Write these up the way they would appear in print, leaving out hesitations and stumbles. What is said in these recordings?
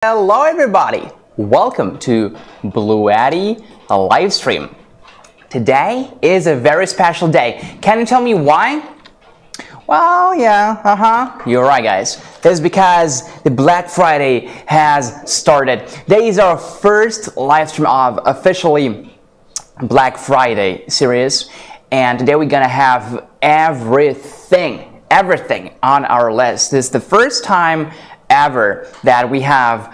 Hello everybody, welcome to BLUETTI live stream. Today is a very special day. Can you tell me why? Well, yeah, you're right guys. This is because the Black Friday has started. Today is our first live stream of officially Black Friday series, and today we're gonna have everything on our list. This is the first time ever that we have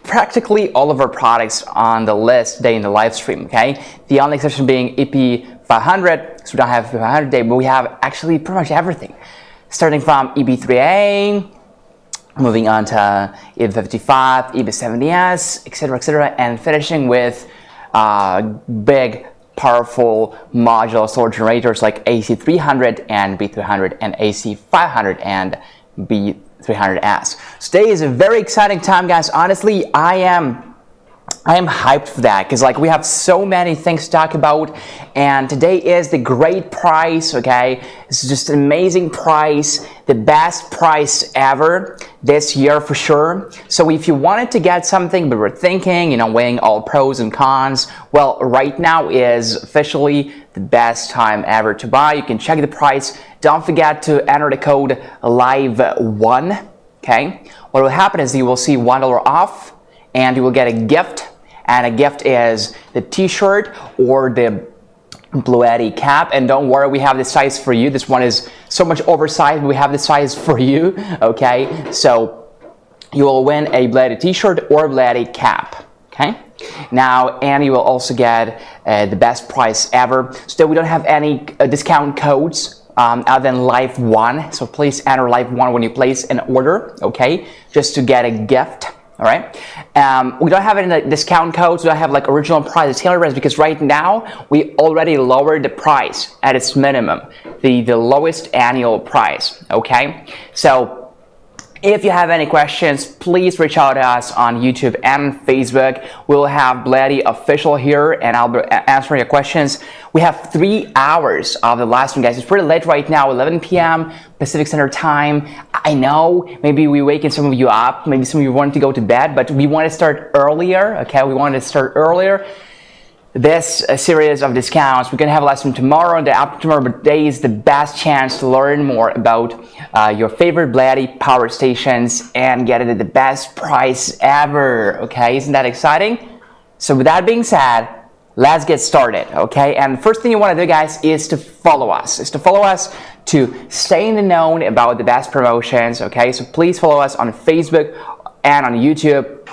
practically all of our products on the list today in the live stream, okay? The only exception being EP500, so we don't have EP500 today, but we have actually pretty much everything. Starting from EB3A, moving on to EB55, EB70S, etc., and finishing with big, powerful modular solar generators like AC300 and B300 and AC500 and B300S. Today is a very exciting time, guys. Honestly, I am hyped for that because like we have so many things to talk about, and today is the great price, okay? It's just an amazing price, the best price ever this year for sure. So if you wanted to get something but were thinking, weighing all pros and cons, well, right now is officially the best time ever to buy. You can check the price. Don't forget to enter the code LIVE1, okay? What will happen is you will see $1 off and you will get a gift, and a gift is the t-shirt or the BLUETTI cap. And don't worry, we have the size for you. This one is so much oversized, but we have the size for you, okay? So you will win a BLUETTI t-shirt or BLUETTI cap, okay? Now, and you will also get the best price ever. So we don't have any discount codes other than LIVE1. So please enter LIVE1 when you place an order, okay? Just to get a gift. All right. We don't have any discount codes. We don't have like original price, tailor price, because right now we already lowered the price at its minimum, the lowest annual price. Okay. So if you have any questions, please reach out to us on YouTube and Facebook. We'll have BLUETTI official here, and I'll be answering your questions. We have 3 hours of the live stream, guys. It's pretty late right now, 11 p.m. Pacific Standard Time. I know maybe we waking some of you up, maybe some of you want to go to bed, but we want to start earlier, okay? We want to start earlier. This series of discounts, we're going to have a lesson tomorrow and the after tomorrow, but today is the best chance to learn more about your favorite BLUETTI power stations and get it at the best price ever, okay? Isn't that exciting? So with that being said, let's get started, okay? And the first thing you want to do, guys, is to follow us. To stay in the know about the best promotions, okay? So please follow us on Facebook and on YouTube.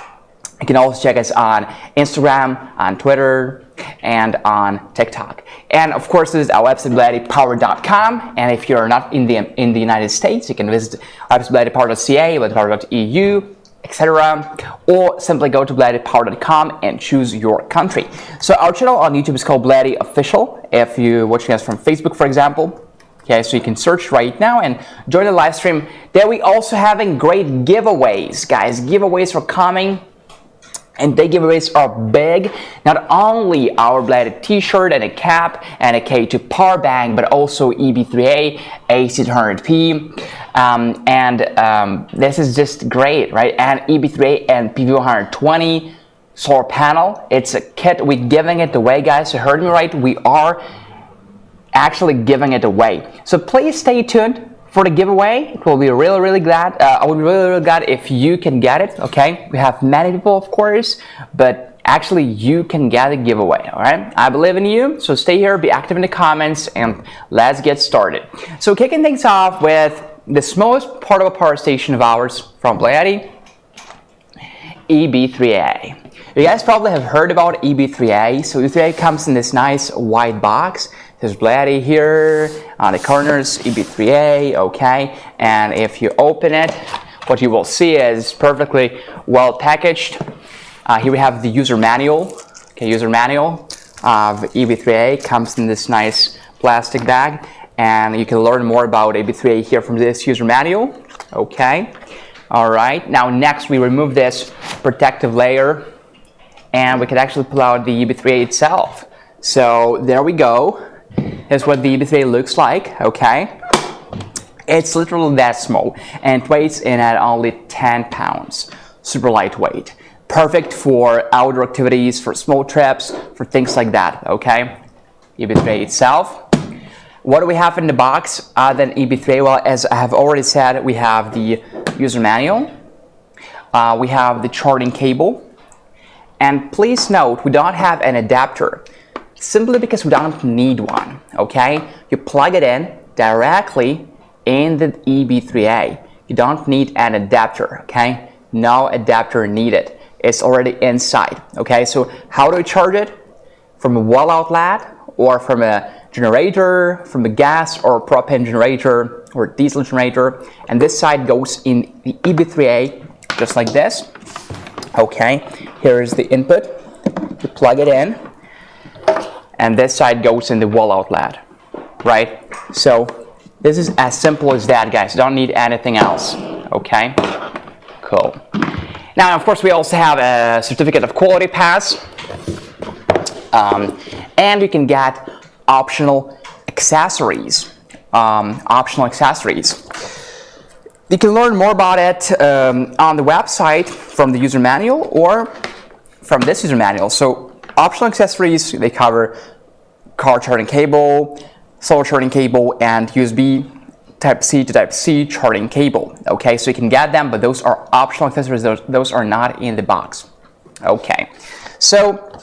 You can also check us on Instagram, on Twitter, and on TikTok. And of course, this is our website, BLUETTIPower.com. And if you're not in the United States, you can visit our website, BLUETTIPower.ca, BLUETTIPower.eu, etc. Or simply go to BLUETTIPower.com and choose your country. So our channel on YouTube is called BLUETTI Official. If you're watching us from Facebook, for example, okay, so you can search right now and join the live stream. There we also having great giveaways, guys. Giveaways are coming. And the giveaways are big. Not only our BLUETTI t-shirt and a cap and a K2 power bank, but also EB3A, AC300P, this is just great, right? And EB3A and PV120 solar panel. It's a kit. We're giving it away, guys. You heard me right. We are actually giving it away. So please stay tuned for the giveaway. It will be really glad. I would be really glad if you can get it, okay? We have many people, of course, but actually you can get a giveaway, all right? I believe in you, so stay here, be active in the comments, and let's get started. So kicking things off with the smallest portable power station of ours from BLUETTI, EB3A. You guys probably have heard about EB3A. So EB3A comes in this nice white box. There's BLUETTI here on the corners, EB3A, okay? And if you open it, what you will see is perfectly well packaged. Here we have the user manual. Okay, user manual of EB3A comes in this nice plastic bag, and you can learn more about EB3A here from this user manual. Okay, all right. Now next we remove this protective layer, and we can actually pull out the EB3A itself. So there we go. Here's what the EB3A looks like, okay? It's literally that small and weighs in at only 10 pounds. super lightweight. Perfect for outdoor activities, for small trips, for things like that, okay? EB3A itself. What do we have in the box other than EB3A? Well, as I have already said, we have the user manual, we have the charging cable, and please note, we don't have an adapter, simply because we don't need one, okay? You plug it in directly in the EB3A. You don't need an adapter, okay? No adapter needed. It's already inside, okay? So how do we charge it? From a wall outlet, or from a generator, from a gas or propane generator or diesel generator, and this side goes in the EB3A just like this. Okay, here is the input. You plug it in, and this side goes in the wall outlet, right? So this is as simple as that, guys. You don't need anything else. Okay, cool. Now, of course, we also have a certificate of quality pass, and you can get optional accessories. You can learn more about it on the website from the user manual or from this user manual. So optional accessories, they cover car charging cable, solar charging cable, and USB Type-C to Type-C charging cable. Okay, so you can get them, but those are optional accessories. Those are not in the box. Okay, so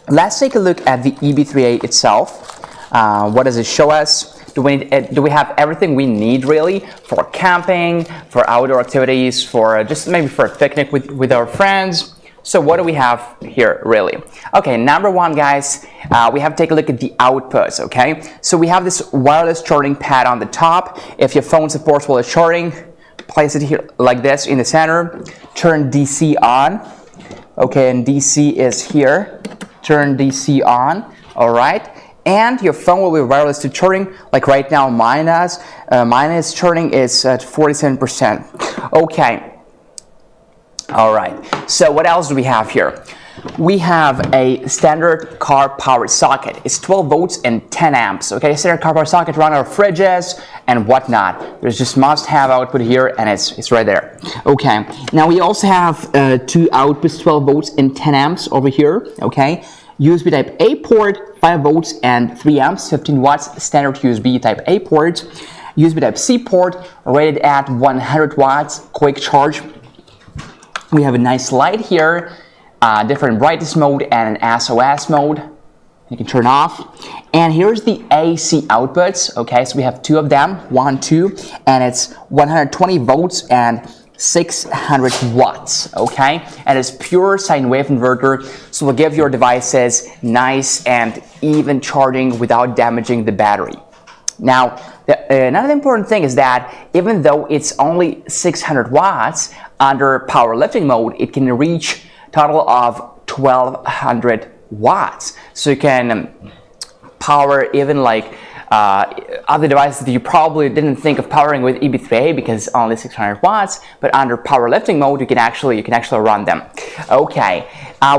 let's take a look at the EB3A itself. What does it show us? Do we have everything we need really for camping, for outdoor activities, for just maybe for a picnic with our friends? So what do we have here really? Okay, number one, guys, we have to take a look at the outputs, okay? So we have this wireless charging pad on the top. If your phone supports wireless charging, place it here like this in the center. Turn DC on, okay, and DC is here. Turn DC on, all right? And your phone will be wireless to charging, like right now mine is charging is at 47%. Okay. All right. So what else do we have here? We have a standard car power socket. It's 12 volts and 10 amps. Okay, standard car power socket run our fridges and whatnot. There's just must-have output here, and it's right there. Okay. Now we also have two outputs, 12 volts and 10 amps over here. Okay. USB Type A port, 5 volts and 3 amps, 15 watts, standard USB Type A port. USB Type C port, rated at 100 watts, quick charge. We have a nice light here, different brightness mode and an SOS mode. You can turn off. And here's the AC outputs. Okay, so we have two of them, 1, 2, and it's 120 volts and 600 watts, okay? And it's pure sine wave inverter, so will give your devices nice and even charging without damaging the battery. Now, another important thing is that even though it's only 600 watts, under powerlifting mode, it can reach a total of 1200 watts. So you can power even like other devices that you probably didn't think of powering with EB3A because it's only 600 watts, but under powerlifting mode you can actually run them. Okay,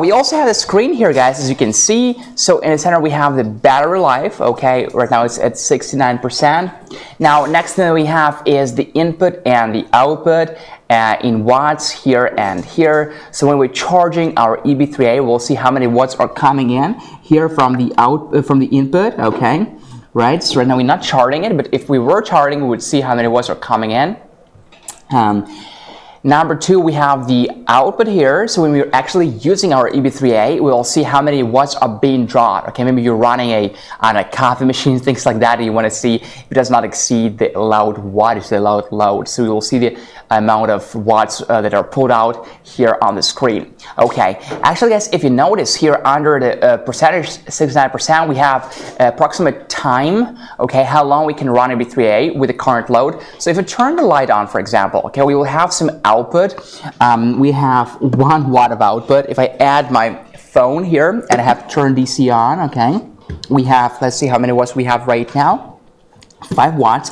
we also have the screen here, guys, as you can see. So in the center we have the battery life. Okay, right now it's at 69%. Now next thing we have is the input and the output in watts here and here. So when we're charging our EB3A, we'll see how many watts are coming in here from the input. Okay. Right, so right now we're not charting it, but if we were charting, we would see how many watts are coming in. Number two, we have the output here. So when we're actually using our EB3A, we'll see how many watts are being drawn. Okay, maybe you're running on a coffee machine, things like that, and you want to see if it does not exceed the allowed wattage, the allowed load. So we will see the amount of watts that are pulled out here on the screen. Okay, actually, guys, if you notice here under the percentage 69%, we have approximate time. Okay, how long we can run EB3A with the current load. So if you turn the light on, for example, okay, we will have some output. We have 1 watt of output. If I add my phone here and I have to turn DC on, okay, we have, let's see how many watts we have right now. 5 watts.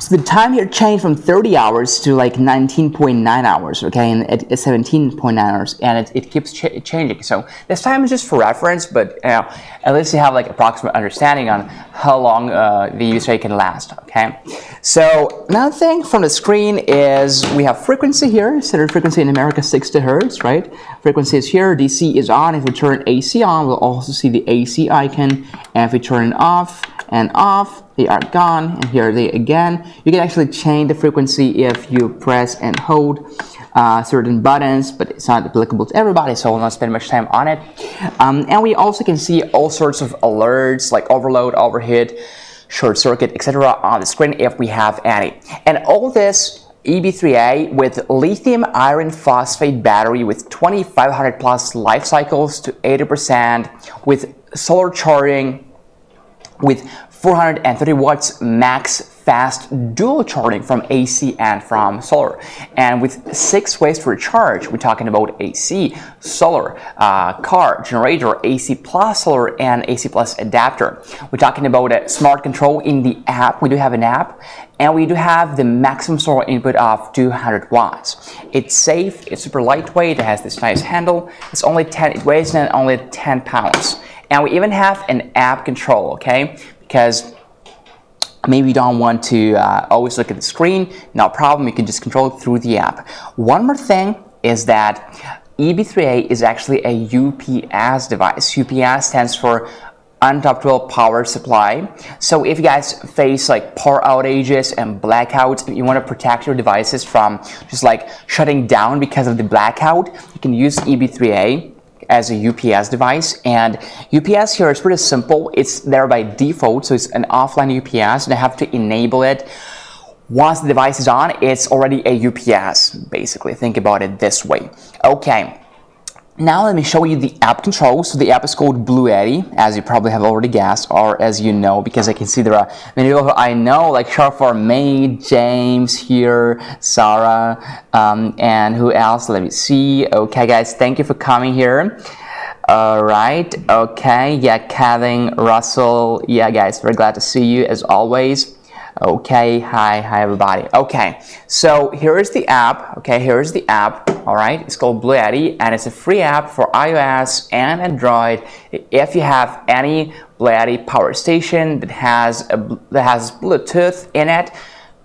So the time here changed from 30 hours to like 19.9 hours, okay, and it's 17.9 hours, and it keeps changing. So this time is just for reference, but at least you have like approximate understanding on how long the use rate can last, okay. So another thing from the screen is we have frequency here. Standard frequency in America 60 Hertz, right? Frequency is here. DC is on. If we turn AC on, we'll also see the AC icon, and if we turn it off and off, they are gone, and here they again. You can actually change the frequency if you press and hold certain buttons, but it's not applicable to everybody, so we'll not spend much time on it. And we also can see all sorts of alerts like overload, overheat, short circuit, etc. on the screen if we have any. And all this EB3A with lithium iron phosphate battery with 2500 plus life cycles to 80%, with solar charging, with 430 watts max fast dual charging from AC and from solar, and with 6 ways to recharge. We're talking about AC, solar, car, generator, AC plus solar, and AC plus adapter. We're talking about a smart control in the app. We do have an app, and we do have the maximum solar input of 200 watts. It's safe, it's super lightweight, it has this nice handle. It weighs only 10 pounds. And we even have an app control, okay? Because maybe you don't want to always look at the screen, no problem, you can just control it through the app. One more thing is that EB3A is actually a UPS device. UPS stands for uninterruptible power supply. So if you guys face like power outages and blackouts, and you want to protect your devices from just like shutting down because of the blackout, you can use EB3A as a UPS device. And UPS here is pretty simple. It's there by default, so it's an offline UPS, and I have to enable it. Once the device is on, it's already a UPS, basically. Think about it this way. Okay, now let me show you the app control. So the app is called BLUETTI, as you probably have already guessed, or as you know, because I can see there are many people who I know, like Sharfar, May, James here, Sarah, and who else? Let me see. Okay, guys, thank you for coming here. All right. Okay. Yeah, Kevin, Russell. Yeah, guys, very glad to see you as always. Okay, hi everybody. Okay, so here is the app. Okay, here is the app. All right, it's called BLUETTI, and it's a free app for iOS and Android. If you have any BLUETTI power station that has Bluetooth in it,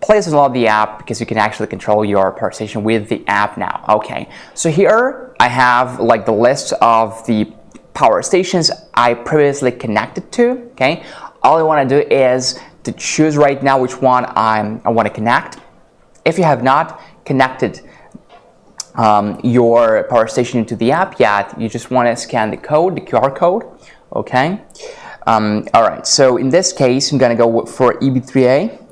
please download the app because you can actually control your power station with the app now. Okay, so here I have like the list of the power stations I previously connected to. Okay, all I want to do is to choose right now which one I want to connect. If you have not connected your power station into the app yet, you just want to scan the code, the QR code. Okay. All right. So in this case, I'm going to go for EB3A.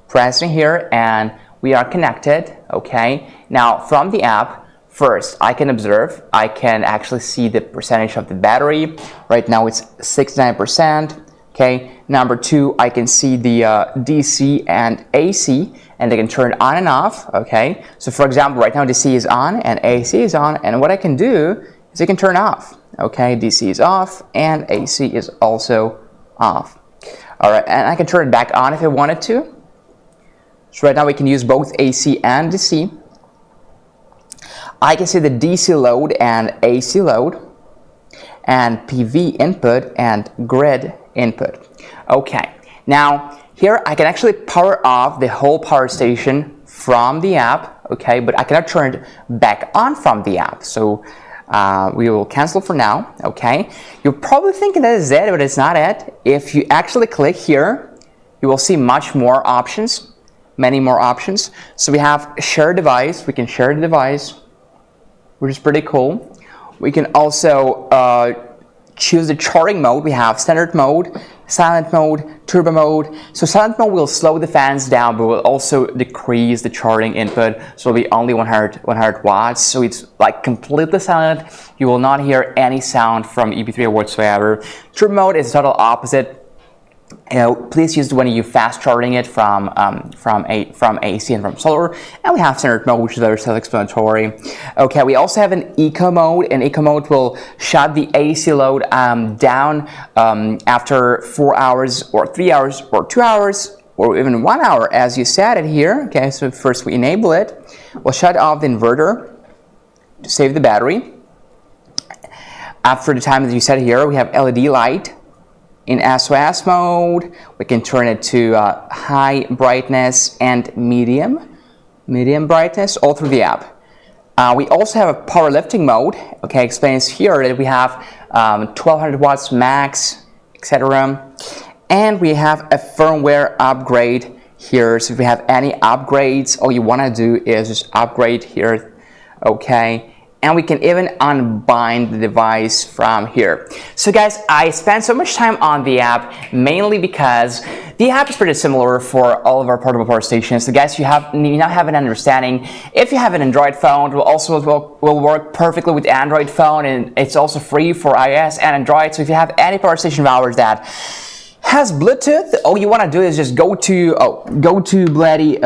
Pressing here, and we are connected. Okay. Now from the app, first I can observe. I can actually see the percentage of the battery. Right now it's 69%. Okay, number 2, I can see the DC and AC, and I can turn it on and off. Okay, so for example, right now DC is on and AC is on, and what I can do is I can turn off. Okay, DC is off and AC is also off. All right, and I can turn it back on if I wanted to. So right now we can use both AC and DC. I can see the DC load and AC load, and PV input and grid input. Okay, now here I can actually power off the whole power station from the app, okay, but I cannot turn it back on from the app, so we will cancel for now. Okay, you're probably thinking that is it, but it's not it. If you actually click here, you will see much more options, many more options. So we have share device. We can share the device, which is pretty cool. We can also choose the charging mode. We have standard mode, silent mode, turbo mode. So silent mode will slow the fans down, but will also decrease the charging input. So it'll be only 100 watts. So it's like completely silent. You will not hear any sound from EB3 whatsoever. Turbo mode is the total opposite. Please use it when you fast charging it from AC and from solar. And we have standard mode, which is very self-explanatory. Okay, we also have an eco mode, and eco mode will shut the AC load down after 4 hours or 3 hours or 2 hours or even 1 hour as you set it here. Okay, so first we enable it. We'll shut off the inverter to save the battery. After the time that you set it here, we have LED light. In SOS mode, we can turn it to high brightness and medium brightness all through the app. We also have a powerlifting mode. Okay, explains here that we have 1200 watts max, etc. And we have a firmware upgrade here. So if you have any upgrades, all you want to do is just upgrade here. Okay. And we can even unbind the device from here. So guys, I spent so much time on the app mainly because the app is pretty similar for all of our portable power stations. So guys, you now have an understanding. If you have an Android phone, it will also will work perfectly with Android phone, and it's also free for iOS and Android. So if you have any power station of ours that has Bluetooth, all you want to do is just go to BLUETTI.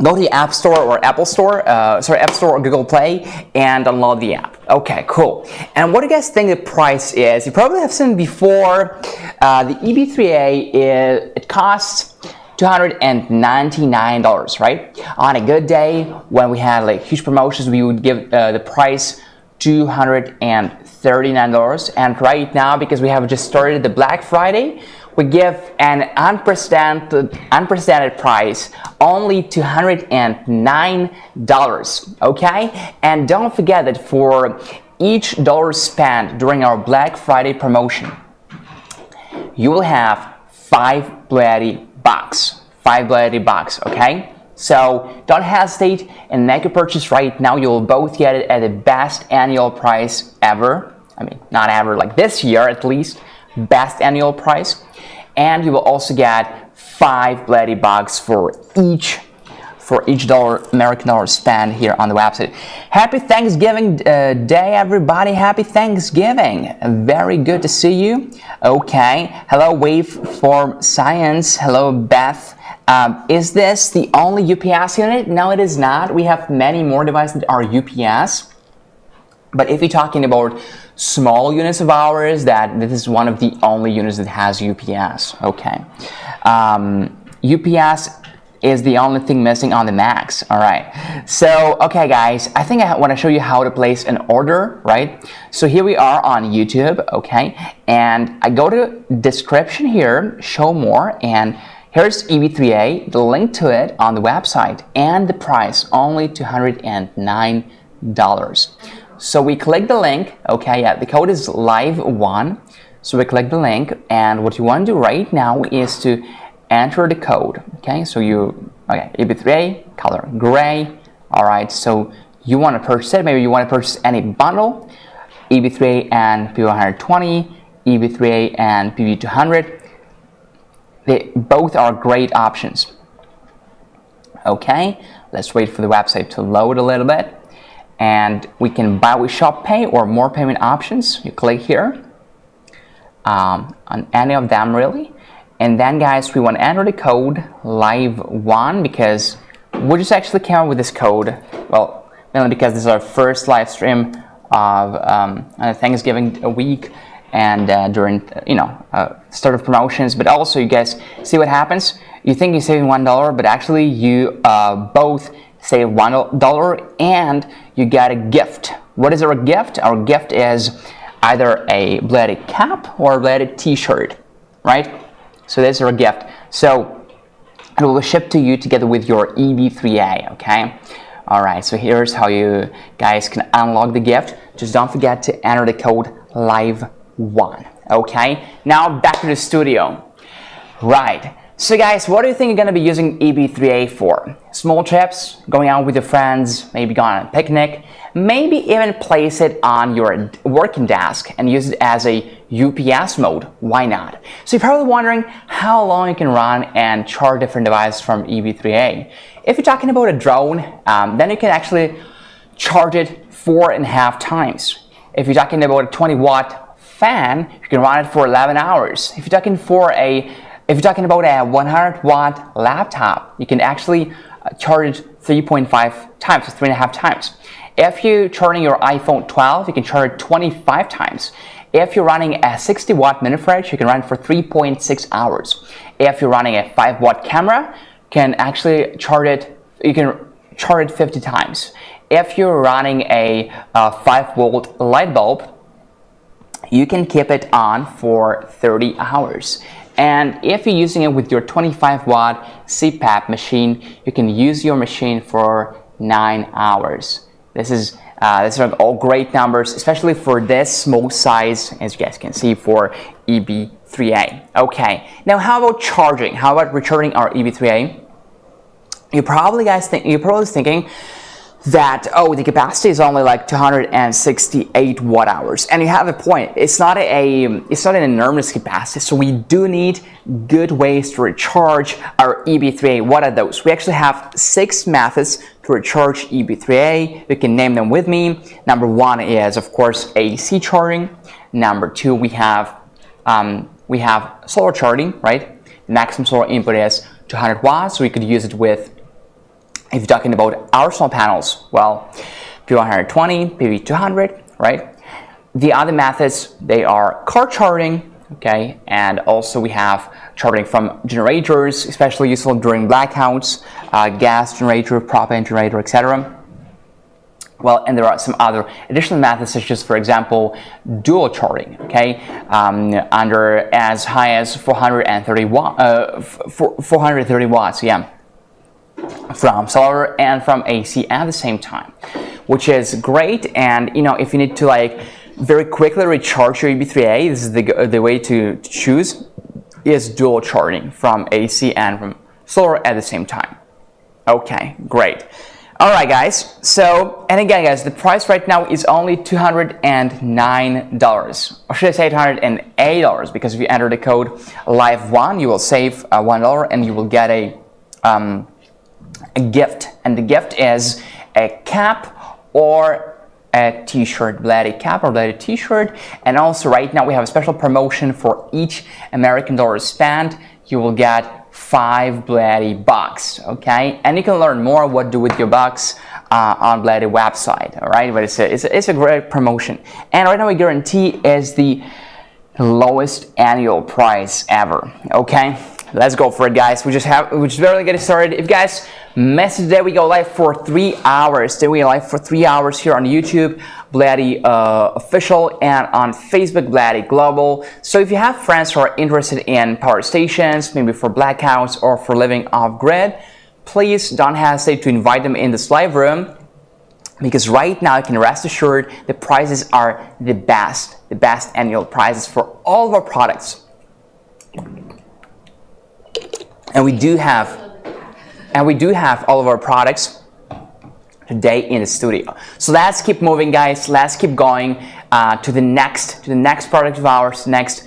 Go to the App Store or App Store or Google Play and download the app. Okay, cool. And what do you guys think the price is? You probably have seen before. The EB3A it costs $299, right? On a good day, when we had like huge promotions, we would give the price $239. And right now, because we have just started the Black Friday, we give an unprecedented price, only $209, okay? And don't forget that for each dollar spent during our Black Friday promotion, you will have 5 BLUETTI bucks, okay? So don't hesitate and make a purchase right now. You'll both get it at the best annual price ever. I mean, not ever, like this year at least, best annual price. And you will also get 5 BLUETTI bucks for each American dollar spent here on the website. Happy Thanksgiving Day, everybody. Happy Thanksgiving. Very good to see you. Okay. Hello, Waveform Science. Hello, Beth. Is this the only UPS unit? No, it is not. We have many more devices that are UPS. But if you're talking about small units of ours, this is one of the only units that has UPS. Okay. UPS is the only thing missing on the Max. All right. So, okay, guys, I think I want to show you how to place an order, right? So here we are on YouTube, okay? And I go to description here, show more, and here's EB3A, the link to it on the website, and the price, only $209. So we click the link, okay, yeah, the code is live1. So we click the link, and what you want to do right now is to enter the code, okay? So EB3A, color gray, all right, so you want to purchase it, maybe you want to purchase any bundle, EB3A and PV120, EB3A and PV200, they both are great options. Okay, let's wait for the website to load a little bit. And we can buy with Shop Pay or more payment options. You click here on any of them really. And then guys, we want to enter the code live1 because we just actually came up with this code. Well, mainly because this is our first live stream of Thanksgiving week and during start of promotions. But also you guys see what happens. You think you're saving $1, but actually you both save $1 and you get a gift. What is our gift? Our gift is either a BLUETTI cap or a BLUETTI T-shirt, right? So this is our gift. So it will be shipped to you together with your EB3A, okay? All right, so here's how you guys can unlock the gift. Just don't forget to enter the code live1, okay? Now back to the studio. Right. So guys, what do you think you're going to be using EB3A for? Small trips, going out with your friends, maybe going on a picnic, maybe even place it on your working desk and use it as a UPS mode. Why not? So you're probably wondering how long you can run and charge different devices from EB3A. If you're talking about a drone, then you can actually charge it 4.5 times. If you're talking about a 20-watt fan, you can run it for 11 hours. If you're talking about a 100-watt laptop, you can actually charge it 3.5 times, 3.5 times. If you're charging your iPhone 12, you can charge it 25 times. If you're running a 60-watt mini fridge, you can run it for 3.6 hours. If you're running a 5-watt camera, you can actually charge it 50 times. If you're running a 5-volt light bulb, you can keep it on for 30 hours. And if you're using it with your 25-watt CPAP machine, you can use your machine for 9 hours. These are all great numbers, especially for this small size, as you guys can see, for EB3A. Okay, now how about charging? How about recharging our EB3A? You're probably thinking that, oh, the capacity is only like 268 watt hours, and you have a point. It's not an enormous capacity, so we do need good ways to recharge our EB3A. What are those? We actually have 6 methods to recharge EB3A. You can name them with me. Number 1 is, of course, AC charging. Number 2, we have solar charging, right? The maximum solar input is 200 watts, so we could use it with, if you're talking about our solar panels, well, P120, PV200, right? The other methods, they are car charging, okay? And also we have charging from generators, especially useful during blackouts, gas generator, propane generator, etc. Well, and there are some other additional methods, such as, for example, dual charging, okay? Under as high as 430 watts, yeah, from solar and from AC at the same time, which is great. And if you need to like very quickly recharge your EB3A, this is the way to choose, is dual charging from AC and from solar at the same time. Okay, great. All right, guys. So, and again, guys, the price right now is only $209, or should I say $208? Because if you enter the code LIVE1, you will save $1, and you will get a gift, and the gift is a cap or a t-shirt, BLUETTI cap or BLUETTI t-shirt. And also right now we have a special promotion for each American dollar spent. You will get 5 BLUETTI bucks, okay? And you can learn more what to do with your bucks on BLUETTI website, all right? But it's a great promotion. And right now we guarantee is the lowest annual price ever, okay? Let's go for it, guys. We're just barely getting started. If you guys missed today, we go live for 3 hours. Today we go live for 3 hours here on YouTube, BLUETTI official, and on Facebook, BLUETTI Global. So if you have friends who are interested in power stations, maybe for blackouts or for living off grid, please don't hesitate to invite them in this live room, because right now you can rest assured the prices are the best annual prices for all of our products. And we do have all of our products today in the studio. So let's keep moving, guys. Let's keep going to the next product of ours, next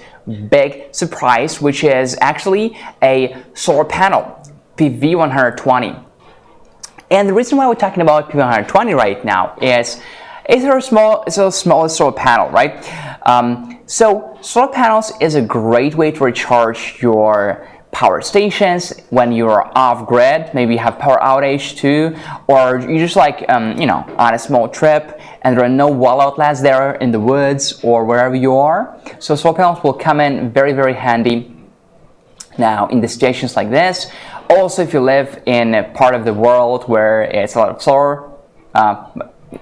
big surprise, which is actually a solar panel, PV120. And the reason why we're talking about PV120 right now is it's our smallest solar panel, right? So solar panels is a great way to recharge your power stations when you're off grid, maybe you have power outage too, or you just like on a small trip and there are no wall outlets there in the woods or wherever you are. So solar panels will come in very, very handy now in the situations like this. Also, if you live in a part of the world where it's a lot of solar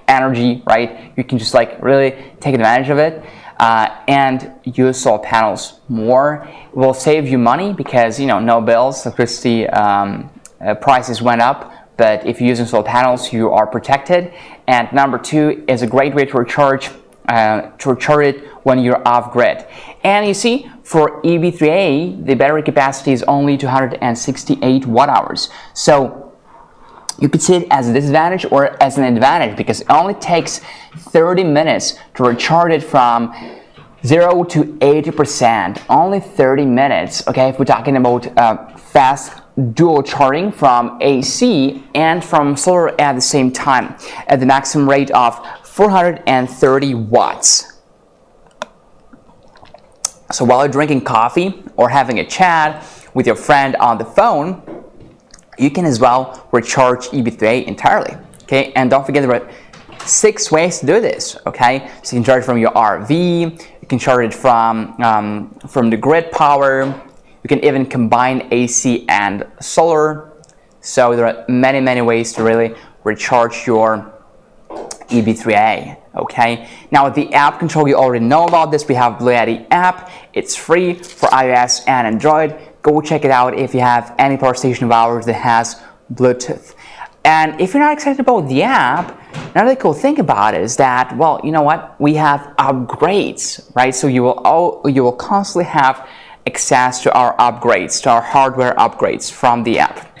energy, right, you can just like really take advantage of it. And use solar panels more. It will save you money because no bills, electricity prices went up, but if you're using solar panels you are protected. And number 2 is a great way to recharge it when you're off grid. And you see, for EB3A the battery capacity is only 268 watt hours, so you could see it as a disadvantage or as an advantage, because it only takes 30 minutes to recharge it from 0 to 80%. Only 30 minutes, okay, if we're talking about fast dual charging from AC and from solar at the same time, at the maximum rate of 430 watts. So while you're drinking coffee or having a chat with your friend on the phone, you can as well recharge EB3A entirely, okay? And don't forget there are 6 ways to do this, okay? So you can charge from your RV, you You can charge it from the grid power. You can even combine AC and solar. So there are many ways to really recharge your EB3A. Okay, now the app control, you already know about this. We have BLUETTI app. It's free for iOS and Android. Go check it out if you have any power station of ours that has Bluetooth. And if you're not excited about the app, another cool thing about it is that, well, you know what? We have upgrades, right? So you will constantly have access to our upgrades, to our hardware upgrades from the app.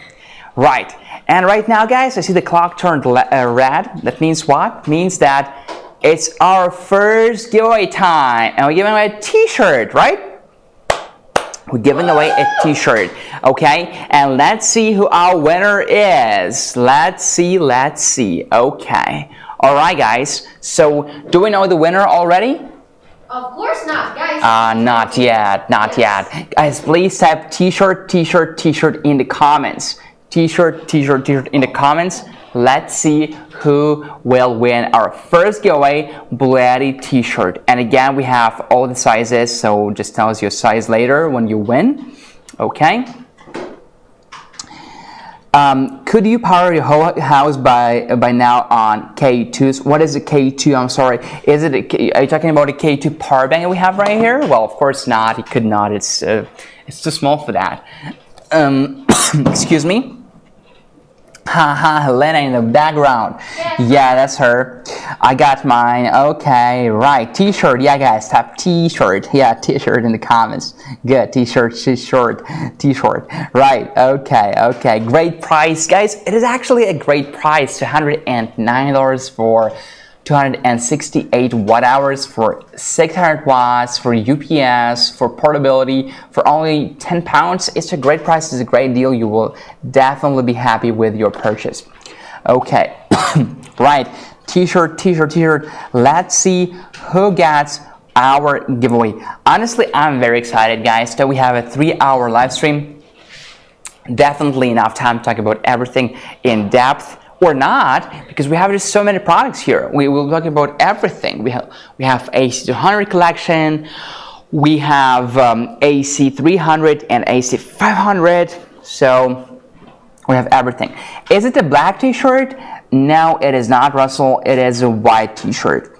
Right. And right now, guys, I see the clock turned red. That means what? It means that it's our first giveaway time, and we're giving away a T-shirt, right? We're giving away a T-shirt, okay? And let's see who our winner is. Let's see. Okay. All right, guys. So, do we know the winner already? Of course not, guys. Not yet. Guys, please type T-shirt in the comments. T-shirt in the comments. Let's see who will win our first giveaway BLUETTI T-shirt. And again, we have all the sizes, so just tell us your size later when you win. Okay. Could you power your whole house by now on K2s? What is a K2? I'm sorry. Are you talking about a K2 power bank that we have right here? Well, of course not. It could not. It's too small for that. Excuse me. Haha, Helena in the background. Yeah, that's her. I got mine. Okay, right. T-shirt. Yeah, guys, type T-shirt. Yeah, T-shirt in the comments. Good. T-shirt. Right. Okay. Great price, guys. It is actually a great price. $209 for 268 watt hours, for 600 watts, for UPS, for portability, for only 10 pounds. It's a great price. It's a great deal. You will definitely be happy with your purchase. Okay, right. T-shirt. Let's see who gets our giveaway. Honestly, I'm very excited, guys, that we have a 3-hour live stream. Definitely enough time to talk about everything in depth. Or not, because we have just so many products here. We will talk about everything. We have AC200 collection. We have AC300 and AC500. So we have everything. Is it a black T-shirt? No, it is not, Russell. It is a white T-shirt.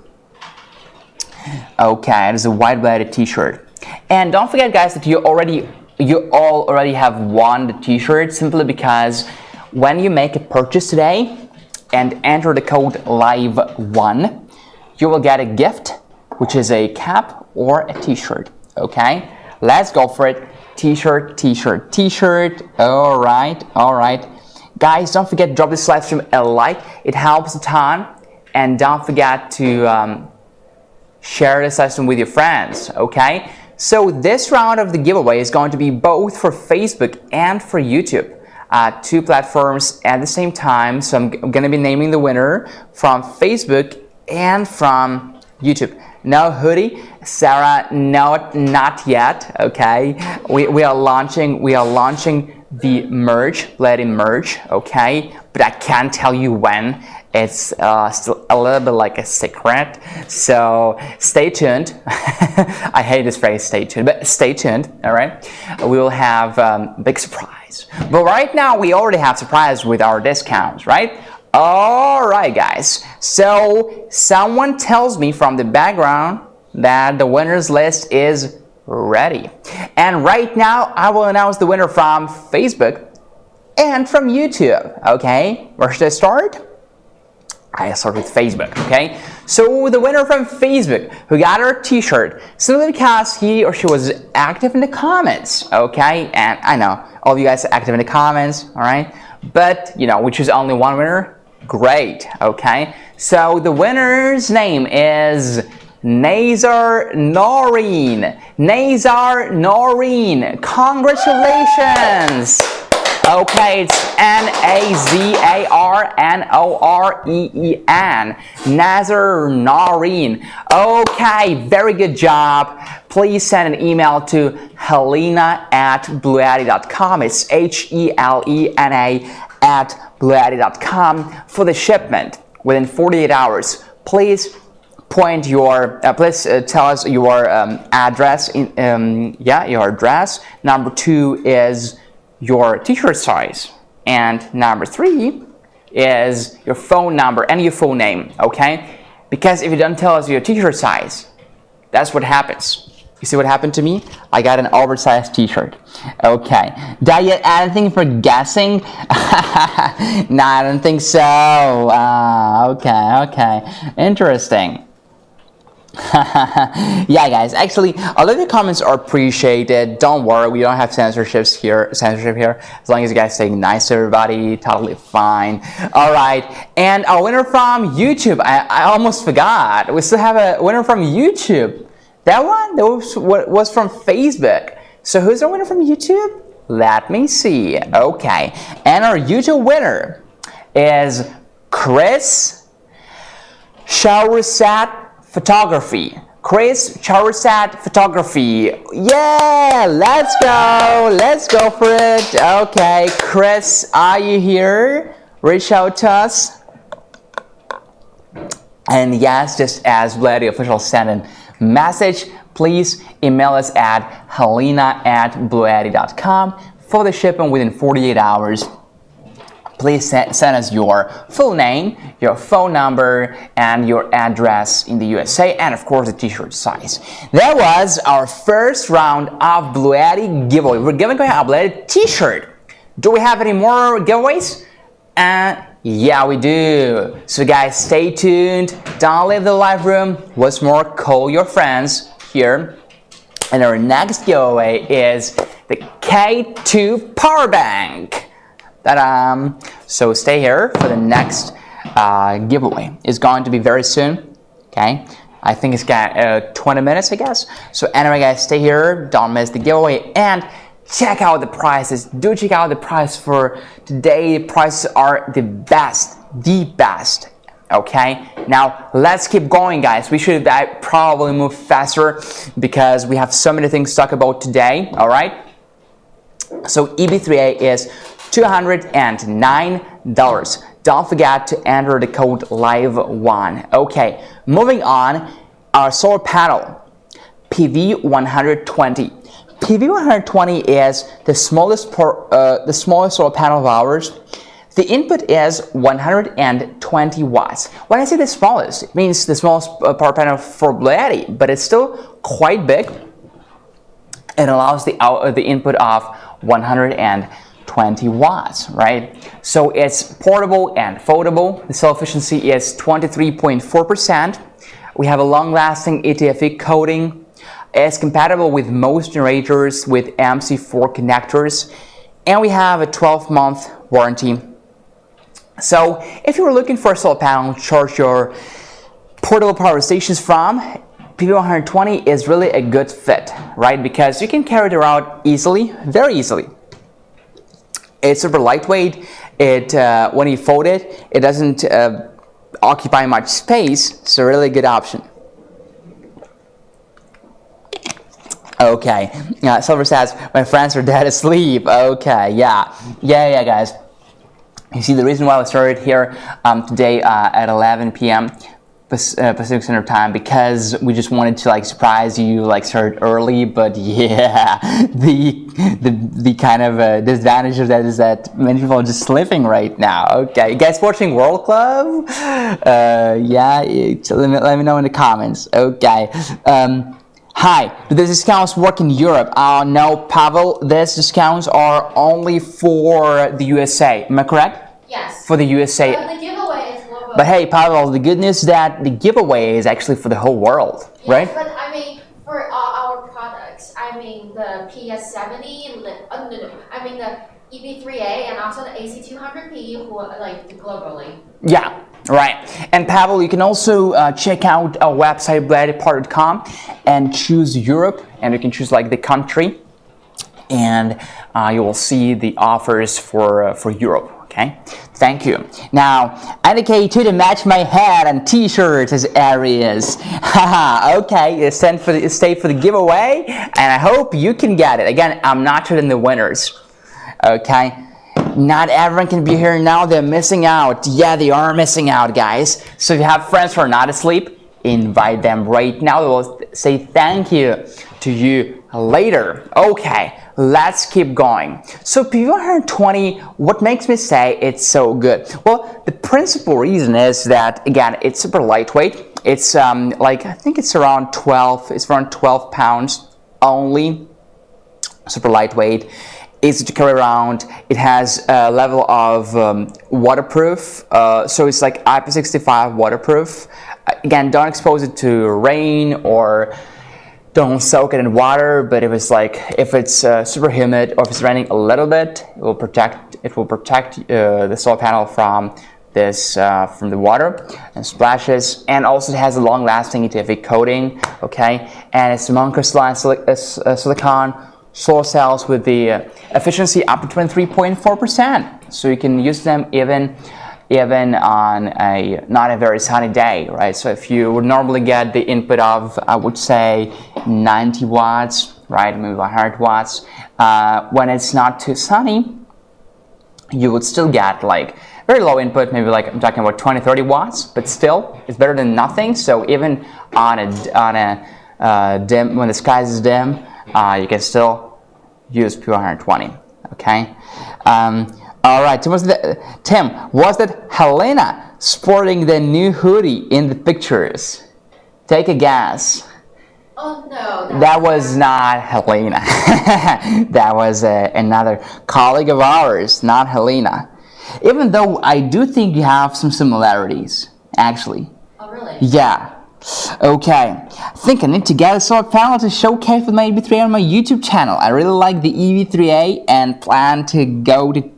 Okay, it is a white BLUETTI T-shirt. And don't forget, guys, that you all already have won the T-shirt, simply because when you make a purchase today and enter the code LIVE1, you will get a gift, which is a cap or a T-shirt. Okay, let's go for it. T-shirt. All right. Guys, don't forget to drop this live stream a like. It helps a ton. And don't forget to share this live stream with your friends. Okay. So this round of the giveaway is going to be both for Facebook and for YouTube. 2 platforms at the same time. So I'm going to be naming the winner from Facebook and from YouTube. No hoodie, Sarah. No, not yet. Okay, we are launching the merch, BLUETTI merch. Okay, but I can't tell you when. It's still a little bit like a secret. So stay tuned. I hate this phrase, stay tuned, but stay tuned. All right, we will have a big surprise. But right now we already have surprise with our discounts, right? All right, guys. So someone tells me from the background that the winners list is ready. And right now I will announce the winner from Facebook and from YouTube. Okay, where should I start? I start with Facebook, okay? So the winner from Facebook who got our T-shirt simply because he or she was active in the comments, okay? And I know all of you guys are active in the comments, all right? But, you know, we choose only one winner. Great, okay? So the winner's name is Nazar Noreen. Nazar Noreen, congratulations! Okay, it's Nazarnooreen. Nazar Noreen. Okay, very good job. Please send an email to helena@bluetti.com. It's HELENA@bluetti.com for the shipment within 48 hours. Please point your, please tell us your address. Your address. Number 2 is your t-shirt size. And number 3 is your phone number and your full name, okay? Because if you don't tell us your t-shirt size, that's what happens. You see what happened to me? I got an oversized t-shirt. Okay. Did I get anything for guessing? No, I don't think so. Okay. Interesting. Yeah, guys. Actually, all of your comments are appreciated. Don't worry, we don't have censorship here. As long as you guys stay nice to everybody, totally fine. All right. And our winner from YouTube. I almost forgot. We still have a winner from YouTube. That one was from Facebook. So who's our winner from YouTube? Let me see. Okay. And our YouTube winner is Chris Showersat Photography. Chris Showersat Photography. Yeah, let's go for it. Okay, Chris, are you here? Reach out to us. And yes, just as BLUETTI official send a message, please email us at helena@bluetti.com for the shipping within 48 hours. Please send us your full name, your phone number, and your address in the USA, and of course the t-shirt size. That was our first round of BLUETTI giveaway. We're giving away a BLUETTI t-shirt. Do we have any more giveaways? Yeah, we do. So guys, stay tuned. Don't leave the live room. What's more, call your friends here. And our next giveaway is the K2 power bank. Ta-da! So stay here for the next giveaway. It's going to be very soon. Okay, I think it's got 20 minutes, I guess. So anyway, guys, stay here. Don't miss the giveaway and check out the prices. Do check out the price for today. The prices are the best. Okay, now let's keep going, guys. We should probably move faster because we have so many things to talk about today. All right. So EB3A is $209. Don't forget to enter the code LIVE1. Okay, moving on, our solar panel, PV120. PV120 is the smallest solar panel of ours. The input is 120 watts. When I say the smallest, it means the smallest power panel for BLUETTI, but it's still quite big. It allows the input of 120 watts, right? So it's portable and foldable. The cell efficiency is 23.4%. We have a long-lasting ATFE coating. It's compatible with most generators with MC4 connectors, and we have a 12-month warranty. So if you were looking for a solar panel to charge your portable power stations from, PV120 is really a good fit, right? Because you can carry it around easily, very easily. It's super lightweight. When you fold it, it doesn't occupy much space. It's a really good option. Okay, Silver says, my friends are dead asleep. Okay, yeah, guys. You see, the reason why we started here today at 11 p.m. Pacific Standard Time, because we just wanted to surprise you, start early. But yeah, the kind of disadvantage of that is that many people are just sleeping right now. Okay, you guys watching World Club? Yeah, let me know in the comments. Okay. Hi, do these discounts work in Europe? No, Pavel, these discounts are only for the USA. Am I correct? Yes. For the USA. But the giveaway is global. But hey, Pavel, the good news is that the giveaway is actually for the whole world, yes, right? But I mean, for our products, I mean the PS70, I mean the EB3A and also the AC200P, who are globally. Yeah. Right. And Pavel, you can also check out our website, BLUETTIPart.com, and choose Europe, and you can choose the country, and you will see the offers for Europe. Okay. Thank you. Now, indicate to match my hat and t-shirts as areas. Haha. Okay. Stay for the giveaway, and I hope you can get it. Again, I'm not sure in the winners. Okay. Not everyone can be here now. They're missing out. Yeah, they are missing out, guys. So if you have friends who are not asleep, invite them right now. They will say thank you to you later. Okay, let's keep going. So PV120, what makes me say it's so good? Well, the principal reason is that, again, it's super lightweight. It's like, I think it's around 12 pounds only. Super lightweight, easy to carry around. It has a level of waterproof, so it's like IP65 waterproof. Again, don't expose it to rain or don't soak it in water, but if it's super humid or if it's raining a little bit, it will protect the solar panel from the water and splashes. And also it has a long-lasting ETFE coating, okay, and it's non-crystalline silicon solar cells with the efficiency up to 23.4%, so you can use them even on not a very sunny day, right? So if you would normally get the input of, I would say, 90 watts, right, maybe 100 watts, when it's not too sunny, you would still get like very low input, maybe like I'm talking about 20-30 watts, but still it's better than nothing. So even on a dim, when the sky is dim, you can still use PV120. Okay. All right, Tim, was that Helena sporting the new hoodie in the pictures? Take a guess. Oh no. That was not Helena. That was another colleague of ours, not Helena. Even though I do think you have some similarities, actually. Oh really? Yeah. Okay, I think I need to get a solar panel to showcase with my EV3A on my YouTube channel. I really like the EV3A and plan to go to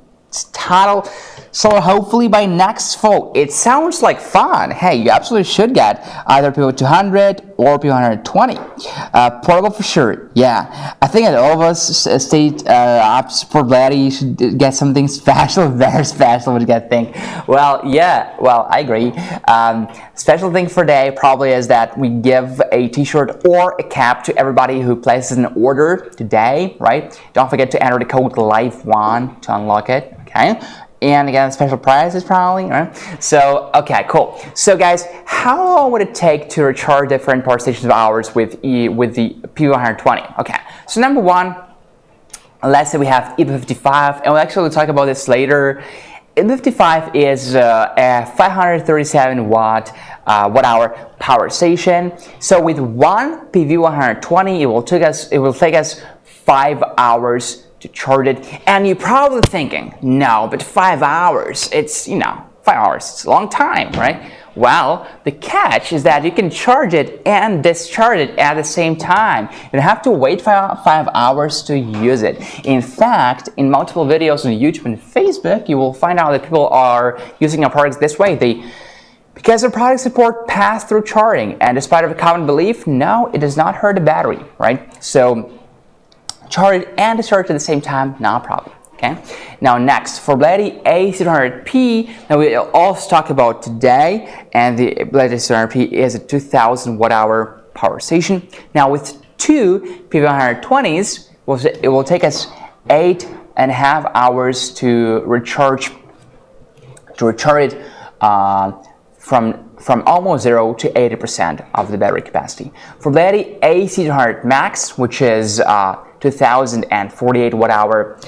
total solar hopefully by next fall. It sounds like fun. Hey, you absolutely should get either PV200 or PV120. Portable for sure. Yeah, I think that all of us stayed up for BLUETTI. You should get something special, very special. What do you guys think? Well, yeah. Well, I agree. Special thing for today probably is that we give a T-shirt or a cap to everybody who places an order today. Right? Don't forget to enter the code LIFE1 to unlock it. Okay. And again, special prizes probably, right? So, okay, cool. So guys, how long would it take to recharge different power stations of ours with the PV120? Okay, so number one, let's say we have EP55, and we'll actually talk about this later. EP55 is a 537 watt hour power station. So with one PV120, it will take us 5 hours to charge it. And you're probably thinking, no, but 5 hours, it's, 5 hours, it's a long time, right? Well, the catch is that you can charge it and discharge it at the same time. You don't have to wait 5 hours to use it. In fact, in multiple videos on YouTube and Facebook, you will find out that people are using our products this way. Because the products support pass-through charging, and despite of a common belief, no, it does not hurt the battery, right? So charge it and discharge at the same time, not a problem. Okay. Now next, for BLUETTI AC300P, now we also talk about today, and the BLUETTI AC300P is a 2000 watt-hour power station. Now with two PV120s, it will take us 8.5 hours to recharge it from almost 0 to 80% of the battery capacity. For BLUETTI AC300 Max, which is 2048 watt-hour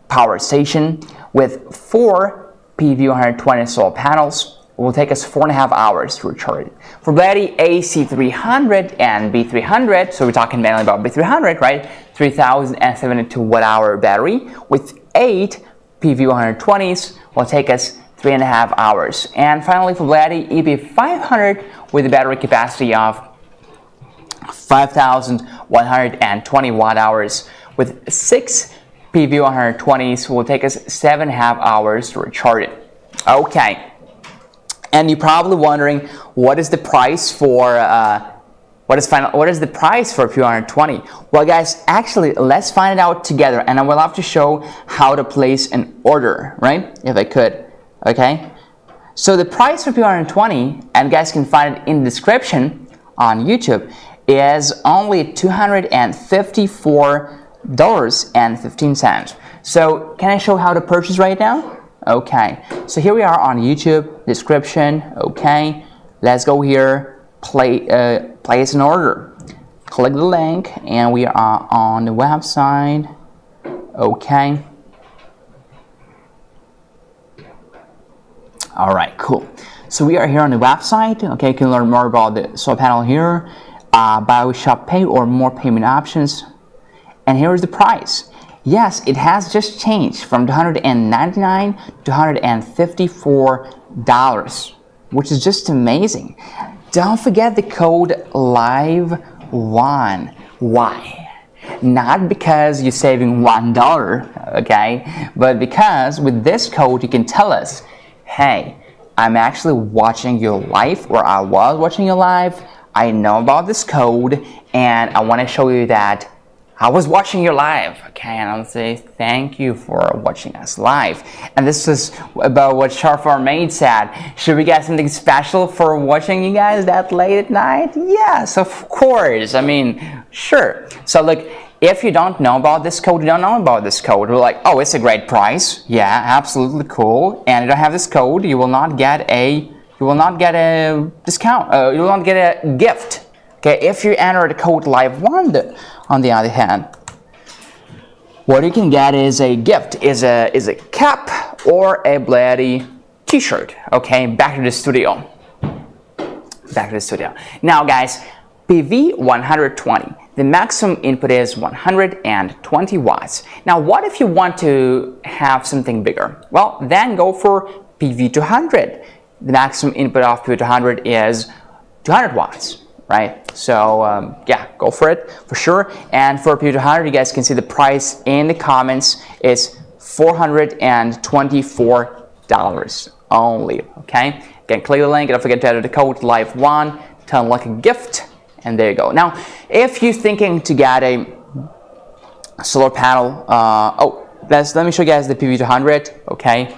power station with 4 PV120 solar panels, it will take us 4.5 hours to recharge it. For BLUETTI AC300 and B300, so we're talking mainly about B300, right? 3072 watt-hour battery with 8 PV120s will take us 3.5 hours. And finally, for BLUETTI EP500 with a battery capacity of 5,120 watt-hours with 6 PV120s will take us 7.5 hours to recharge it. Okay, and you're probably wondering what is the price for what is the price for PV120? Well, guys, actually, let's find it out together, and I will have to show how to place an order, right? If I could, okay. So the price for PV120, and you guys can find it in the description on YouTube, is only $254.15. So can I show how to purchase right now? Okay, so here we are on YouTube, description, okay. Let's go here, place an order. Click the link and we are on the website. Okay. Alright, cool. So we are here on the website. Okay, you can learn more about the solar panel here. Buy with Shop Pay or more payment options. And here is the price. Yes, it has just changed from $199 to $154, which is just amazing. Don't forget the code LIVE1. Why? Not because you're saving $1, okay, but because with this code you can tell us, hey, I'm actually watching your live, or I was watching your live, I know about this code, and I want to show you that I was watching your live, okay, and I'll say thank you for watching us live. And this is about what Sharfar Maid said. Should we get something special for watching you guys that late at night? Yes, of course. I mean, sure. So look, if you don't know about this code, you don't know about this code. We're like, oh, it's a great price. Yeah, absolutely cool. And you don't have this code, you will not get a discount. You will not get a gift. Okay, if you enter the code LIVE1, on the other hand, what you can get is a gift, is a cap or a BLUETTI T-shirt. Okay, back to the studio. Now, guys, PV 120. The maximum input is 120 watts. Now, what if you want to have something bigger? Well, then go for PV 200. The maximum input of PV 200 is 200 watts. Right, so yeah, go for it for sure. And for PV 200, you guys can see the price in the comments is $424 only. Okay, again, click the link. Don't forget to enter the code LIVE1 to unlock a gift, and there you go. Now, if you're thinking to get a solar panel, let me show you guys the PV 200. Okay,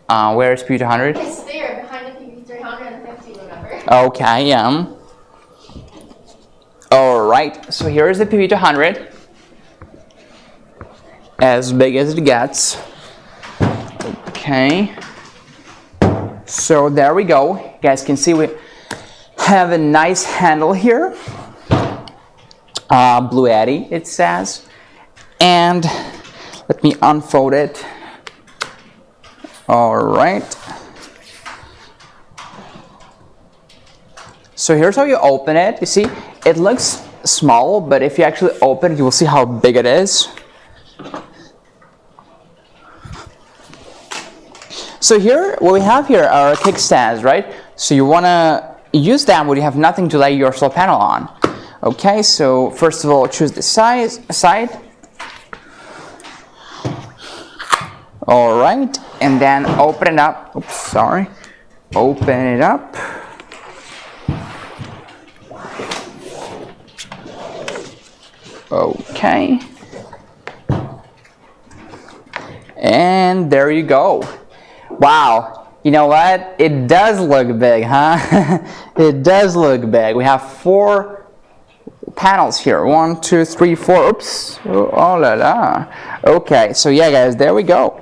where is PV 200? It's there behind the PV 350. Remember? Okay, yeah. Alright, so here is the PV 200, as big as it gets. Okay, so there we go. You guys can see we have a nice handle here, BLUETTI it says, and let me unfold it. Alright, so here's how you open it. You see, it looks small, but if you actually open it, you will see how big it is. So here, what we have here are kickstands, right? So you want to use them when you have nothing to lay your solar panel on. Okay, so first of all, choose the side. All right, and then open it up. Oops, sorry. Open it up. Okay, and there you go. Wow, you know what? It does look big, huh? It does look big. We have 4 panels here. 1, 2, 3, 4. Oops. Oh la la. Okay, so yeah, guys, there we go.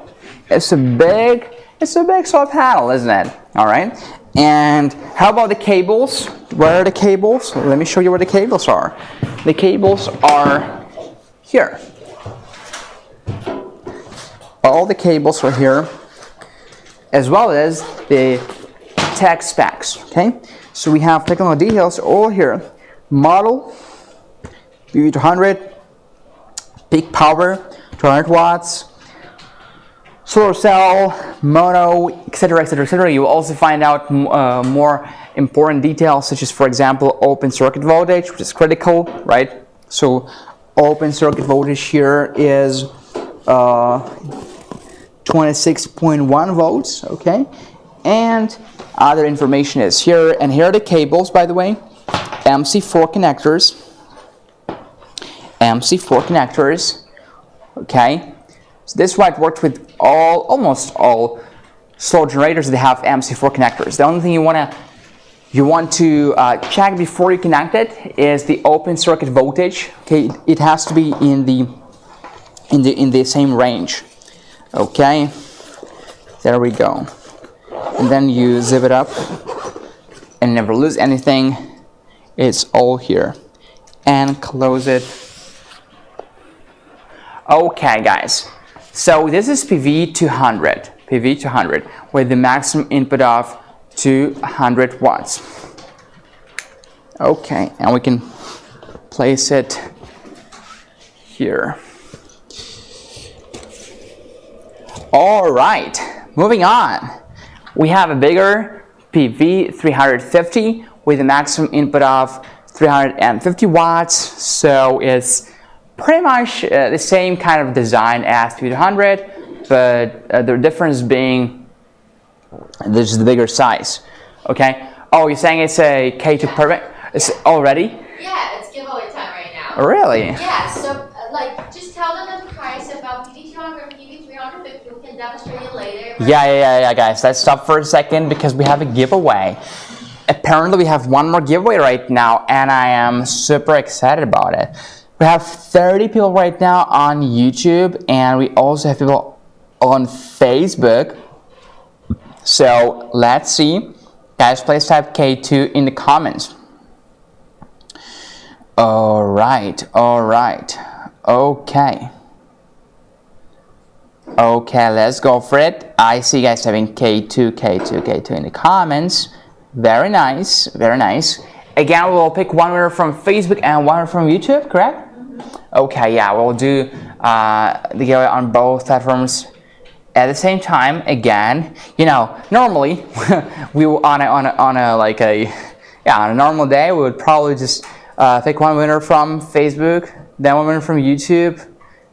It's a big solar panel, isn't it? All right. And how about the cables? Where are the cables? Let me show you where the cables are. The cables are here. All the cables are here, as well as the tech specs. Okay, so we have technical details all here. Model, PV 200, peak power, 200 watts, solar cell, mono, etc., etc., etc. You will also find out more important details, such as, for example, open circuit voltage, which is critical, right? So open circuit voltage here is 26.1 volts, okay? And other information is here, and here are the cables, by the way, MC4 connectors, okay? So this is why it works with almost all solar generators that have MC4 connectors. The only thing you want to check before you connect it is the open circuit voltage. Okay, it has to be in the same range. Okay, there we go. And then you zip it up. and never lose anything. It's all here. And close it. Okay, guys. So this is PV200 with the maximum input of 200 watts. Okay, and we can place it here. All right, moving on. We have a bigger PV350 with a maximum input of 350 watts. So it's pretty much the same kind of design as PV200, but the difference being this is the bigger size. Okay. Oh, you're saying it's a K2 perfect? It's already? Yeah, it's giveaway time right now. Really? Yeah, so like just tell them the price about PV200, PV300, we can demonstrate it later. Yeah, guys. Let's stop for a second because we have a giveaway. Apparently, we have one more giveaway right now, and I am super excited about it. We have 30 people right now on YouTube, and we also have people on Facebook. So let's see. Guys, please type K2 in the comments. All right. Okay, let's go for it. I see you guys having K2 in the comments. Very nice. Again, we'll pick one winner from Facebook and one winner from YouTube, correct? Okay, yeah, we'll do the giveaway on both platforms at the same time. Again, you know, normally we will on a normal day we would probably just pick one winner from Facebook, then one winner from YouTube.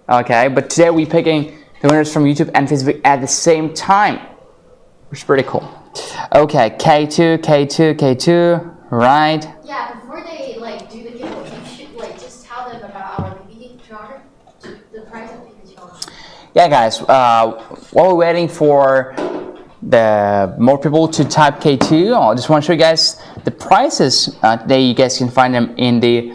Okay, but today we're picking the winners from YouTube and Facebook at the same time, which is pretty cool. Okay, K2, right? Yeah, before they like do the giveaway, you should like just tell them about our PV200, the price of PV200. Yeah, guys. While we're waiting for the more people to type K2, I just want to show you guys the prices today. You guys can find them in the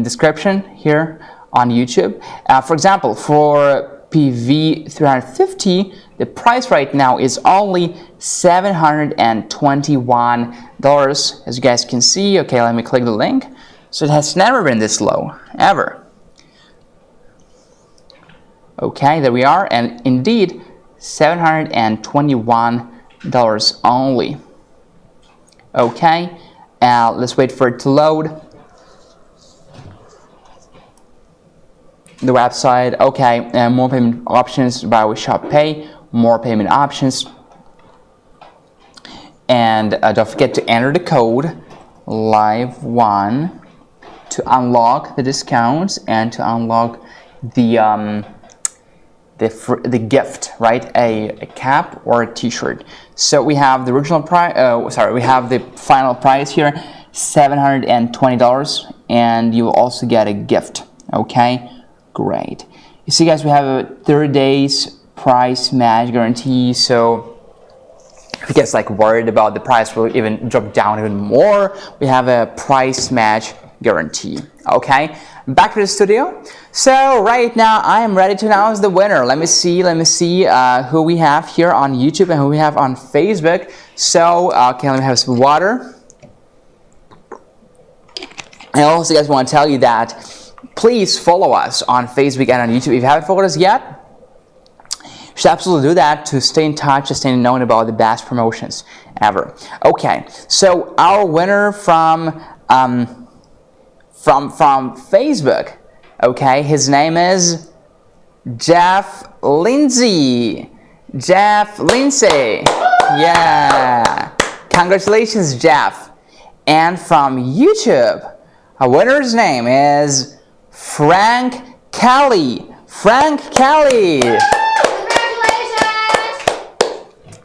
description here on YouTube. For example, for PV350, the price right now is only $721, as you guys can see. Okay, let me click the link. So it has never been this low, ever. Okay, there we are, and indeed, $721 only. Okay, let's wait for it to load. The website, okay, and more payment options by with Shop Pay, more payment options. And don't forget to enter the code LIVE1 to unlock the discounts and to unlock the gift, right? A cap or a T-shirt. So we have the original price. We have the final price here, $720, and you will also get a gift. Okay, great. You see, guys, we have a 30 days price match guarantee. So if you guys like worried about the price will even drop down even more, we have a price match guarantee. Okay, back to the studio. So right now I am ready to announce the winner. Let me see who we have here on YouTube and who we have on Facebook. So okay, let me have some water. I also guys want to tell you that please follow us on Facebook and on YouTube. If you haven't followed us yet, you should absolutely do that to stay in touch, to stay known about the best promotions ever. Okay, so our winner from Facebook, okay, his name is Jeff Lindsay. Yeah, congratulations, Jeff. And from YouTube, our winner's name is Frank Kelly.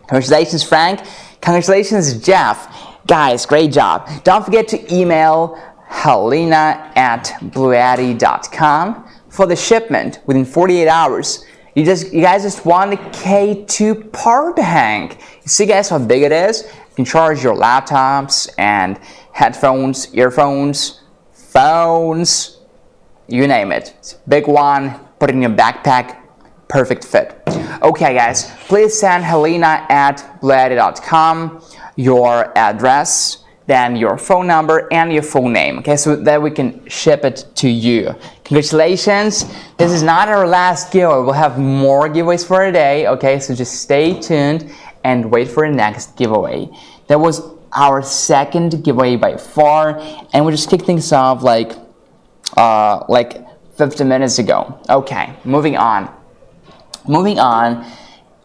Congratulations, Frank. Congratulations, Jeff. Guys, great job. Don't forget to email helena@bluetti.com for the shipment within 48 hours. You guys just want a K2 power bank. You see, guys, how big it is? You can charge your laptops and headphones, earphones, phones, you name it. It's a big one. Put it in your backpack. Perfect fit. Okay, guys, please send helena@bluetti.com your address, then your phone number and your full name, okay, so that we can ship it to you. Congratulations, this is not our last giveaway. We'll have more giveaways for today, okay, so just stay tuned and wait for the next giveaway. That was our second giveaway by far, and we just kicked things off like 15 minutes ago. Okay, moving on,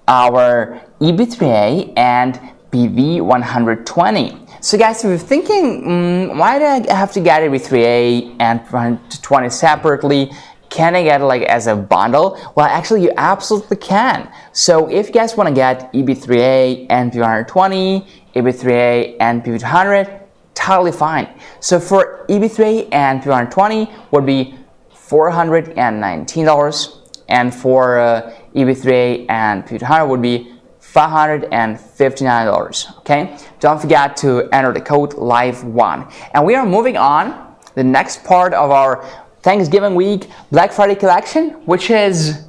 our EB3A and BV120. So guys, if you're thinking, why do I have to get EB3A and 120 separately? Can I get it like as a bundle? Well, actually you absolutely can. So if you guys want to get EB3A and BV120, EB3A and BV200, totally fine. So for EB3A and BV120 would be $419, and for EB3A and BV200 would be $559, okay? Don't forget to enter the code LIVE1. And we are moving on the next part of our Thanksgiving week Black Friday collection, which is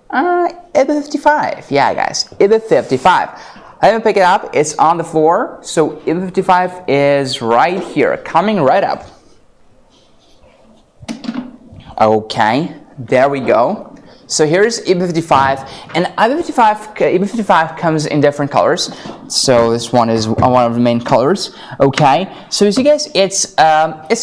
EB55. Yeah, guys, EB55. I haven't picked it up, it's on the floor. So EB55 is right here, coming right up. Okay, there we go. So here's EB55, and EB55 comes in different colors. So this one is one of the main colors. Okay, so you see, guys, it's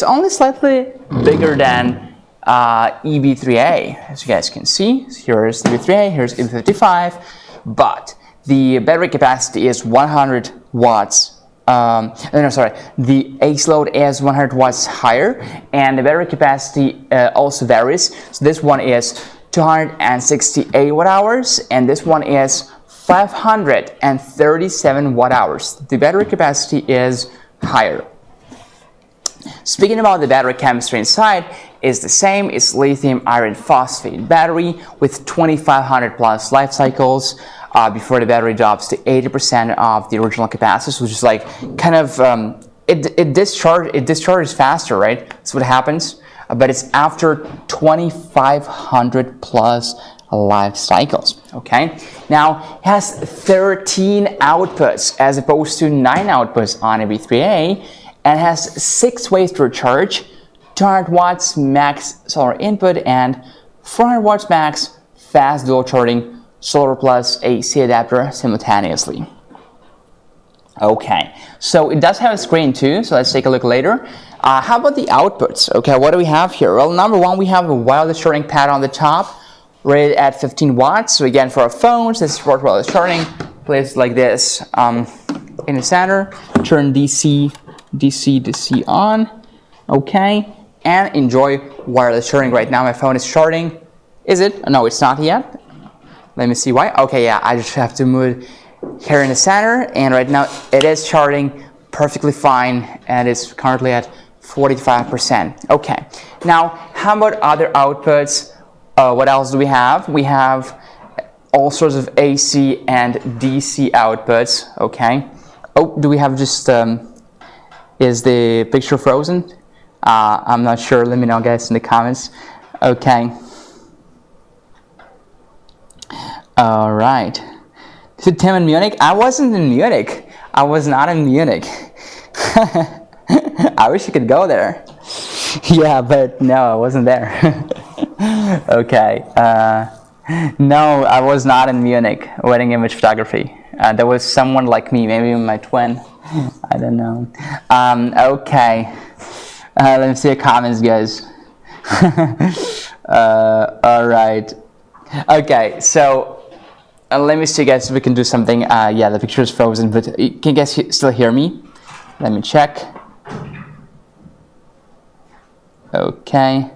only slightly bigger than EB3A, as you guys can see. So here's EB3A, here's EB55, but the battery capacity is 100 watts. The AC load is 100 watts higher, and the battery capacity also varies. So this one is 268 watt hours, and this one is 537 watt hours. The battery capacity is higher. Speaking about the battery chemistry inside, is the same. It's lithium iron phosphate battery with 2500 plus life cycles before the battery drops to 80% of the original capacity, which is like kind of it discharges faster, right? That's what happens. But it's after 2500 plus life cycles. Okay, now it has 13 outputs as opposed to 9 outputs on EB3A, and has 6 ways to recharge, 200 watts max solar input and 400 watts max fast dual charging solar plus AC adapter simultaneously. Okay, so it does have a screen too, so let's take a look later. How about the outputs? Okay, what do we have here? Well, number one, we have a wireless charging pad on the top, rated at 15 watts. So again, for our phones, this is for wireless charging. Place like this in the center. Turn DC on. Okay, and enjoy wireless charging. Right now, my phone is charging. Is it? No, it's not yet. Let me see why. Okay, yeah, I just have to move it here in the center, and right now it is charging perfectly fine, and it's currently at 45%. Okay, now how about other outputs? What else do we have? We have all sorts of AC and DC outputs. Okay. Oh, do we have just is the picture frozen? I'm not sure. Let me know, guys, in the comments. Okay. All right. So Tim in Munich? I wasn't in Munich. I was not in Munich. I wish you could go there. Yeah, but no, I wasn't there. Okay. No, I was not in Munich. Wedding image photography. There was someone like me, maybe my twin. I don't know. Okay. Let me see the comments, guys. All right. Okay, so let me see, guys, if we can do something. Yeah, the picture is frozen, but can you guys still hear me? Let me check. Okay.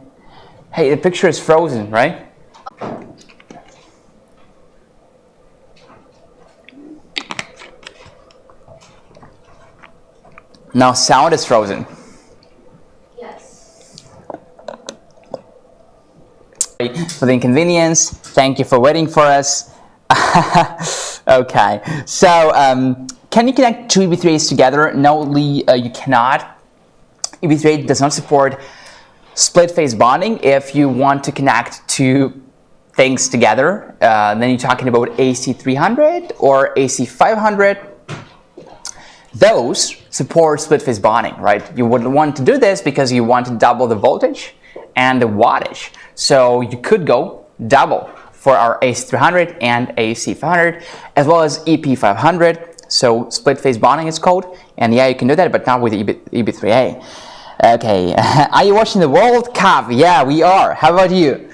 Hey, the picture is frozen, right? Now sound is frozen. Yes. For the inconvenience, thank you for waiting for us. Okay, so can you connect two EB3As together? No, Lee, you cannot. EB3A does not support split phase bonding. If you want to connect two things together, then you're talking about AC300 or AC500. those support split phase bonding, right? You would want to do this because you want to double the voltage and the wattage. So you could go double for our AC300 and AC500, as well as EP500. So split phase bonding is called, and yeah, you can do that, but not with EB3A. Okay, are you watching the World Cup? Yeah, we are. How about you?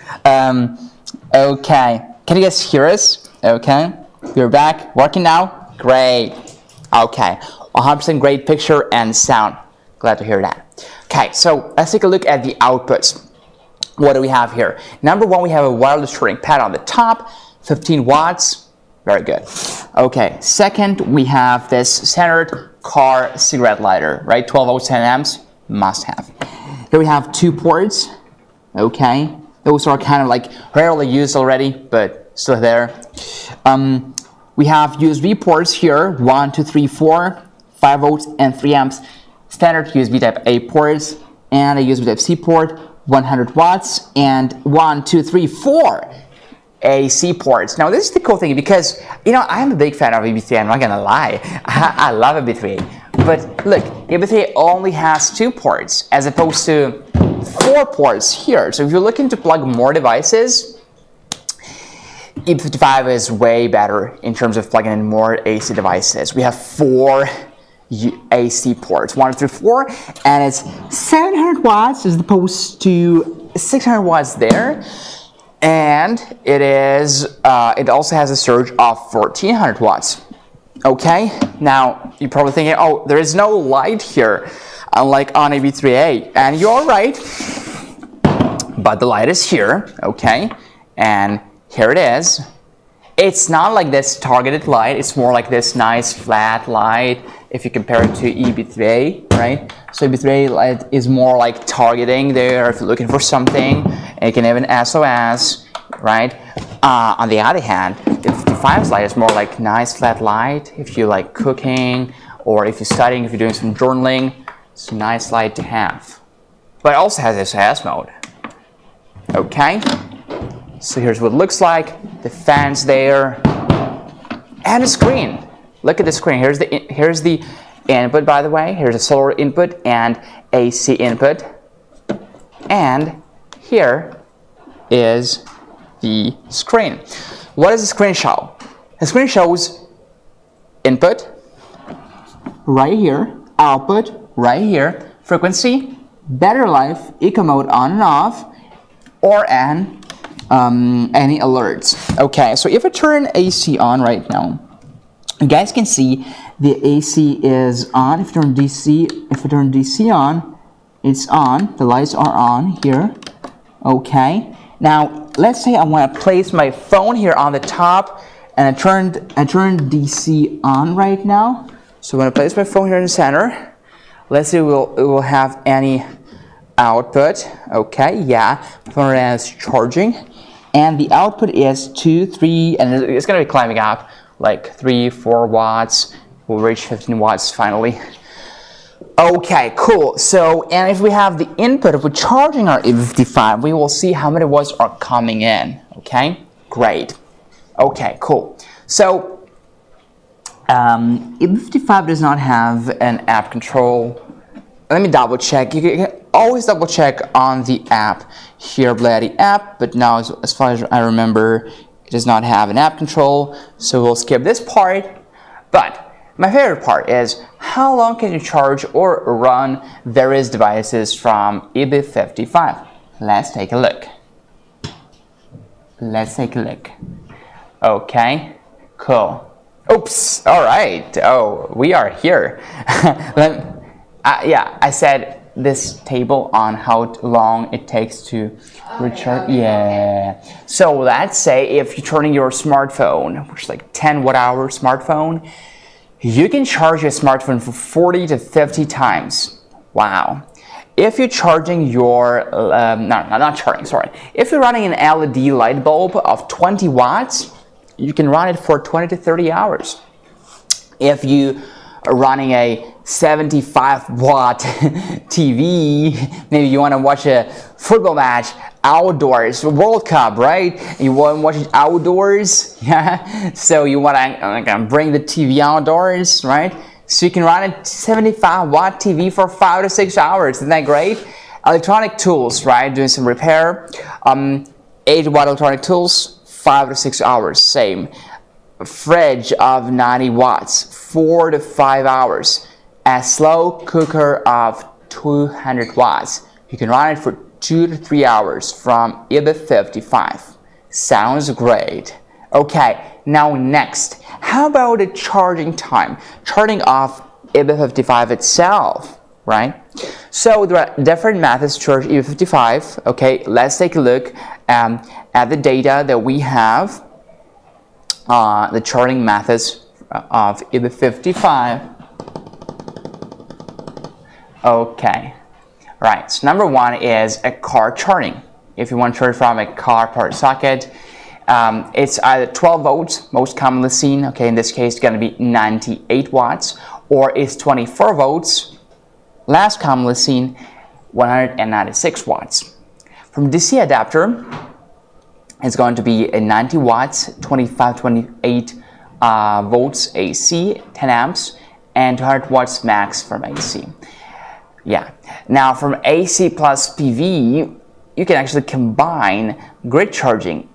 Okay, can you guys hear us? Okay, we're back, working now? Great. Okay, 100% great picture and sound. Glad to hear that. Okay, so let's take a look at the outputs. What do we have here? Number one, we have a wireless charging pad on the top, 15 watts. Very good. Okay, second, we have this standard car cigarette lighter, right? 12 volts, 10 amps, must have. Here we have 2 ports. Okay, those are kind of like rarely used already, but still there. We have USB ports here, 1, 2, 3, 4, 5 volts and 3 amps. Standard USB type A ports and a USB type C port, 100 watts, and 1, 2, 3, 4 AC ports. Now this is the cool thing because, you know, I'm a big fan of EB3A, I'm not gonna lie. I love EB3A. But look, EB3A only has 2 ports as opposed to 4 ports here. So if you're looking to plug more devices, EB55 is way better in terms of plugging in more AC devices. We have 4 AC ports, 1 through 4, and it's 700 watts as opposed to 600 watts there, and it also has a surge of 1400 watts. Okay, now you're probably thinking, oh, there is no light here, unlike on EB3A, and you're right, but the light is here. Okay, and here it is. It's not like this targeted light, it's more like this nice flat light if you compare it to EB3A, right? So EB3A light is more like targeting there if you're looking for something, and you can even SOS, right? On the other hand, the 55's light is more like nice flat light if you like cooking, or if you're studying, if you're doing some journaling, it's a nice light to have. But it also has SOS mode. Okay? So here's what it looks like, the fans there, and a screen. Look at the screen. Here's the input, by the way. Here's a solar input and AC input. And here is the screen. What does the screen show? The screen shows input right here, output right here, frequency, battery life, eco mode on and off, or any alerts. Okay, so if I turn AC on right now, you guys can see the AC is on. If I turn DC on, it's on. The lights are on here. Okay. Now let's say I want to place my phone here on the top, and I turned DC on right now. So when I place my phone here in the center, let's see it will have any output. Okay, yeah, phone is charging. And the output is 2, 3, and it's going to be climbing up like 3, 4 watts. We'll reach 15 watts finally. Okay, cool. So, and if we have the input, if we're charging our EB55, we will see how many watts are coming in. Okay, great. Okay, cool. So, EB55 does not have an app control. Let me double check. You can always double check on the app here, BLUETTI app, but now as far as I remember, it does not have an app control, so we'll skip this part. But my favorite part is how long can you charge or run various devices from EB55? Let's take a look. Okay, cool. Oops, all right. Oh, we are here. Yeah, I said this table on how long it takes to recharge. Yeah. So let's say if you're turning your smartphone, which is like 10 watt-hour smartphone, you can charge your smartphone for 40 to 50 times. Wow. If you're charging your, if you're running an LED light bulb of 20 watts, you can run it for 20 to 30 hours. If you are running a 75 watt TV, maybe you want to watch a football match outdoors, World Cup, right? You want to watch it outdoors, yeah? So you want to bring the TV outdoors, right? So you can run a 75-watt TV for 5 to 6 hours. Isn't that great? Electronic tools, right? Doing some repair. 8-watt electronic tools, 5 to 6 hours. Same. A fridge of 90 watts, 4 to 5 hours. A slow cooker of 200 watts. You can run it for 2 to 3 hours from EB55. Sounds great. Okay, now next, how about the charging time? Charging off EB55 itself, right? So there are different methods to charge EB55. Okay, let's take a look at the data that we have, the charging methods of EB55. Okay, right, so number one is a car charging. If you want to charge from a car power socket, it's either 12 volts, most commonly seen, okay, in this case it's going to be 98 watts, or it's 24 volts, last commonly seen, 196 watts. From DC adapter, it's going to be a 90 watts, 28 volts AC, 10 amps, and 200 watts max from AC. Yeah. Now from AC plus PV, you can actually combine grid charging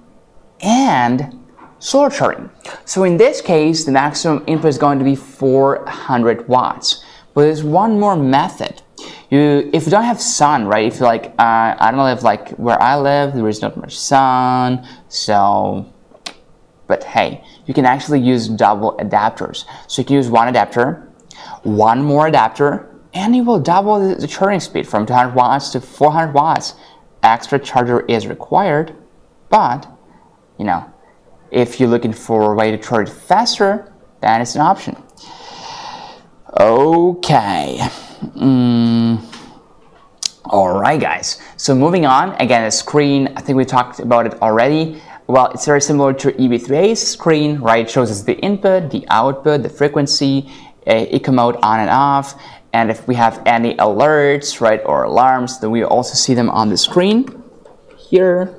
and solar charging. So in this case, the maximum input is going to be 400 watts. But there's one more method. If you don't have sun, right? If you're like, I don't know if like where I live, there is not much sun, so, but hey, you can actually use double adapters. So you can use one adapter, one more adapter, and it will double the charging speed from 200 watts to 400 watts. Extra charger is required, but you know, if you're looking for a way to charge faster, then it's an option. Okay. Alright guys, so moving on, again the screen, I think we talked about it already. Well, it's very similar to EB3A's screen, right? It shows us the input, the output, the frequency, eco mode on and off, and if we have any alerts, right, or alarms, then we also see them on the screen here,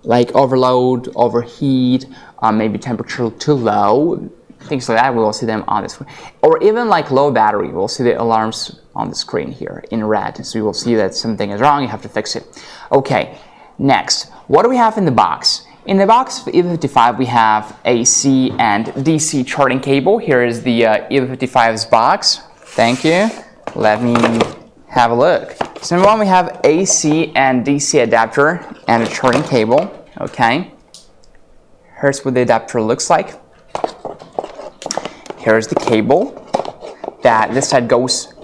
like overload, overheat, maybe temperature too low, things like that, we will see them on the screen. Or even like low battery, we'll see the alarms on the screen here in red. So you will see that something is wrong, you have to fix it. Okay, next, what do we have in the box? In the box of EB55, we have AC and DC charging cable. Here is the EB55's box. Thank you. Let me have a look. So number one, we have AC and DC adapter and a charging cable. Okay. Here's what the adapter looks like. Here's the cable that this side goes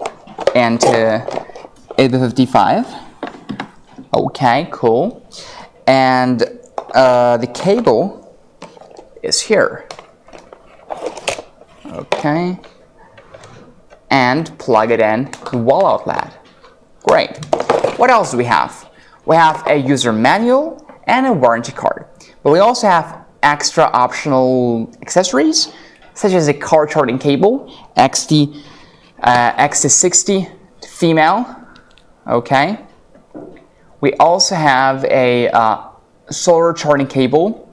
into EB55. Okay, cool. And the cable is here. Okay. And plug it in to wall outlet. Great. What else do we have? We have a user manual and a warranty card. But we also have extra optional accessories, such as a car charging cable, XT60 female. Okay. We also have a solar charging cable,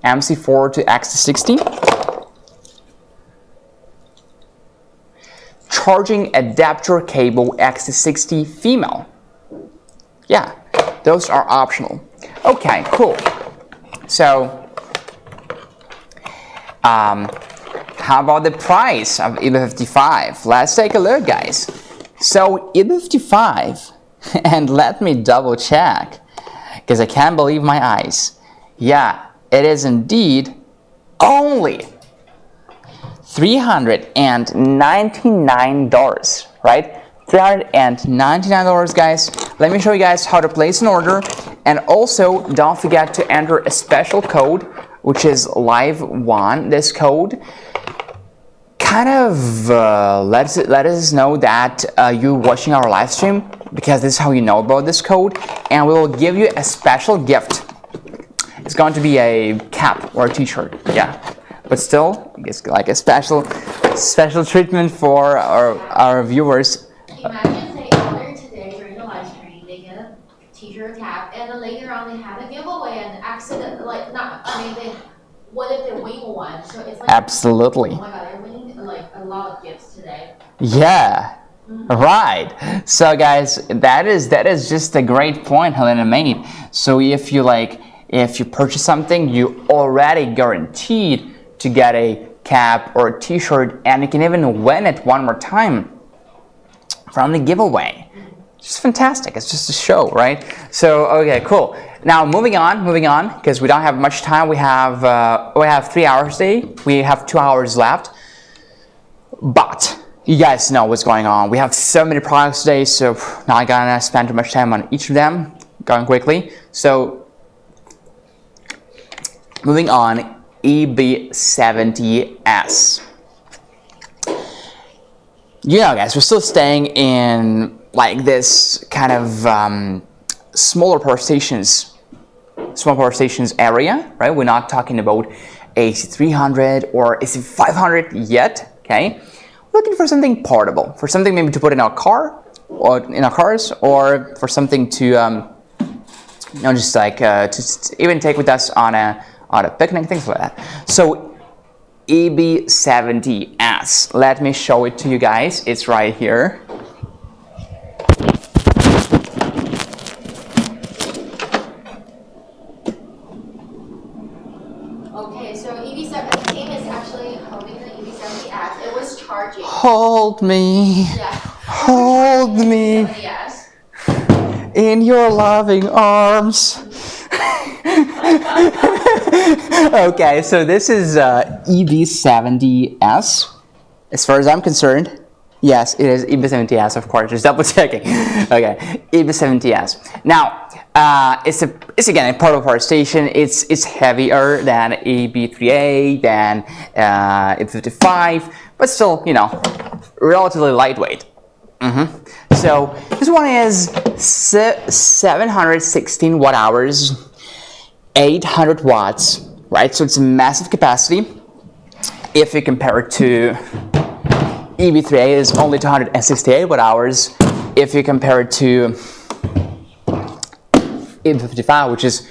MC4 to XT60. Charging adapter cable XT60 female. Yeah, those are optional. Okay, cool. So, how about the price of EB55? Let's take a look, guys. So, EB55, and let me double check, because I can't believe my eyes. Yeah, it is indeed only $399, right? $399, guys. Let me show you guys how to place an order, and also don't forget to enter a special code, which is live1. This code kind of let us know that you're watching our live stream, because this is how you know about this code, and we will give you a special gift. It's going to be a cap or a t-shirt, yeah. But still, it's like a special treatment for our viewers. Imagine they order today during the live stream, they get a t-shirt, cap, and then later on they have a giveaway and accident, like not, I mean, what if they win one? So it's like, Absolutely. oh my god, they're winning like a lot of gifts today. Yeah. Right. So guys, that is just a great point Helena made. So if you purchase something, you already guaranteed to get a cap or a t-shirt, and you can even win it one more time from the giveaway. It's just fantastic. It's just a show, right? So okay, cool. Now moving on, because we don't have much time. We have 3 hours today. We have 2 hours left. But you guys know what's going on. We have so many products today, so not gonna spend too much time on each of them. Going quickly. So moving on, EB70S. You know, guys, we're still staying in like this kind of small power stations area, right? We're not talking about AC300 or AC500 yet, okay? We're looking for something portable, for something maybe to put in our car, or in our cars, or for something to, you know, just like to even take with us on a picnic, things like that. So EB70S. Let me show it to you guys. It's right here. Okay, so EB70 team is actually holding the EB70S. It was charging. Hold me. Yeah. Hold me EB70S. in your loving arms. Okay, so this is EB70S. As far as I'm concerned, yes, it is EB70S, of course, just double checking. Okay, EB70S. Now, it's again a portable power station. It's heavier than EB3A, than EB55, but still, you know, relatively lightweight. So this one is 716 watt hours, 800 watts, right? So it's a massive capacity. If you compare it to EB3A, it's only 268 watt hours. If you compare it to EB55, which is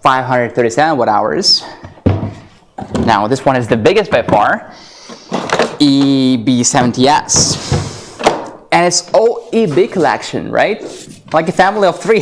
537 watt hours. Now this one is the biggest by far, EB70S. And it's all EB collection, right? Like a family of 3.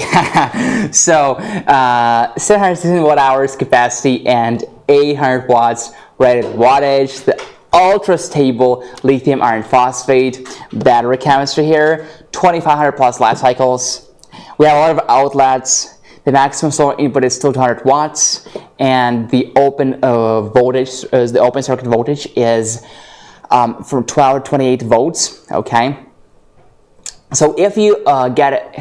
So 716 watt hours capacity and 800 watts rated wattage. The ultra stable lithium iron phosphate battery chemistry here. 2,500 plus life cycles. We have a lot of outlets. The maximum solar input is still 200 watts, and the open voltage, the open circuit voltage is from 12 to 28 volts. Okay. So if you get it,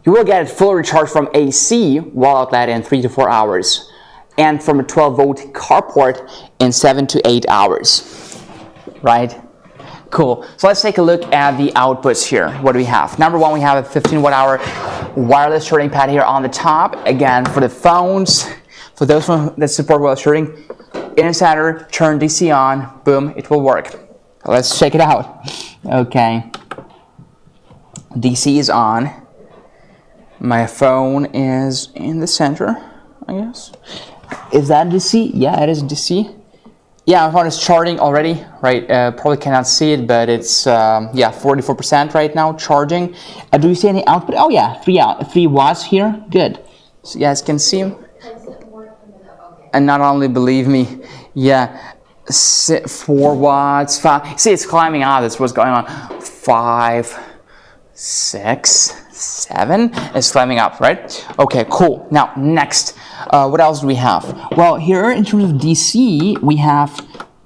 you will get it fully recharged from AC wall outlet in 3 to 4 hours, and from a 12-volt carport in 7 to 8 hours. Right? Cool. So let's take a look at the outputs here. What do we have? Number one, we have a 15 watt hour wireless charging pad here on the top. Again, for the phones, for those that support wireless charging, in the center, turn DC on, boom, it will work. Let's check it out. Okay. DC is on. My phone is in the center, I guess. Is that DC? Yeah, it is DC. Yeah, my phone is charging already, right? Probably cannot see it, but it's, yeah, 44% right now charging. Do you see any output? Oh yeah, 3 watts here. Good. So you guys can see them. And not only believe me, yeah, 4 watts, 5. See, it's climbing out. That's what's going on. 5, 6, 7. It's climbing up, right? Okay, cool. Now, next, what else do we have? Well, here in terms of DC, we have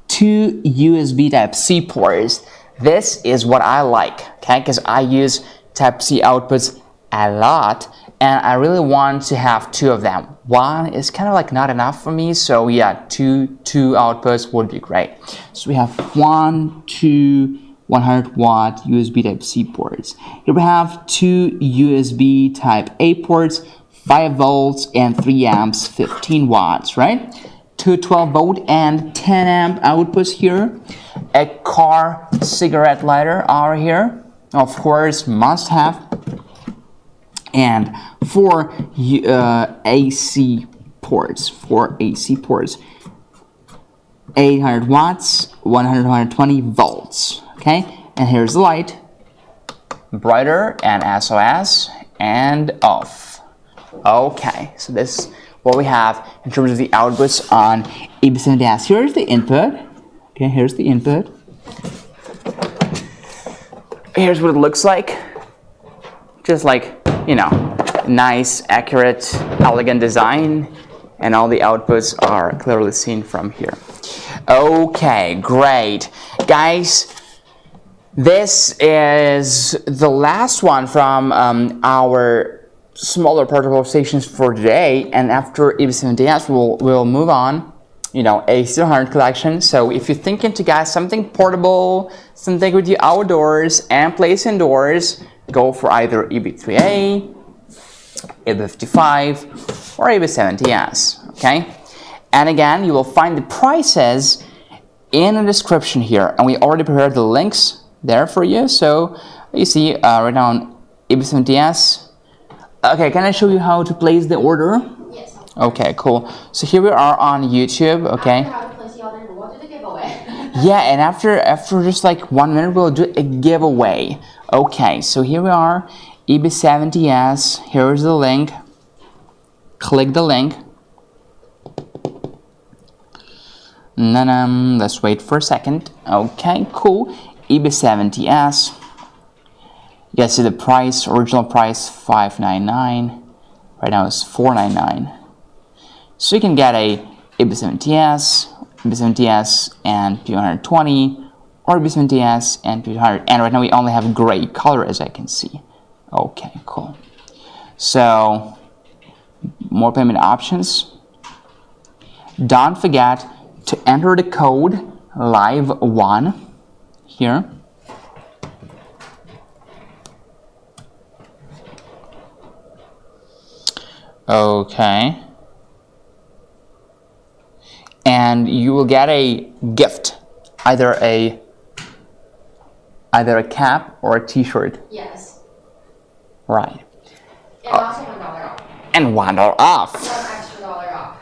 2 USB Type-C ports. This is what I like, okay? Because I use Type-C outputs a lot, and I really want to have 2 of them. One is kind of like not enough for me, so yeah, two outputs would be great. So we have 1, 2, 100 watt USB Type-C ports. Here we have 2 USB Type-A ports, 5 volts and 3 amps, 15 watts, right? 2 12 volt and 10 amp outputs here. A car cigarette lighter over here, of course, must have. And 4 AC ports, 800 watts, 120 volts. Okay, and here's the light. Brighter and SOS and off. Okay, so this is what we have in terms of the outputs on AB300S. Here's the input. Okay, here's the input. Here's what it looks like. Just like, you know, nice, accurate, elegant design, and all the outputs are clearly seen from here. Okay, great. Guys, this is the last one from our smaller portable stations for today, and after AB300S we'll move on, you know, AC300 collection. So if you're thinking to get something portable, something with you outdoors and place indoors, go for either AB3A, AB55, or AB70S, okay? And again, you will find the prices in the description here, and we already prepared the links there for you. So you see right now on AB70S. Okay, can I show you how to place the order? Yes. Okay, cool. So here we are on YouTube, okay? How to place the order, we'll do the giveaway. Yeah, and after just like 1 minute, we'll do a giveaway. Okay, so here we are, AB70S. Here's the link. Click the link. Let's wait for a second. Okay, cool. AB70S. You guys see the price, original price $599. Right now it's $499. So you can get a AB70S, AB70S and B120, or AB70S and B200. And right now we only have gray color, as I can see. Okay, cool. So more payment options. Don't forget to enter the code LIVE1 here. Okay. And you will get a gift, either a cap or a T-shirt. Yes. Right. And also $1 off. And $1 off. $1 extra off.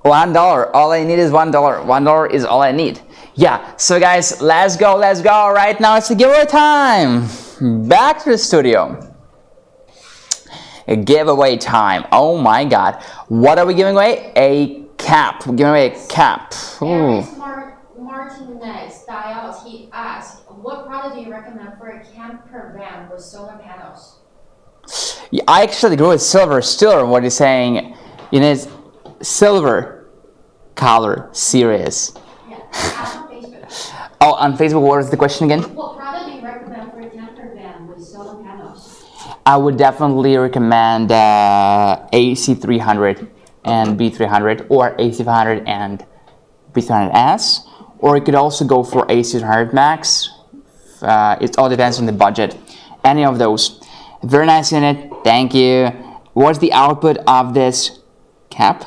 $1. All I need is $1. $1 is all I need. Yeah. So guys, let's go. Let's go. Right now it's a giveaway time. Back to the studio. A giveaway time. Oh my God. What are we giving away? A cap. We're giving away a cap. Ooh. Martinez Styles, he asked, what product do you recommend for a camper van with solar panels? Yeah, I actually go with silver still. What he's saying, you know, it's silver color series. Yeah, ask on Facebook. Oh, on Facebook, what was the question again? What product do you recommend for a camper van with solar panels? I would definitely recommend AC300 and B300, or AC500 and B300S, or you could also go for AC300 Max. It all depends on the budget. Any of those. Very nice unit. Thank you. What's the output of this cap?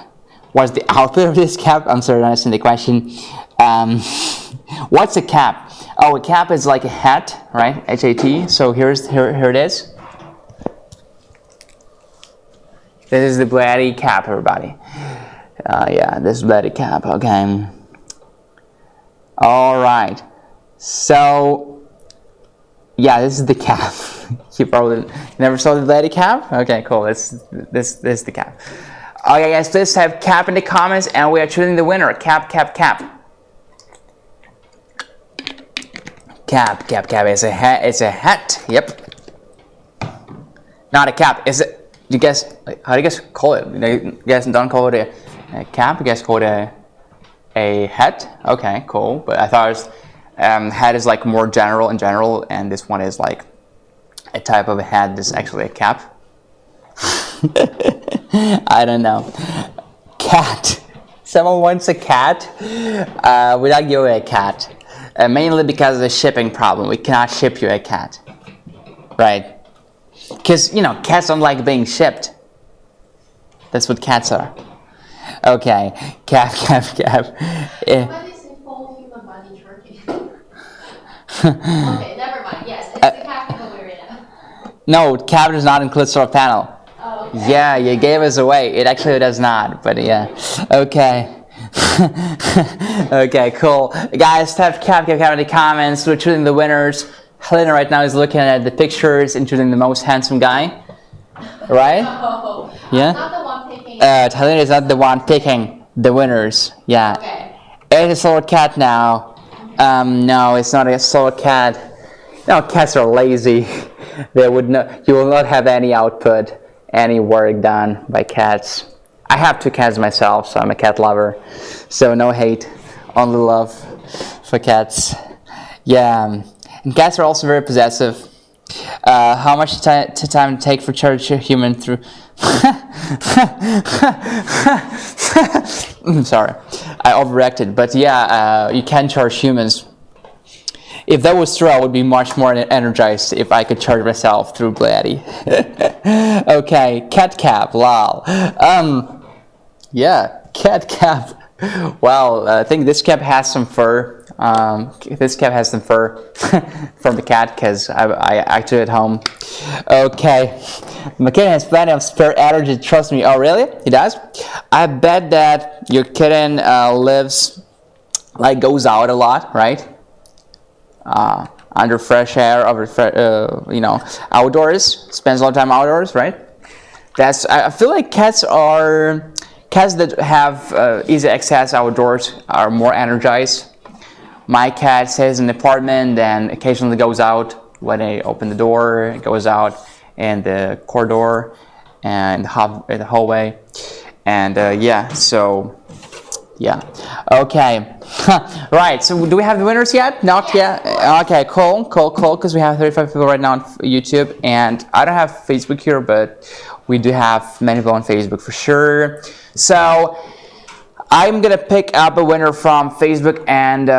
What's the output of this cap? I'm sorry, I don't understand the question. What's a cap? Oh, a cap is like a hat, right? HAT. So here it is. This is the BLUETTI cap, everybody. Yeah, this is BLUETTI cap. Okay. All right. So, yeah, this is the cap. You probably never saw the BLUETTI cap. Okay, cool. This is the cap. Okay, guys, please type cap in the comments, and we are choosing the winner. Cap, cap, cap. Cap, cap, cap. It's a hat. It's a hat. Yep. Not a cap. Is it? You guys, how do you guys call it? You guys don't call it a cap. You guys call it a hat. Okay, cool. But I thought it was, hat is like more general in general, and this one is like a type of a hat. This is actually a cap. I don't know. Cat. Someone wants a cat. We're not giving a cat. Mainly because of the shipping problem. We cannot ship you a cat. Right. Because, you know, cats don't like being shipped. That's what cats are. Okay. Cap, cap, cap. What is a full human body turkey? Okay, never mind. Yes, it's the cap giveaway right now. No, cap does not include solar panel. Oh, okay. Yeah, you gave us away. It actually does not, but yeah. Okay. Okay, cool. Guys, type cap in the comments. We're choosing the winners. Helena right now is looking at the pictures and choosing the most handsome guy. Right? No, Yeah? I'm not the one picking. Helena is not the one picking the winners. Yeah. Okay. It's a solar cat now. No, it's not a solar cat. No, cats are lazy. They would not. You will not have any output, any work done by cats. I have 2 cats myself, so I'm a cat lover. So no hate, only love for cats. Yeah, and cats are also very possessive. How much time to take for charge a human through? Sorry, I overreacted. But yeah, you can charge humans. If that was true, I would be much more energized if I could charge myself through BLUETTI. Okay, cat cap, lol. Yeah, cat cap. Well, I think this cap has some fur. This cap has some fur from the cat because I actually at home. Okay, my kitten has plenty of spare energy. Trust me. Oh, really? He does? I bet that your kitten lives, like, goes out a lot, right? Under fresh air, outdoors. Spends a lot of time outdoors, right? I feel like cats that have easy access outdoors are more energized. My cat stays in the apartment and occasionally goes out when I open the door. It goes out in the corridor and the hallway, and yeah. So yeah. Okay. Right. So do we have the winners yet? Not yet. Okay. Cool. Because we have 35 people right now on YouTube, and I don't have Facebook here, but we do have many people on Facebook for sure. So I'm gonna pick up a winner from Facebook and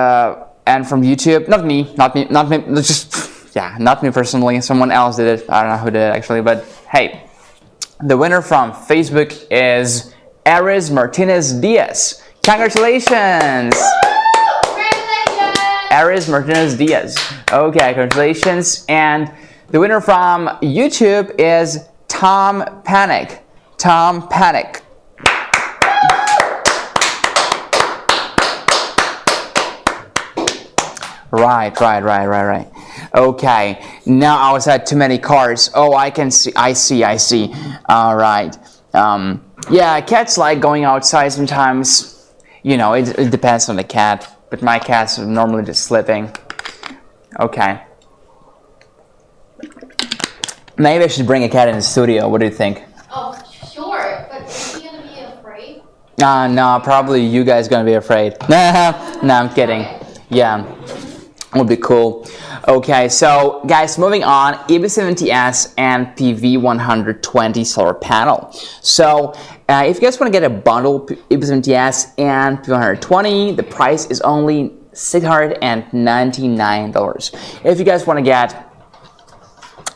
from YouTube. Not me. Just not me personally. Someone else did it. I don't know who did it actually, but hey, the winner from Facebook is Aris Martinez Diaz. Congratulations! Congratulations! Aris Martinez Diaz. Okay, congratulations. And the winner from YouTube is Tom Panic. Tom Panic. Right. Okay, now I was at too many cars. Oh, I see. All right. Yeah, cats like going outside sometimes. You know, it depends on the cat, but my cats are normally just sleeping. Okay. Maybe I should bring a cat in the studio. What do you think? Oh, sure. But is he gonna be afraid? No, probably you guys gonna be afraid. No, I'm kidding. Yeah, would be cool. Okay, so guys, moving on, EB70S and PV120 solar panel. So if you guys want to get a bundle EB70S and PV120, the price is only $699. If you guys want to get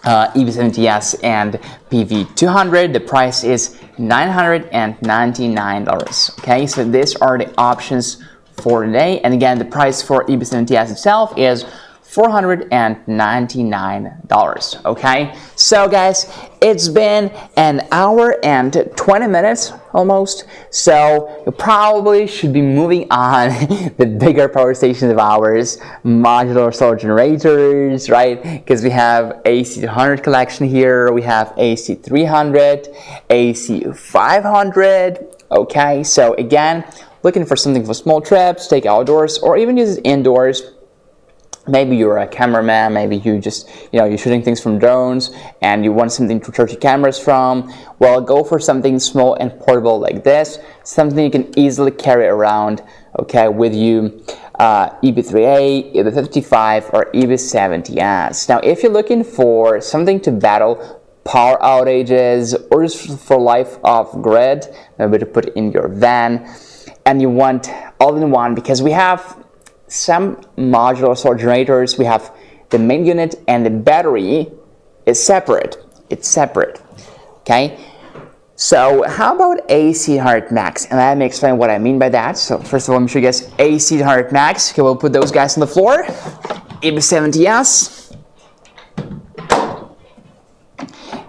EB70S and PV200, the price is $999. Okay, so these are the options for today. And again, the price for EB70S itself is $499. Okay, so guys, it's been an hour and 20 minutes almost, so you probably should be moving on the bigger power stations of ours, modular solar generators, right? Because we have AC300 collection here, we have AC300, AC500. Okay, so again, looking for something for small trips, take outdoors, or even use it indoors. Maybe you're a cameraman, maybe you just, you're shooting things from drones and you want something to charge your cameras from. Well, go for something small and portable like this, something you can easily carry around, okay, with you. EB3A, EB55, or EB70S. Now, if you're looking for something to battle power outages or just for life off grid, maybe to put in your van, and you want all-in-one, because we have some modular solar generators, we have the main unit and the battery is separate. It's separate. Okay. So how about AC300 Max? And let me explain what I mean by that. So first of all, let me show you guys AC300 Max. Okay, we'll put those guys on the floor. EB70S.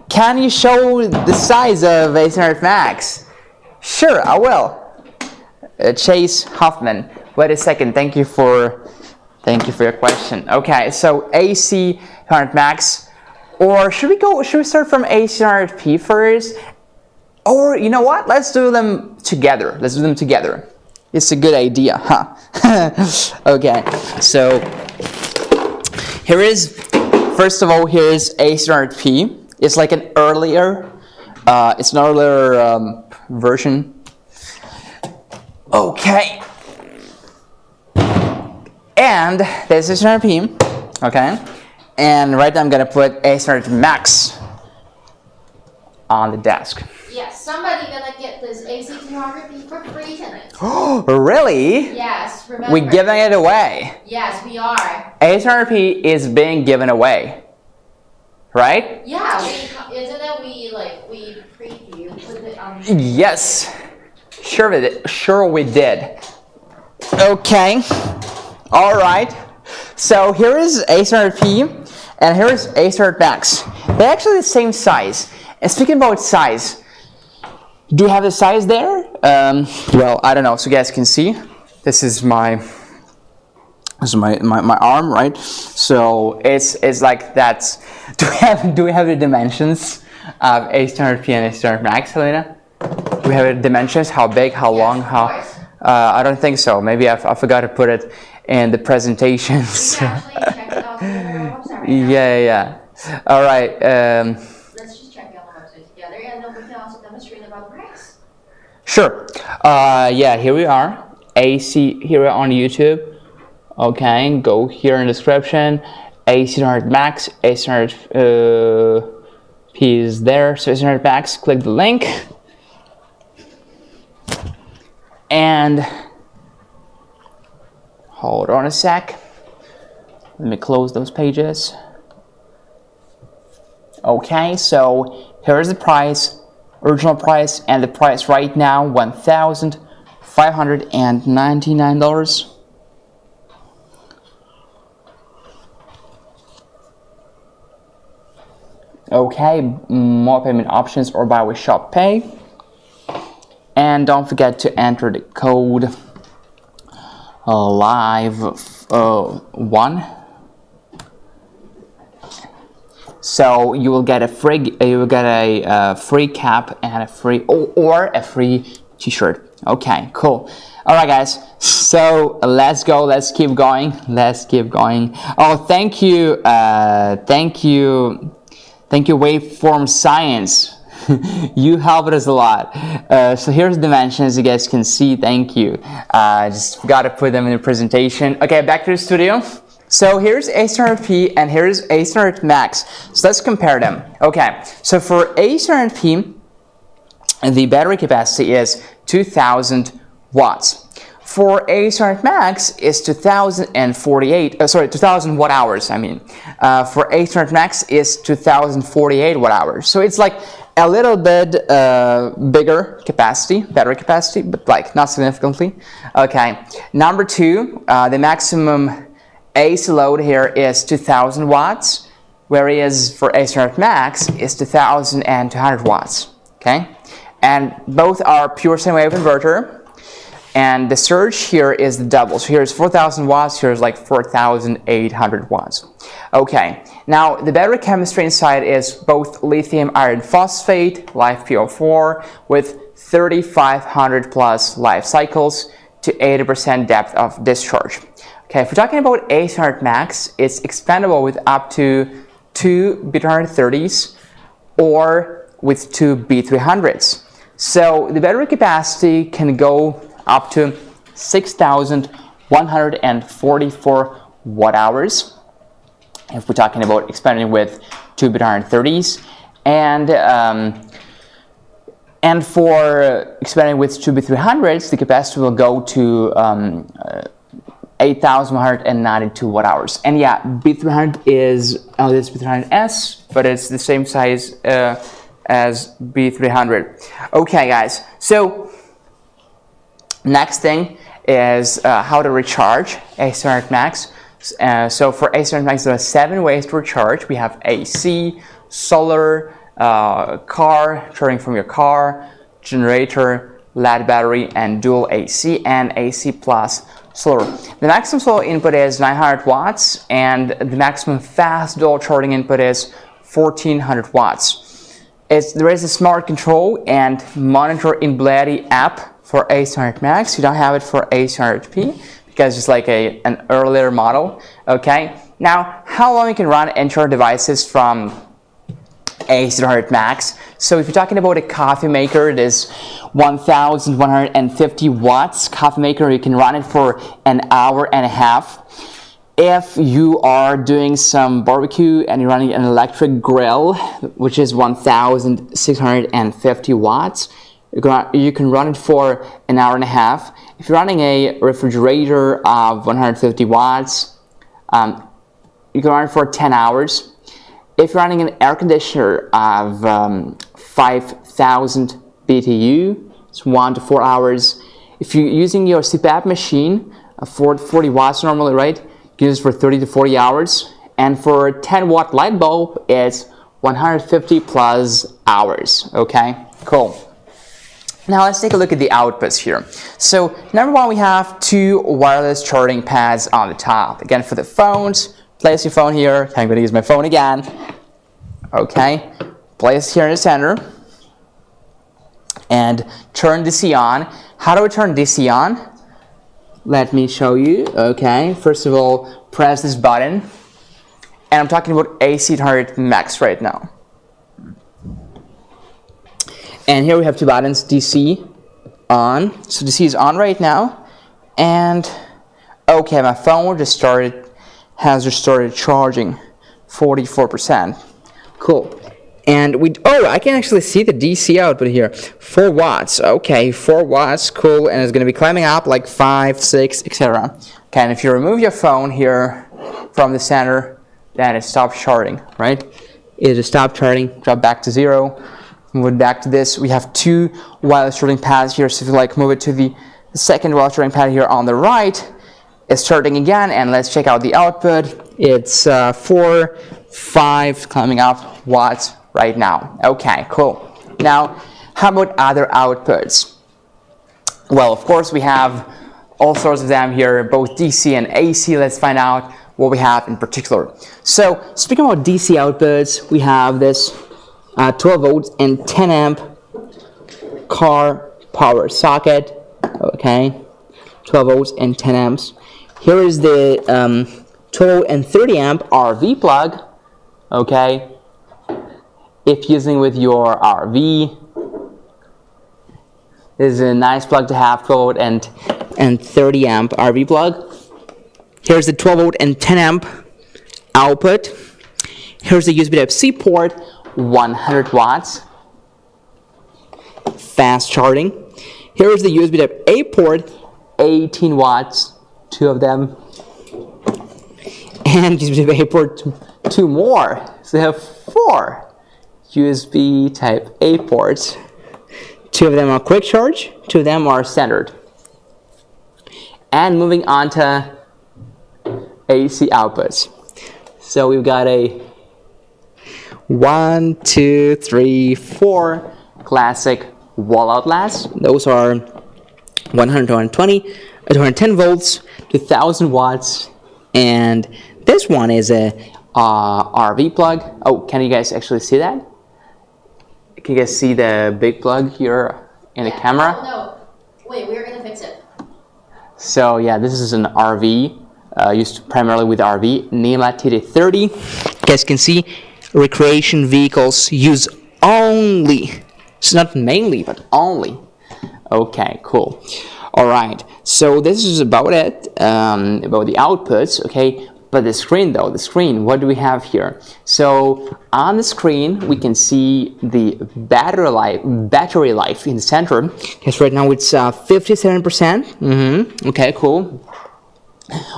Can you show the size of AC300 Max? Sure, I will. Chase Hoffman. Wait a second. Thank you for your question. Okay, so AC500 Max, or should we start from AC500P first? Or you know what? Let's do them together. It's a good idea, huh? Okay, so first of all, here's AC500P. It's like an earlier, version. Okay. And this is AC500P, okay? And right now I'm gonna put AC500 Max on the desk. Yes, somebody gonna get this AC200P for free tonight. Oh, really? Yes, remember. We're giving it away. Yes, we are. AC500P is being given away, right? Yeah, isn't it we preview, put it on. Yes, sure we did. Okay, all right. So here is AC500P and here is AC500 Max. They're actually the same size. And speaking about size, do you have the size there? Well, I don't know. So you guys can see, this is my arm, right? So it's like that's. Do we have the dimensions of AC500P and AC500 Max, Helena? Do we have the dimensions? How big? How long? How? I don't think so. Maybe I forgot to put it in the presentations. We can actually check it out on the website right now. Yeah. All right. Let's just check out the website together, and then we can also demonstrate about the price. Sure. Yeah, here we are. AC, here we are on YouTube. Okay, go here in the description. AC500 Max, AC500P is there. So AC500 Max, click the link. And hold on a sec. Let me close those pages. Okay, so here's the price, original price, and the price right now, $1,599. Okay, more payment options or buy with Shop Pay. And don't forget to enter the code LIVE1. So you will get a free cap and a free T-shirt. Okay, cool. All right, guys. So let's go. Let's keep going. Oh, thank you, Waveform Science. You helped us a lot. So here's the dimensions. You guys can see. Thank you. Just got to put them in the presentation. Okay, back to the studio. So here's AC500P and here's AC500 Max. So let's compare them. Okay, so for AC500P, the battery capacity is 2,000 watts. For AC500 Max is 2,000 watt hours. For AC500 Max is 2,048 watt hours. So it's like a little bit bigger battery capacity, but like not significantly. Okay, number two, the maximum AC load here is 2,000 watts, whereas for AC500 Max is 2,200 watts. Okay, and both are pure sine wave inverter, and the surge here is the double. So here's 4,000 watts, here's like 4,800 watts. Okay, now the battery chemistry inside is both lithium iron phosphate, LiFePO4, with 3,500 plus life cycles to 80% depth of discharge. Okay, if we're talking about AC500 Max, it's expandable with up to 2 B330s or with 2 B300s. So the battery capacity can go up to 6,144 watt hours if we're talking about expanding with 2 B330s, and for expanding with 2 B300s, the capacity will go to 8,192 watt hours. And yeah, B300 is this B300S, but it's the same size as B300. Okay, guys. So next thing is how to recharge AC500 Max. So for AC500 Max, there are 7 ways to recharge. We have AC, solar, car, charging from your car, generator, LED battery, and dual AC and AC plus solar. The maximum solar input is 900 watts, and the maximum fast dual charging input is 1400 watts. There is a smart control and monitor in BLUETTI app for AC300 Max. You don't have it for AC300P because it's like an earlier model. Okay. Now, how long you can run and charge devices from AC300 Max? So if you're talking about a coffee maker, it is 1150 watts coffee maker. You can run it for an hour and a half. If you are doing some barbecue and you're running an electric grill, which is 1650 watts, you can run it for an hour and a half. If you're running a refrigerator of 150 watts, you can run it for 10 hours. If you're running an air conditioner of 5000 BTU, it's 1 to 4 hours. If you're using your CPAP machine, 40 watts normally, right? You can use it for 30 to 40 hours. And for a 10 watt light bulb, it's 150 plus hours. Okay, cool. Now let's take a look at the outputs here. So number one, we have two wireless charging pads on the top. Again, for the phones, place your phone here. I'm going to use my phone again. Okay, place it here in the center. And turn DC on. How do we turn DC on? Let me show you. Okay, first of all, press this button. And I'm talking about AC300 Max right now. And here we have two buttons, DC on. So DC is on right now. And okay, my phone has just started charging 44%. Cool. And I can actually see the DC output here. 4 watts. Okay, 4 watts, cool. And it's going to be climbing up like 5, 6, etc. Okay, and if you remove your phone here from the center, then it stops charging, right? It just stopped charging, drop back to 0. Move it back to this. We have two wireless charging pads here. So if you move it to the second wireless charging pad here on the right, it's charging again. And let's check out the output. It's 4, 5 climbing up watts right now. Okay, cool. Now, how about other outputs? Well, of course, we have all sorts of them here, both DC and AC. Let's find out what we have in particular. So, speaking about DC outputs, we have this 12 volts and 10 amp car power socket. Okay, 12 volts and 10 amps. Here is the 12 and 30 amp RV plug. Okay, if using with your RV, this is a nice plug to have, 12 volt and 30 amp RV plug. Here's the 12 volt and 10 amp output. Here's the USB Type-C port, 100 watts, fast charging. Here's the USB Type-A port, 18 watts, two of them. And USB Type-A port, two more. So we have 4 USB Type-A ports. 2 of them are quick charge, 2 of them are standard. And moving on to AC outputs. So we've got a 1, 2, 3, 4 classic wall outlets. Those are 100, 220, 210 volts to 1000 watts. And this one is a RV plug. Oh, can you guys actually see that? Can you guys see the big plug here in the camera? Oh, no. Wait, we're going to fix it. So yeah, this is an RV, used primarily with RV, NEMA TD30. You guys can see recreation vehicles use only. It's not mainly, but only. Okay, cool. All right, so this is about it, about the outputs, okay? But the screen though, what do we have here? So on the screen, we can see the battery life in the center. Because right now it's 57%. Okay, cool.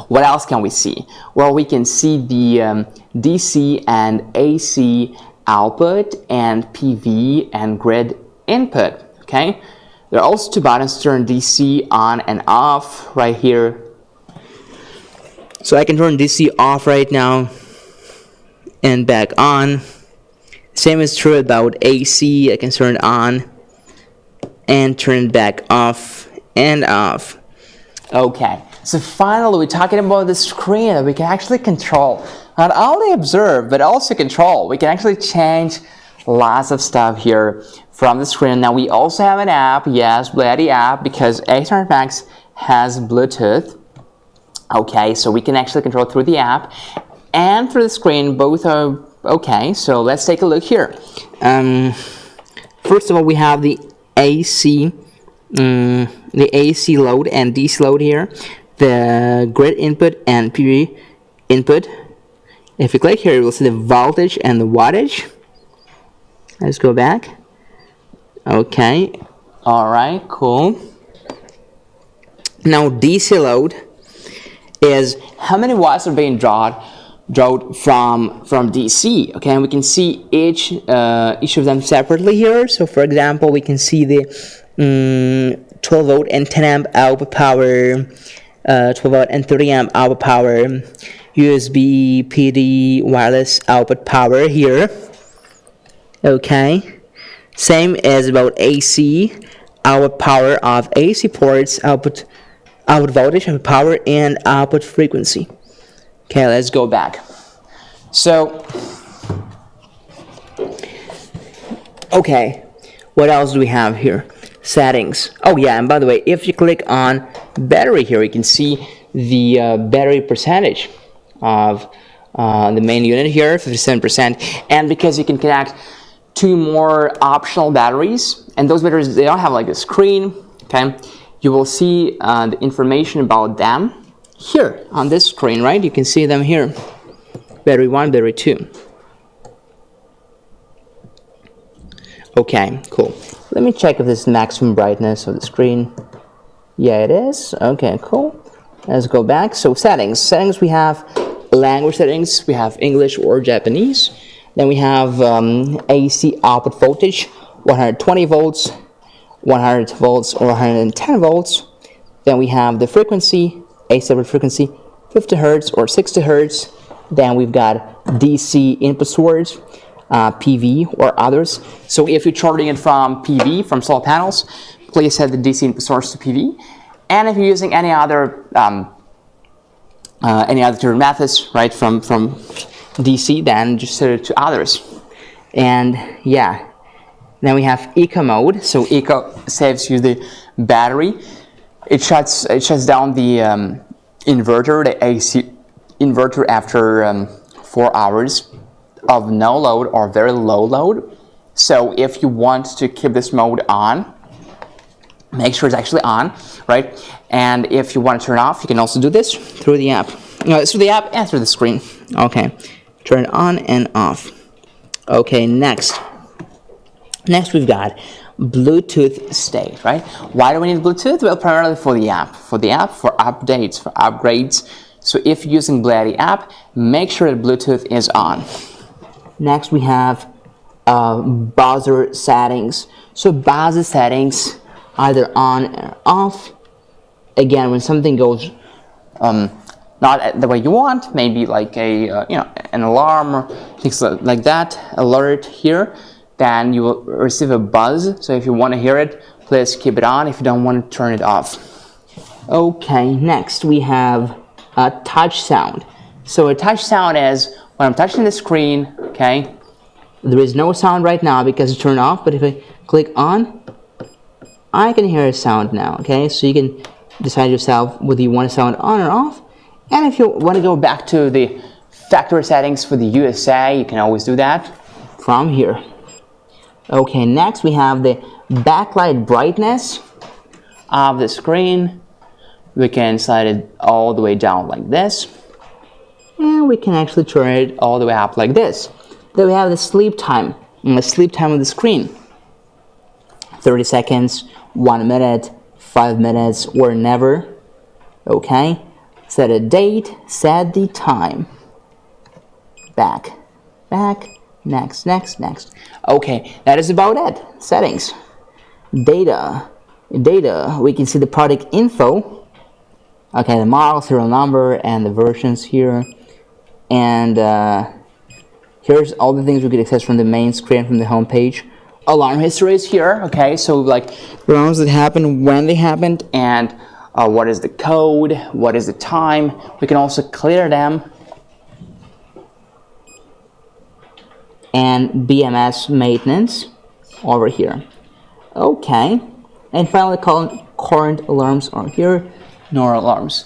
What else can we see? Well, we can see the DC and AC output and PV and grid input, okay? There are also 2 buttons to turn DC on and off right here. So I can turn DC off right now and back on. Same is true about AC. I can turn it on and turn it back off and off. Okay, so finally we're talking about the screen that we can actually control. Not only observe, but also control. We can actually change lots of stuff here from the screen. Now we also have an app, yes, BLUETTI app, because AC300 Max has Bluetooth. Okay, so we can actually control through the app and through the screen. Both are okay, so let's take a look here. First of all, we have the AC load and DC load here, the grid input and PV input. If you click here, you will see the voltage and the wattage. Let's go back. Okay, all right, cool. Now DC load is how many watts are being drawn from DC. Okay, and we can see each of them separately here. So for example, we can see the 12 volt and 10 amp output power, 12 volt and 30 amp output power, USB PD wireless output power here. Okay, same as about AC output power of AC ports, output voltage, output power, and output frequency. Okay, let's go back. So, okay, what else do we have here? Settings. Oh yeah, and by the way, if you click on battery here, you can see the battery percentage of the main unit here, 57%. And because you can connect 2 more optional batteries, and those batteries, they don't have like a screen, okay? You will see the information about them here on this screen, right? You can see them here. Battery 1, battery 2. Okay, cool. Let me check if this is maximum brightness of the screen. Yeah, it is. Okay, cool. Let's go back. So settings. Settings, we have language settings. We have English or Japanese. Then we have AC output voltage, 120 volts, 100 volts, or 110 volts. Then we have the frequency, AC output frequency, 50 hertz or 60 hertz. Then we've got DC input source, PV or others. So if you're charging it from PV, from solar panels, please set the DC input source to PV. And if you're using any other different methods, right, from DC, then just set it to others. And yeah, then we have eco mode. So eco saves you the battery. It shuts down the inverter, the AC inverter, after 4 hours of no load or very low load. So if you want to keep this mode on, make sure it's actually on, right? And if you want to turn it off, you can also do this through the app. Through the app and through the screen. Okay, turn it on and off. Okay, next we've got Bluetooth state, right? Why do we need Bluetooth? Well, primarily for the app, for updates, for upgrades. So if you're using BLUETTI app, make sure that Bluetooth is on. Next we have buzzer settings. So buzzer settings, either on or off. Again, when something goes not the way you want, maybe like an alarm or things like that, alert here, then you will receive a buzz. So if you want to hear it, please keep it on. If you don't want to, turn it off. Okay, next we have a touch sound. So a touch sound is when I'm touching the screen, okay, there is no sound right now because it's turned off, but if I click on, I can hear a sound now, okay? So you can decide yourself whether you want a sound on or off. And if you want to go back to the factory settings for the USA, you can always do that from here. Okay, next we have the backlight brightness of the screen. We can slide it all the way down like this. And we can actually turn it all the way up like this. Then we have the sleep time. The sleep time of the screen. 30 seconds, 1 minute, 5 minutes, or never. Okay. Set a date, set the time. Back, next. Okay, that is about it. Settings. Data, we can see the product info. Okay, the model, serial number, and the versions here. And here's all the things we could access from the main screen, from the home page. alarm history is here. Okay, so like alarms that happened, when they happened, and what is the code, what is the time. We can also clear them. And BMS maintenance over here. Okay, and finally current alarms are here, no alarms.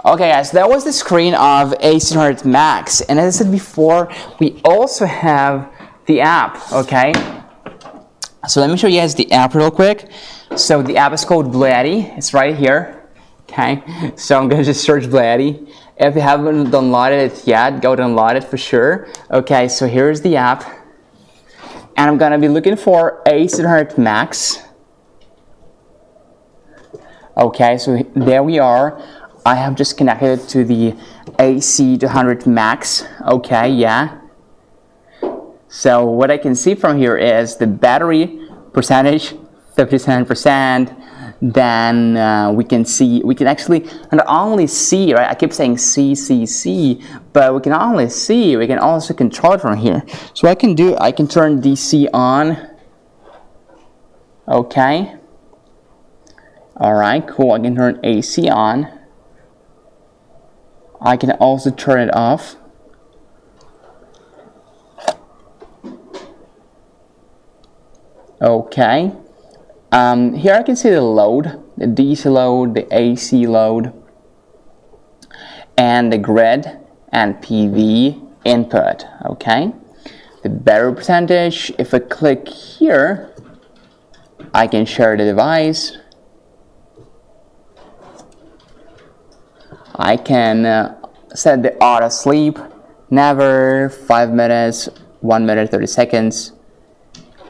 Okay guys, that was the screen of AC300 Max, and as I said before, we also have the app. Okay, so let me show you guys the app real quick. So the app is called BLUETTI. It's right here. Okay, so I'm gonna just search BLUETTI. If you haven't downloaded it yet, go download it for sure. Okay, so here's the app, and I'm gonna be looking for AC300 Max. Okay, so there we are. I have just connected it to the AC200 Max. Okay, yeah. So what I can see from here is the battery percentage, 57%. Then we can actually not only see, right? I keep saying see, but we can only see, we can also control it from here. So what I can turn DC on. Okay. All right, cool. I can turn AC on. I can also turn it off. Okay. Here I can see the load, the DC load, the AC load, and the grid and PV input. Okay. The battery percentage, if I click here, I can share the device. I can set the auto sleep, never, 5 minutes, 1 minute, 30 seconds,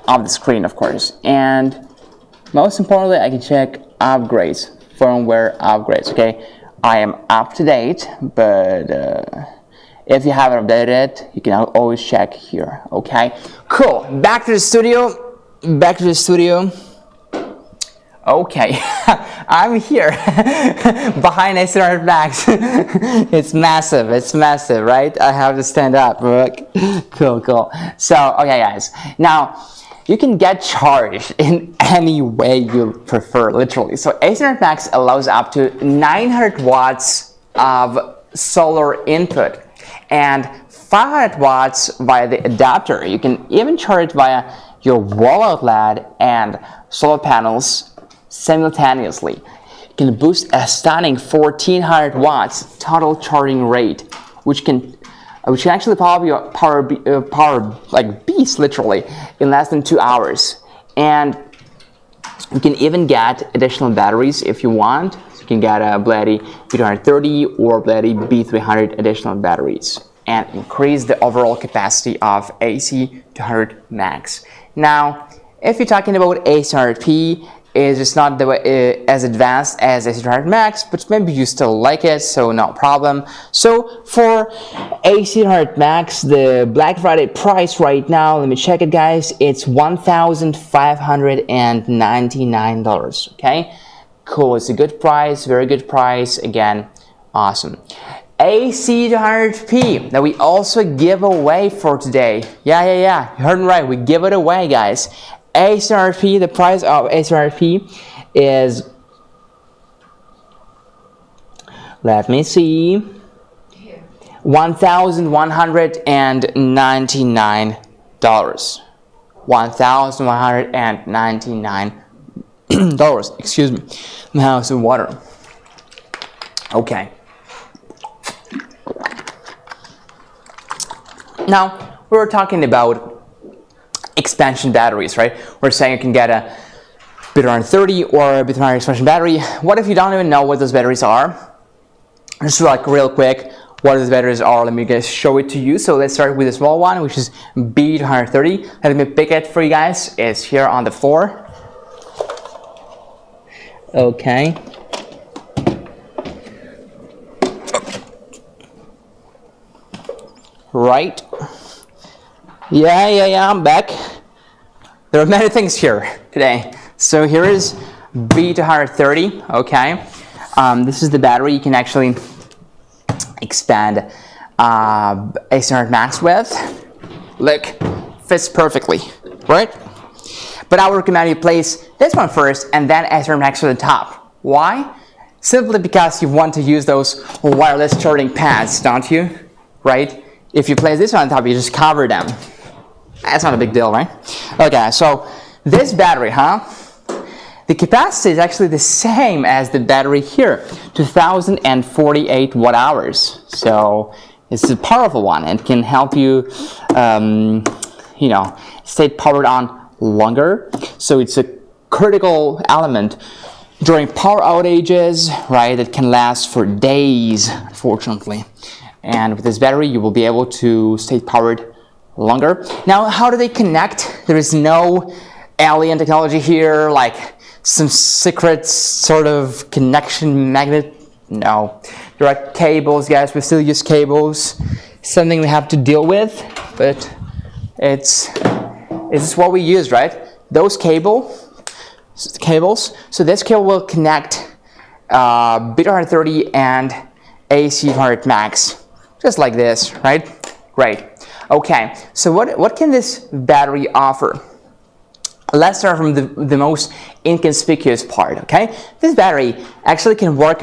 off the screen of course. And most importantly, I can check upgrades, firmware upgrades. Okay, I am up to date, but if you haven't updated it, you can always check here. Okay, cool. Back to the studio. Okay, I'm here behind AC300 Max. It's massive, right? I have to stand up. Cool. So, okay, guys. Now, you can get charged in any way you prefer, literally. So, AC300 Max allows up to 900 watts of solar input and 500 watts via the adapter. You can even charge via your wall outlet and solar panels simultaneously. You can boost a stunning 1400 watts total charging rate, which can actually power like beast literally in less than 2 hours. And you can even get additional batteries if you want. So you can get a BLUETTI B330 or BLUETTI B300 additional batteries and increase the overall capacity of AC200 Max. Now, if you're talking about AC300P, is just not the way, as advanced as AC300 Max, but maybe you still like it, so no problem. So for AC300 Max, the Black Friday price right now, let me check it guys, it's $1,599, okay? Cool, it's a good price, very good price, again, awesome. AC200P that we also give away for today. Yeah, you heard me right, we give it away guys. AC300P, the price of AC300P is, let me see, $1,199. $1,199. Excuse me. Now have some water. Okay. Now we were talking about expansion batteries, right? We're saying you can get a B330 or a B300 expansion battery. What if you don't even know what those batteries are? Just like real quick, what those batteries are, let me just show it to you. So let's start with the small one, which is B330. Let me pick it for you guys. It's here on the floor. Okay. Right. Yeah, I'm back. There are many things here today. So here is B230, okay? This is the battery you can actually expand AC300 Max with. Look, fits perfectly, right? but I would recommend you place this one first and then AC300 Max at the top. Why? Simply because you want to use those wireless charging pads, don't you? Right? If you place this one on top, you just cover them. That's not a big deal, right? Okay, so this battery, the capacity is actually the same as the battery here, 2048 watt hours. So it's a powerful one and can help you, you know, stay powered on longer. So it's a critical element during power outages, right? That can last for days, unfortunately. And with this battery, you will be able to stay powered longer. Now, how do they connect? There is no alien technology here, like some secret sort of connection magnet. No, there are cables, guys. We still use cables. Something we have to deal with, but it's what we use, right? Those cables. So this cable will connect B330 and AC500 Max, just like this, right? Great. Okay. So what can this battery offer? Let's start from the most inconspicuous part. Okay. This battery actually can work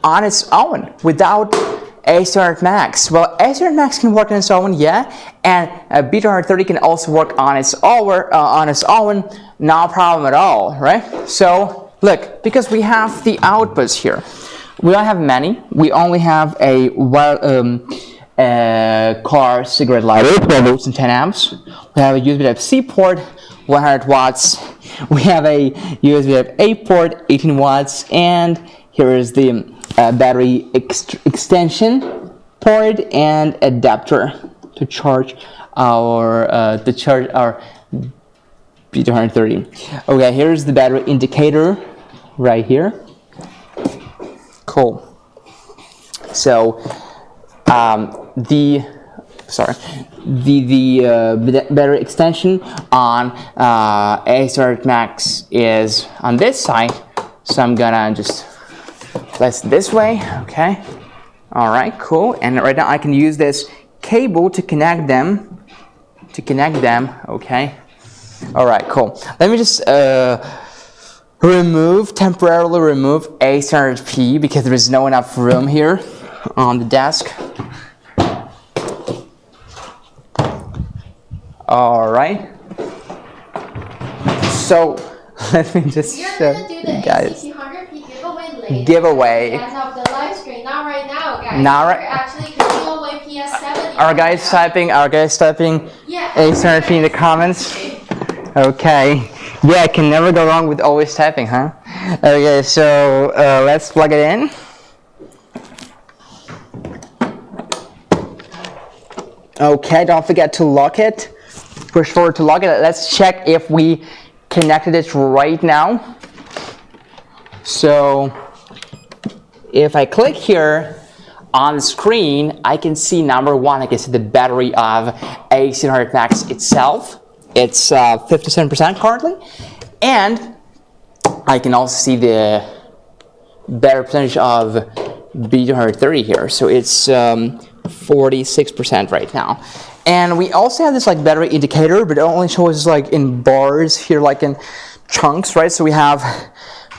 on its own without AC300 Max. Well, AC300 Max can work on its own, yeah, and B330 can also work on its own, no problem at all, right? So look, because we have the outputs here, we don't have many. We only have a car cigarette lighter, 12 volts and 10 amps. We have a USB Type-C port, 100 watts. We have a USB Type-A port, 18 watts, and here is the battery extension port and adapter to charge our B330. Okay, here's the battery indicator right here. Cool. So the battery extension on AC300 Max is on this side, so I'm gonna just place it this way. Okay, all right, cool. And right now I can use this cable to connect them. Okay, all right, cool. Let me just temporarily remove AC300P because there is no enough room here on the desk. All right. So let me just show you guys. Giveaway. As of the live stream, not right now, guys. Not right. We're actually giving away PS7. Our guys typing yeah, AC300P in the comments. Okay. Yeah, I can never go wrong with always typing, huh? Okay, so let's plug it in. Okay, don't forget to lock it. Push forward to lock it. Let's check if we connected it right now. So if I click here on the screen, I can see number one, I can see the battery of AC300 Max itself. It's 57% currently. And I can also see the battery percentage of B330 here. So it's 46% right now. And we also have this like battery indicator, but it only shows like in bars here, like in chunks, right? So we have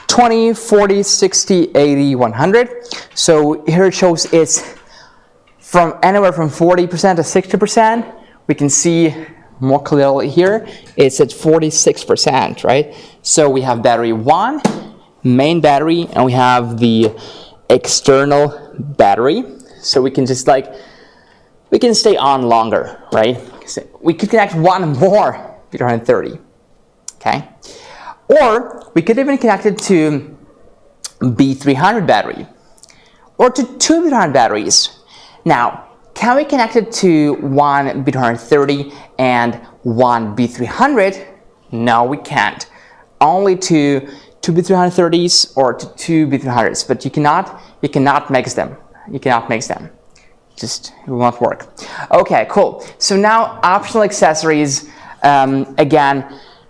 20, 40, 60, 80, 100. So here it shows it's from anywhere from 40% to 60%. We can see more clearly here, it's at 46%, right? So we have battery one, main battery, and we have the external battery. So we can just like, we can stay on longer, right? We could connect one more B330, okay? Or we could even connect it to B300 battery or to two B300 batteries. Now, can we connect it to one B330 and one B300? No, we can't. Only to two B330s or to two B300s, but you cannot mix them. You cannot mix them. Just, it won't work. Okay, cool. So now optional accessories. Again,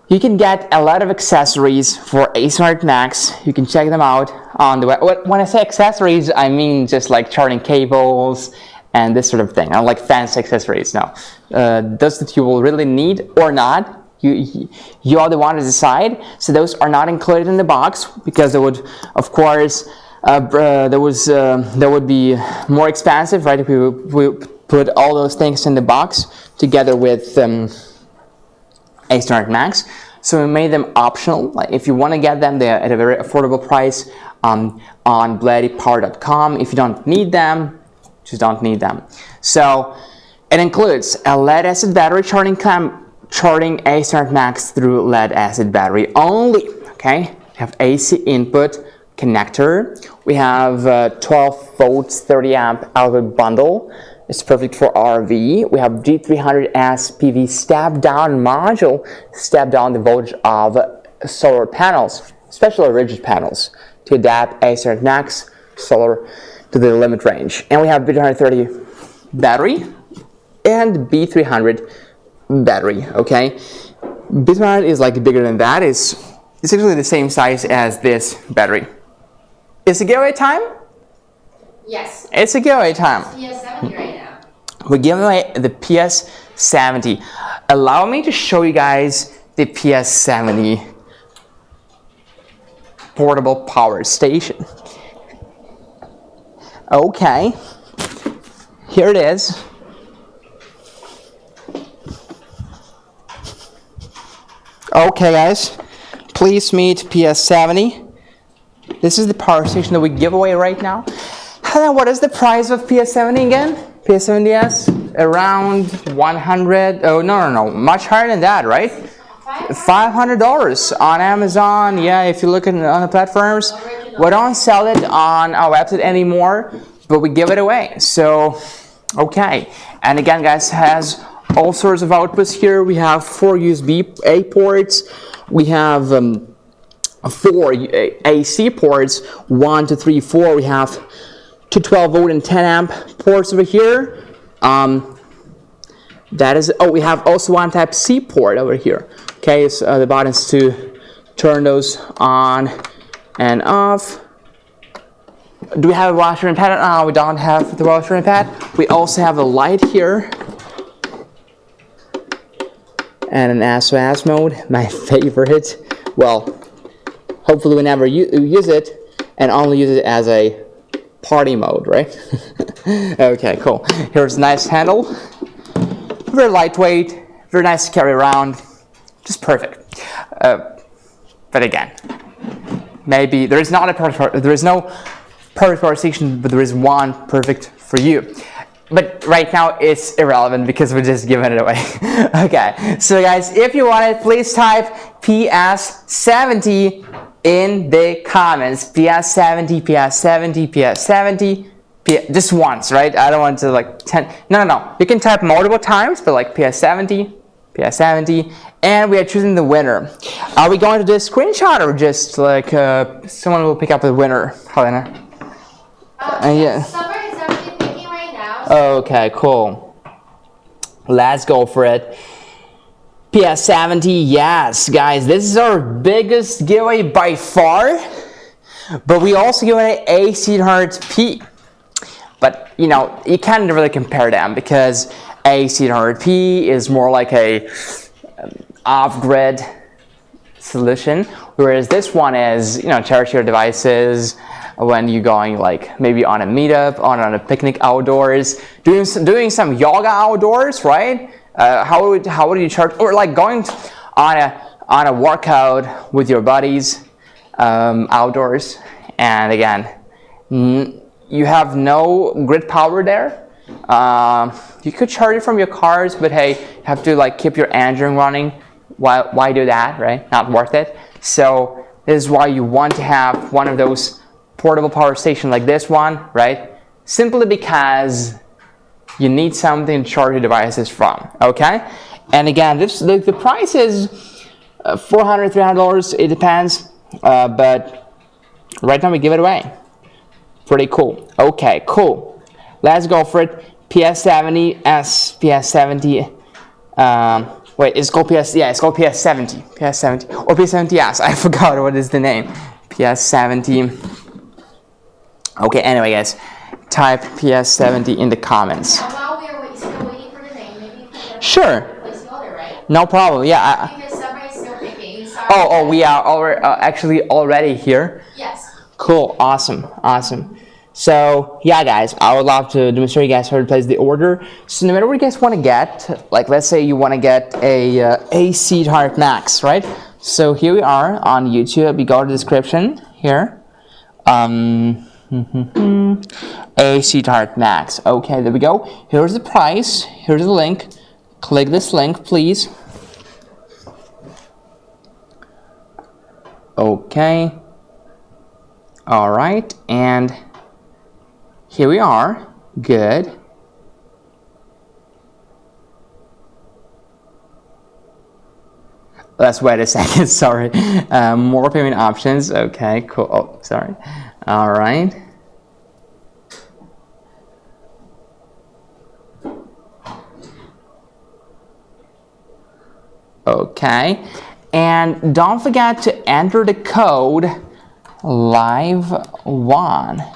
you can get a lot of accessories for AC300 Max. You can check them out on the web. When I say accessories, I mean just like charging cables and this sort of thing. I don't like fancy accessories, no. Those that you will really need or not, You are the one to decide. So those are not included in the box because they would, of course, that would be more expensive, right? If we put all those things in the box together with AC300 Max. So we made them optional. Like if you want to get them, they're at a very affordable price on BLUETTIPower.com. If you don't need them, just don't need them. So it includes a lead acid battery charging AC300 Max through lead acid battery only. Okay, we have AC input connector. We have 12 volts, 30 amp output bundle. It's perfect for RV. We have B300S PV step down module, step down the voltage of solar panels, especially rigid panels, to adapt AC300 Max solar to the limit range. And we have B330 battery and B300 battery. Okay, B300 is like bigger than that. It's actually the same size as this battery. Is it giveaway time? Yes. It's a giveaway time. It's PS70 right now. We're giving away the PS70. Allow me to show you guys the PS70 portable power station. Okay, here it is. Okay guys, please meet PS70. This is the power station that we give away right now. And then what is the price of PS70 again? PS70S? Around 100, oh no, much higher than that, right? $500 on Amazon. Yeah, if you look at on the platforms, we don't sell it on our website anymore, but we give it away. So, okay. And again, guys, has all sorts of outputs here. We have 4 USB-A ports. We have 4 AC ports, 1, 2, 3, 4. We have 2 12 volt and 10 amp ports over here. That is, oh, we have also one type C port over here. Okay, so the buttons to turn those on and off. Do we have a washer and pad? No, we don't have the washer and pad. We also have a light here and an SOS mode, my favorite. Well, hopefully we never use it and only use it as a party mode, right? Okay, cool. Here's a nice handle. Very lightweight, very nice to carry around. Just perfect. But again, maybe there is no perfect power station, but there is one perfect for you. But right now it's irrelevant because we're just giving it away. Okay, so guys, if you want it, please type PS70 in the comments. PS70, PS70, PS70, just once, right? I don't want to like 10. No. You can type multiple times, but like PS70, PS70, and we are choosing the winner. Are we going to do a screenshot or just like someone will pick up the winner, Helena? Yeah. Summer is actually picking right now. Okay, cool. Let's go for it. PS70, yes, guys, this is our biggest giveaway by far. But we also give away AC300P. But you know, you can't really compare them because AC300P is more like a off-grid solution, whereas this one is, you know, charge your devices when you're going like maybe on a meetup, on a picnic outdoors, doing some yoga outdoors, right? How would you charge, or like going on a workout with your buddies outdoors? And again, you have no grid power there. You could charge it from your cars, but hey, you have to like keep your engine running. Why do that, right? Not worth it. So this is why you want to have one of those portable power stations like this one, right? Simply because you need something to charge your devices from, okay? And again, the price is $400, $300. It depends, but right now we give it away. Pretty cool. Okay, cool. Let's go for it. PS70S, PS70. Wait, it's called it's called PS70, PS70 or PS70S. I forgot what is the name. PS70. Okay, anyway, guys, type PS70 in the comments. While we are still waiting for the name, maybe you can sure. place the order, right? No problem. Yeah. Because summer is still picking. Sorry. Oh, we are actually already here. Yes. Cool. Awesome. So yeah, guys, I would love to demonstrate you guys how to place the order. So no matter what you guys want to get, like let's say you want to get a AC300 Max, right? So here we are on YouTube. You go to the description here. AC300 Max. Okay, there we go. Here's the price. Here's the link. Click this link, please. Okay. All right, and here we are. Good. Let's wait a second. Sorry. More payment options. Okay, cool. Oh, sorry. All right. Okay, and don't forget to enter the code LIVE1.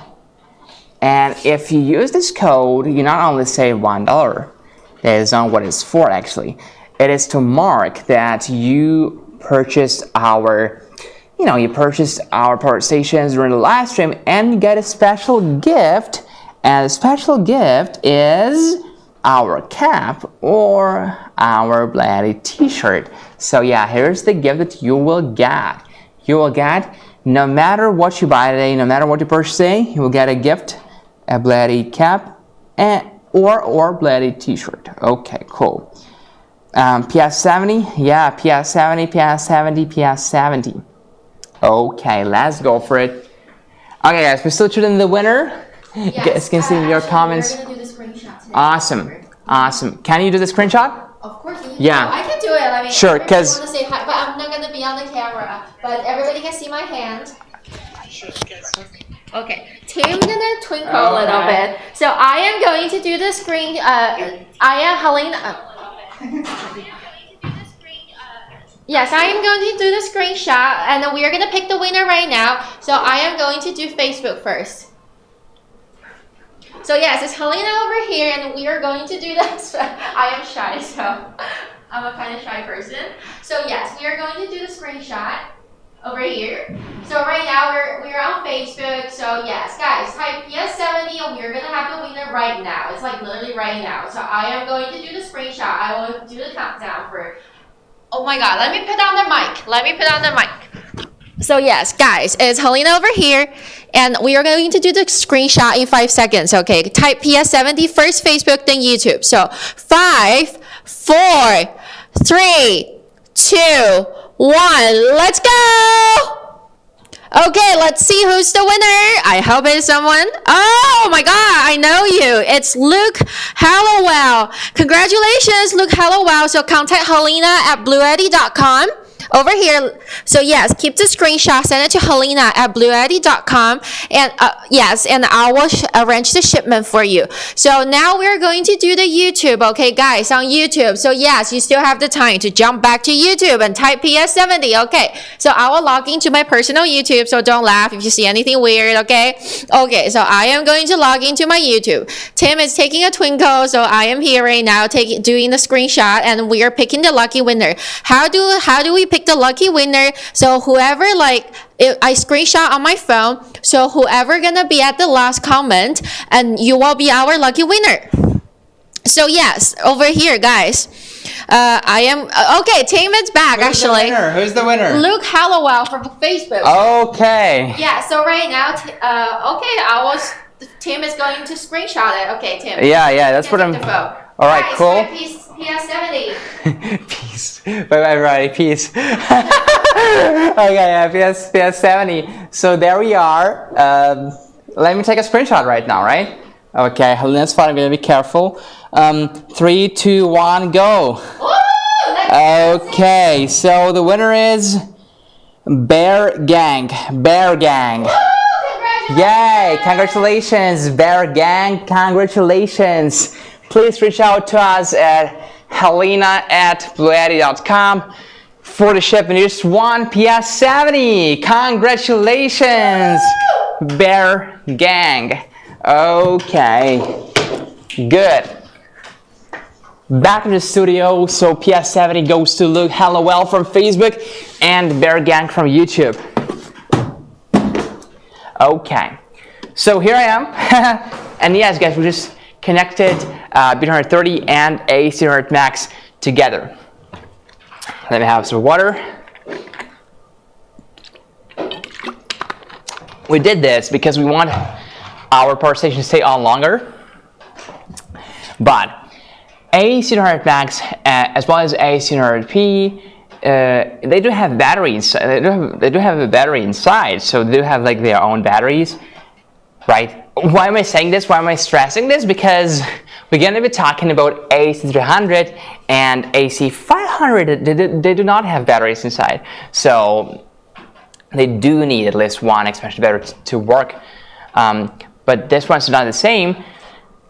And if you use this code, you not only save $1, that is not what it's for actually. It is to mark that you purchased our, you purchased our power stations during the live stream, and you get a special gift. And the special gift is our cap or our BLUETTI T-shirt. So yeah, here's the gift that you will get. You will get, no matter what you buy today, no matter what you purchase today, you will get a gift, a BLUETTI cap, or BLUETTI T-shirt. Okay, cool. PS70, yeah, PS70, PS70, PS70. Okay, let's go for it. Okay, guys, we're still choosing the winner. Yes, You guys can see in your comments. We're gonna do the screenshot today. Awesome. Can you do the screenshot? Of course. Yeah. I can do it. I mean, Sure, I because want to say hi, but I'm not gonna be on the camera. But everybody can see my hand. Okay, Tim's gonna twinkle a little bit. So I am going to do the screen. I am Helena. Yes, I am going to do the screenshot, and we are gonna pick the winner right now. So I am going to do Facebook first. So yes, it's Helena over here, and we are going to do this. I am shy, so I'm a kind of shy person. So yes, we are going to do the screenshot over here. So right now we're on Facebook. So yes, guys, type PS70, and we're gonna have the winner right now. It's like literally right now. So I am going to do the screenshot. I will do the countdown for. Oh my God! Let me put on the mic. So yes, guys, it's Helena over here, and we are going to do the screenshot in 5 seconds, okay? Type PS70 first, Facebook, then YouTube. So 5, 4, 3, 2, 1, let's go! Okay, let's see who's the winner. I hope it's someone. Oh my God, I know you. It's Luke Hallowell. Congratulations, Luke Hallowell. So contact Helena at BLUETTI.com. Over here. So yes, keep the screenshot, send it to Helena at BLUETTI.com, and yes, and I will arrange the shipment for you. So now we're going to do the YouTube, okay, guys, on YouTube. So yes, you still have the time to jump back to YouTube and type PS70, okay? So I will log into my personal YouTube, so don't laugh if you see anything weird, okay? Okay, so I am going to log into my YouTube. Tim is taking a twinkle, so I am here right now doing the screenshot, and we are picking the lucky winner. How do we pick the lucky winner? So whoever, I screenshot on my phone, so whoever gonna be at the last comment, and you will be our lucky winner. So yes, over here, guys, I am okay. Tim is back. Who's the winner? Luke Hallowell from Facebook. Okay. Yeah, so right now Tim is going to screenshot it. Okay, Tim. Yeah, that's what I'm. All right, guys, cool. PS70. Peace. Bye, everybody. Peace. Okay, yeah, PS70. So there we are. Let me take a screenshot right now, right? Okay, Helena's fine. I'm gonna be careful. 3, 2, 1, go. Okay, so the winner is Bear Gang. Yay! Congratulations, Bear Gang. Congratulations. Please reach out to us at helena@bluetti.com for the shipment. Just one PS70. Congratulations, Bear Gang. Okay, good. back in the studio. So PS70 goes to Luke Hallowell from Facebook and Bear Gang from YouTube. Okay, so here I am. And yes, guys, we just connected B330 and AC300 Max together. Let me have some water. We did this because we want our power station to stay on longer. But AC300 Max, as well as AC300P, they do have batteries. They do have a battery inside, so they do have like their own batteries, right? Why am I saying this? Why am I stressing this? Because we're going to be talking about AC300 and AC500. They do not have batteries inside, so they do need at least one expansion battery to work. But this one's not the same.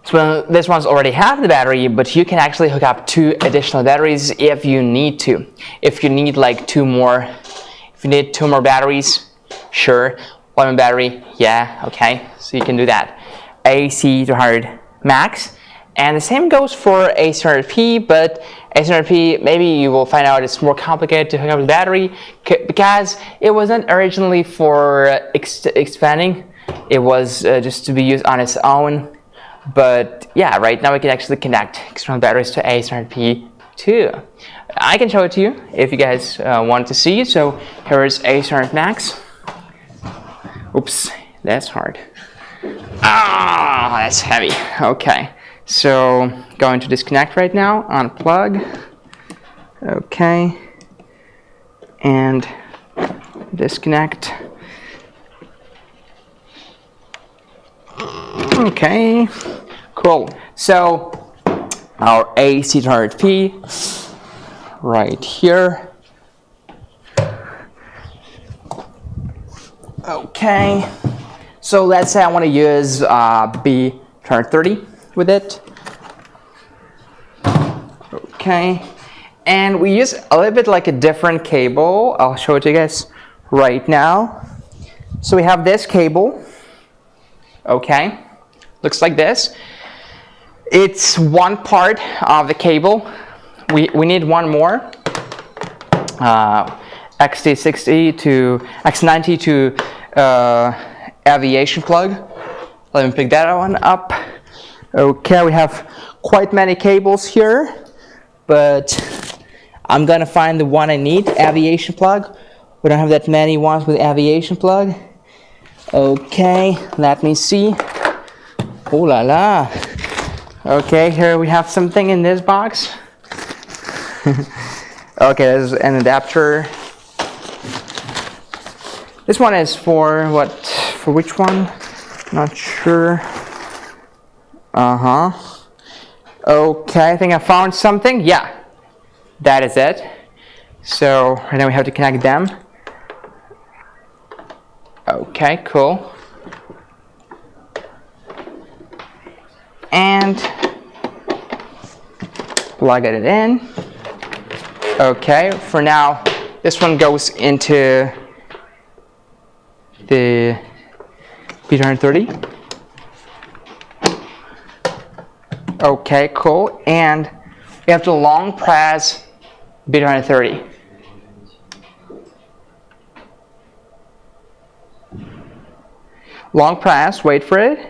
So this one's already have the battery, but you can actually hook up 2 additional batteries if you need to. If you need like 2 more, if you need 2 more batteries, sure. 1 more battery, yeah, okay. So you can do that. AC300 Max. And the same goes for AC300P, but AC300P, maybe you will find out it's more complicated to hook up the battery because it wasn't originally for expanding. It was just to be used on its own. But yeah, right now we can actually connect external batteries to AC300P too. I can show it to you if you guys want to see. So here is AC300 Max. Oops, that's hard. Ah, that's heavy. Okay, so going to disconnect right now, unplug. Okay, and disconnect. Okay, cool. So our AC300P right here. Okay, so let's say I want to use B330 with it. Okay, and we use a little bit like a different cable. I'll show it to you guys right now. So we have this cable. Okay, looks like this. It's one part of the cable. We need one more. XT60 to X90 to aviation plug. Let me pick that one up. Okay, we have quite many cables here, but I'm gonna find the one I need, aviation plug. We don't have that many ones with aviation plug. Okay, let me see. Oh la la. Okay, here we have something in this box. Okay, there's an adapter. This one is for what? For which one? Not sure. Okay, I think I found something. Yeah, that is it. So right now we have to connect them. Okay, cool. And plug it in. Okay, for now, this one goes into the B330. Okay, cool. And we have to long press B330. Long press, wait for it.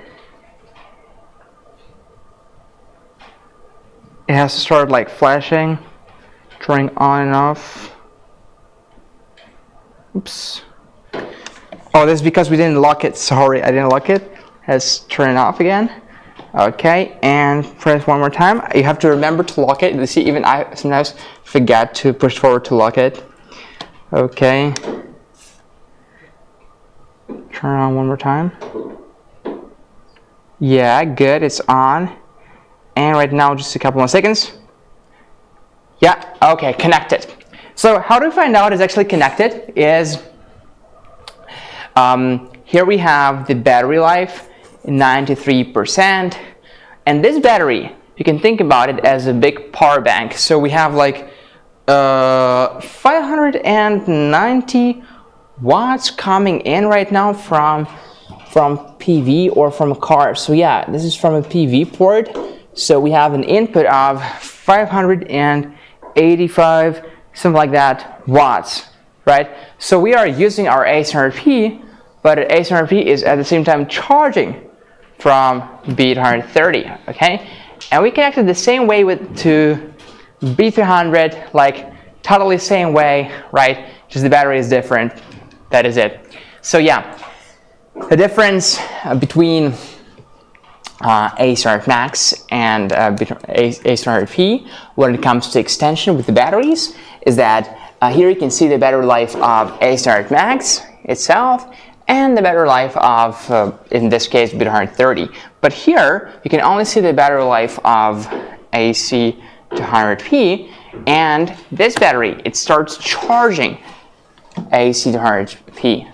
It has to start like flashing, turning on and off. Oops. Oh, this is because we didn't lock it. Sorry, I didn't lock it. Let's turn it off again. Okay, and press one more time. You have to remember to lock it. You see, even I sometimes forget to push forward to lock it. Okay. Turn on one more time. Yeah, good, it's on. And right now, just a couple more seconds. Yeah, okay, connected. So how do we find out it's actually connected is, here we have the battery life, 93%. And this battery, you can think about it as a big power bank. So we have like 590 watts coming in right now from PV or from a car. So yeah, this is from a PV port. So we have an input of 585, something like that, watts, right? So we are using our AC300P, but AC300P is at the same time charging from B330, okay? And we connect it the same way to B300, like totally same way, right? Just the battery is different. That is it. So yeah, the difference between AC300 Max and AC300P when it comes to extension with the batteries is that here you can see the battery life of AC300 Max itself and the battery life of, in this case, B330. But here you can only see the battery life of AC200P, and this battery, it starts charging AC200P.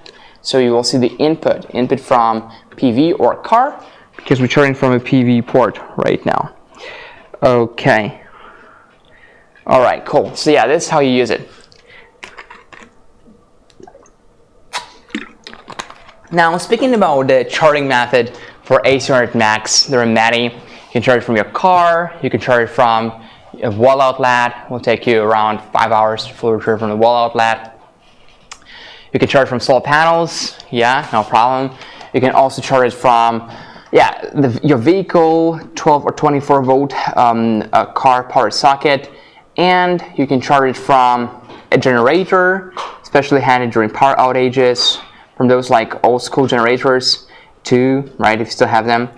So you will see the input from PV or car, because we're charging from a PV port right now. Okay. All right, cool. So yeah, this is how you use it. Now, speaking about the charging method for AC300 Max, there are many. You can charge from your car, you can charge from a wall outlet. It will take you around 5 hours to fully charge from the wall outlet. You can charge from solar panels, yeah, no problem. You can also charge it from, yeah, your vehicle, 12 or 24 volt a car power socket, and you can charge it from a generator, especially handy during power outages, from those like old school generators too, right, if you still have them.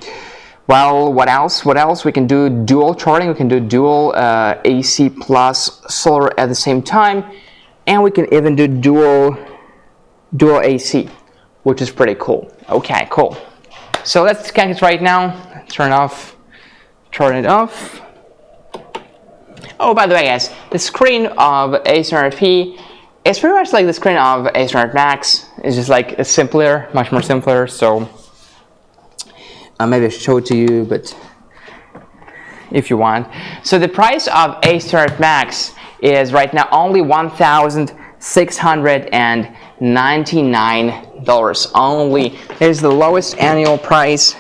Well, what else? We can do dual charging. We can do dual AC plus solar at the same time, and we can even do dual AC, which is pretty cool. Okay, cool. So let's connect it right now. Turn it off. Oh, by the way, guys, the screen of AC300P is pretty much like the screen of AC300 Max. It's just like a simpler, much more simpler. So maybe I should show it to you, but if you want. So the price of AC300 Max is right now only $1,699 only. It is the lowest annual price.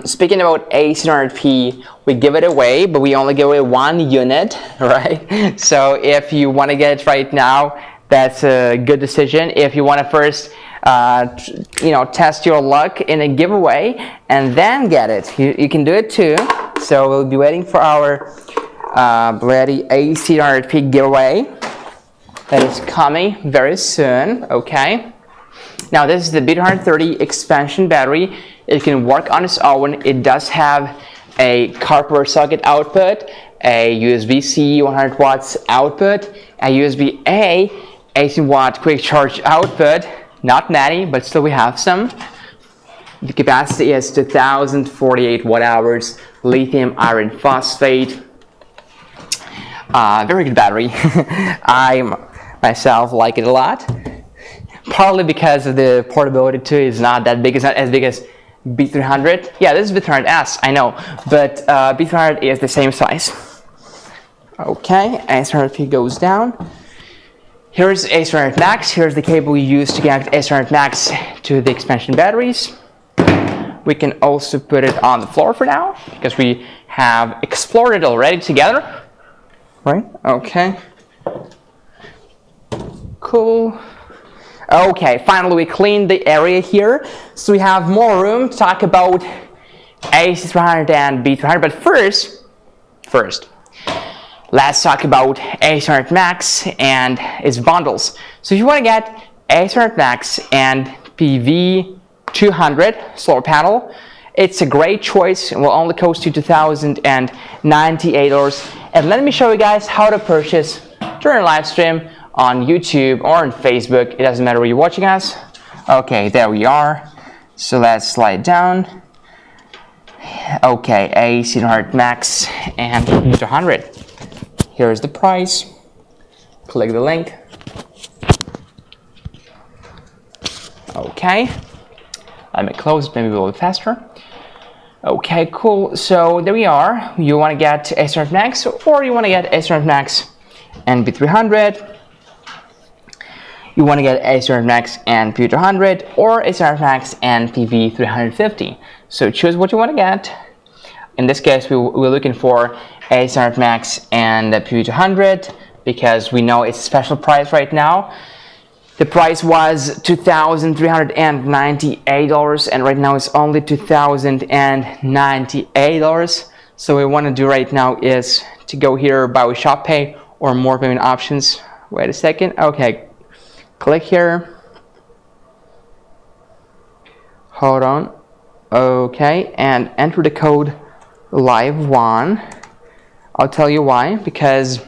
Speaking about AC300P, we give it away, but we only give away 1 unit, right? So if you want to get it right now, that's a good decision. If you want to first test your luck in a giveaway and then get it, you can do it too. So we'll be waiting for our BLUETTI AC300P giveaway that is coming very soon. Okay, now this is the B330 expansion battery. It can work on its own. It does have a car power socket output, a USB-C 100 watts output, a USB-A 18 watt quick charge output. Not many, but still we have some. The capacity is 2048 watt hours, lithium iron phosphate. Very good battery. I myself like it a lot. Partly because of the portability too. It's not that big. It's not as big as B300. Yeah, this is B300S, I know, but B300 is the same size. Okay, AC300P goes down. Here's AC300 Max. Here's the cable we use to connect AC300 Max to the expansion batteries. We can also put it on the floor for now, because we have explored it already together. Right? Okay. Cool. Okay, finally we cleaned the area here, so we have more room to talk about AC300 and B300. But first, let's talk about AC300 Max and its bundles. So if you want to get AC300 Max and PV200 solar panel, it's a great choice. It will only cost you $2,098. And let me show you guys how to purchase during a live stream on YouTube or on Facebook. It doesn't matter where you're watching us. Okay, there we are. So let's slide down. Okay, AC300 Max and B300. Here's the price. Click the link. Okay. Let me close, maybe a little bit faster. Okay, cool. So there we are. You want to get AC300 Max, or you want to get AC300 Max and B300. You want to get AC300 Max and PV200, or AC300 Max and PV350. So choose what you want to get. In this case, we're looking for AC300 Max and the BLUETTI because we know it's a special price right now. The price was $2,398 and right now it's only $2,098. So what we want to do right now is to go here by shop pay or more payment options. Wait a second. Okay, click here. Hold on. Okay, and enter the code live1. I'll tell you why, because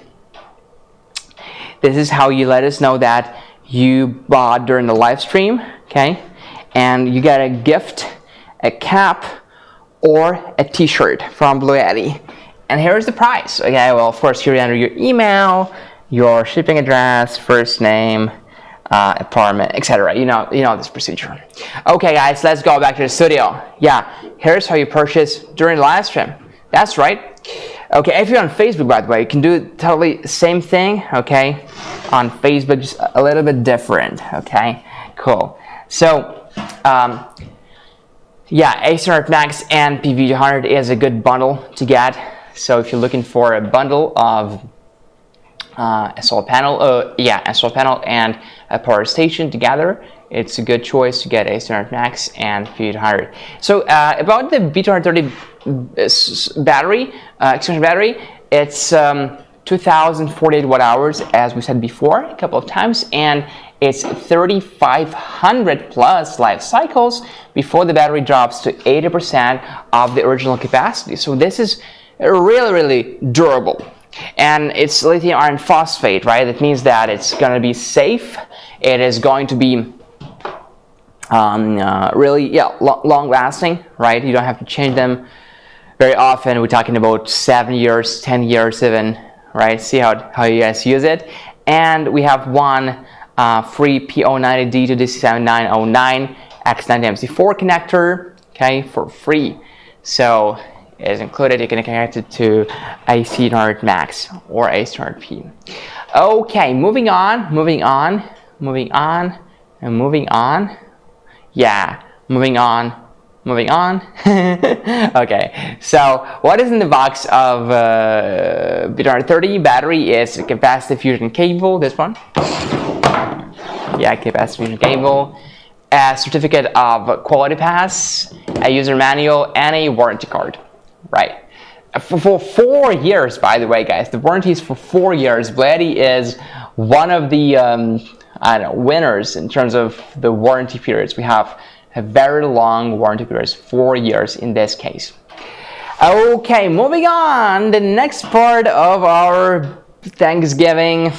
this is how you let us know that you bought during the live stream, okay? And you get a gift, a cap, or a t-shirt from BLUETTI. And here's the price. Okay, well, of course, here you enter your email, your shipping address, first name, apartment, etc. You know this procedure. Okay, guys, let's go back to the studio. Yeah, here's how you purchase during the live stream. That's right. Okay, if you're on Facebook, by the way, you can do totally the same thing, okay? On Facebook, just a little bit different, okay? Cool. So, yeah, AC300 Max and BLUETTI is a good bundle to get. So if you're looking for a bundle of a solar panel, and a power station together, it's a good choice to get AC300 Max and BLUETTI. So about the B330 battery, expansion battery, it's 2,048 watt hours, as we said before a couple of times, and it's 3,500 plus life cycles before the battery drops to 80% of the original capacity. So this is really, really durable. And it's lithium iron phosphate, right? That means that it's going to be safe. It is going to be really, long lasting, right? You don't have to change them very often. We're talking about 7 years, 10 years even, right? See how you guys use it. And we have one free P090D to DC7909 X90 MC4 connector, okay, for free. So it is included. You can connect it to AC300 Max or AC300P. Okay, moving on. Yeah, moving on. Okay, so what is in the box of B330 battery is a capacitive fusion cable, this one. Yeah, capacitive fusion cable, a certificate of quality pass, a user manual, and a warranty card. Right. For 4 years, by the way, guys, the warranty is for 4 years. BLUETTI is one of the winners in terms of the warranty periods. We have a very long warranty period, 4 years in this case. Okay, moving on. The next part of our Thanksgiving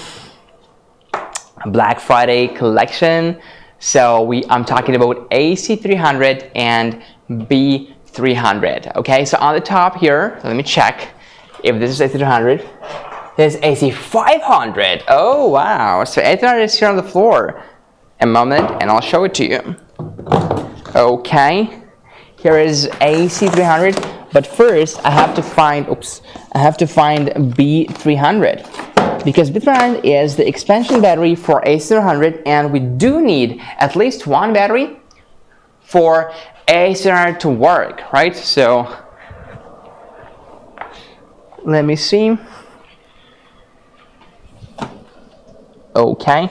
Black Friday collection. So I'm talking about AC300 and B300. Okay, so on the top here, let me check if this is AC300. This is AC500. Oh wow! So AC300 is here on the floor. A moment, and I'll show it to you. Okay, here is AC300. But first, I have to find B300 because B300 is the expansion battery for AC300, and we do need at least one battery for AC300 to work, right? So let me see. Okay,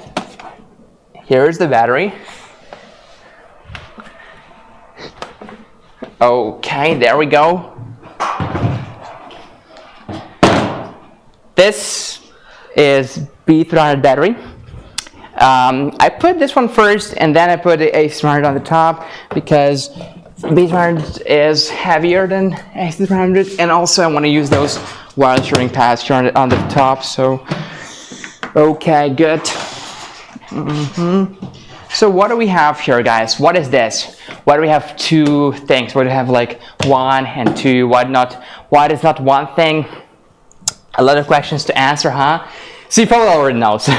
here's the battery. Okay, there we go. This is B300 battery. I put this one first, and then I put the AC300 on the top because B300 is heavier than AC300, and also I want to use those wireless charging pads here on the top. So, okay, good. So what do we have here, guys? What is this? Why do we have two things? Why do we have like one and two? Why is not one thing? A lot of questions to answer, huh? So you probably already know. So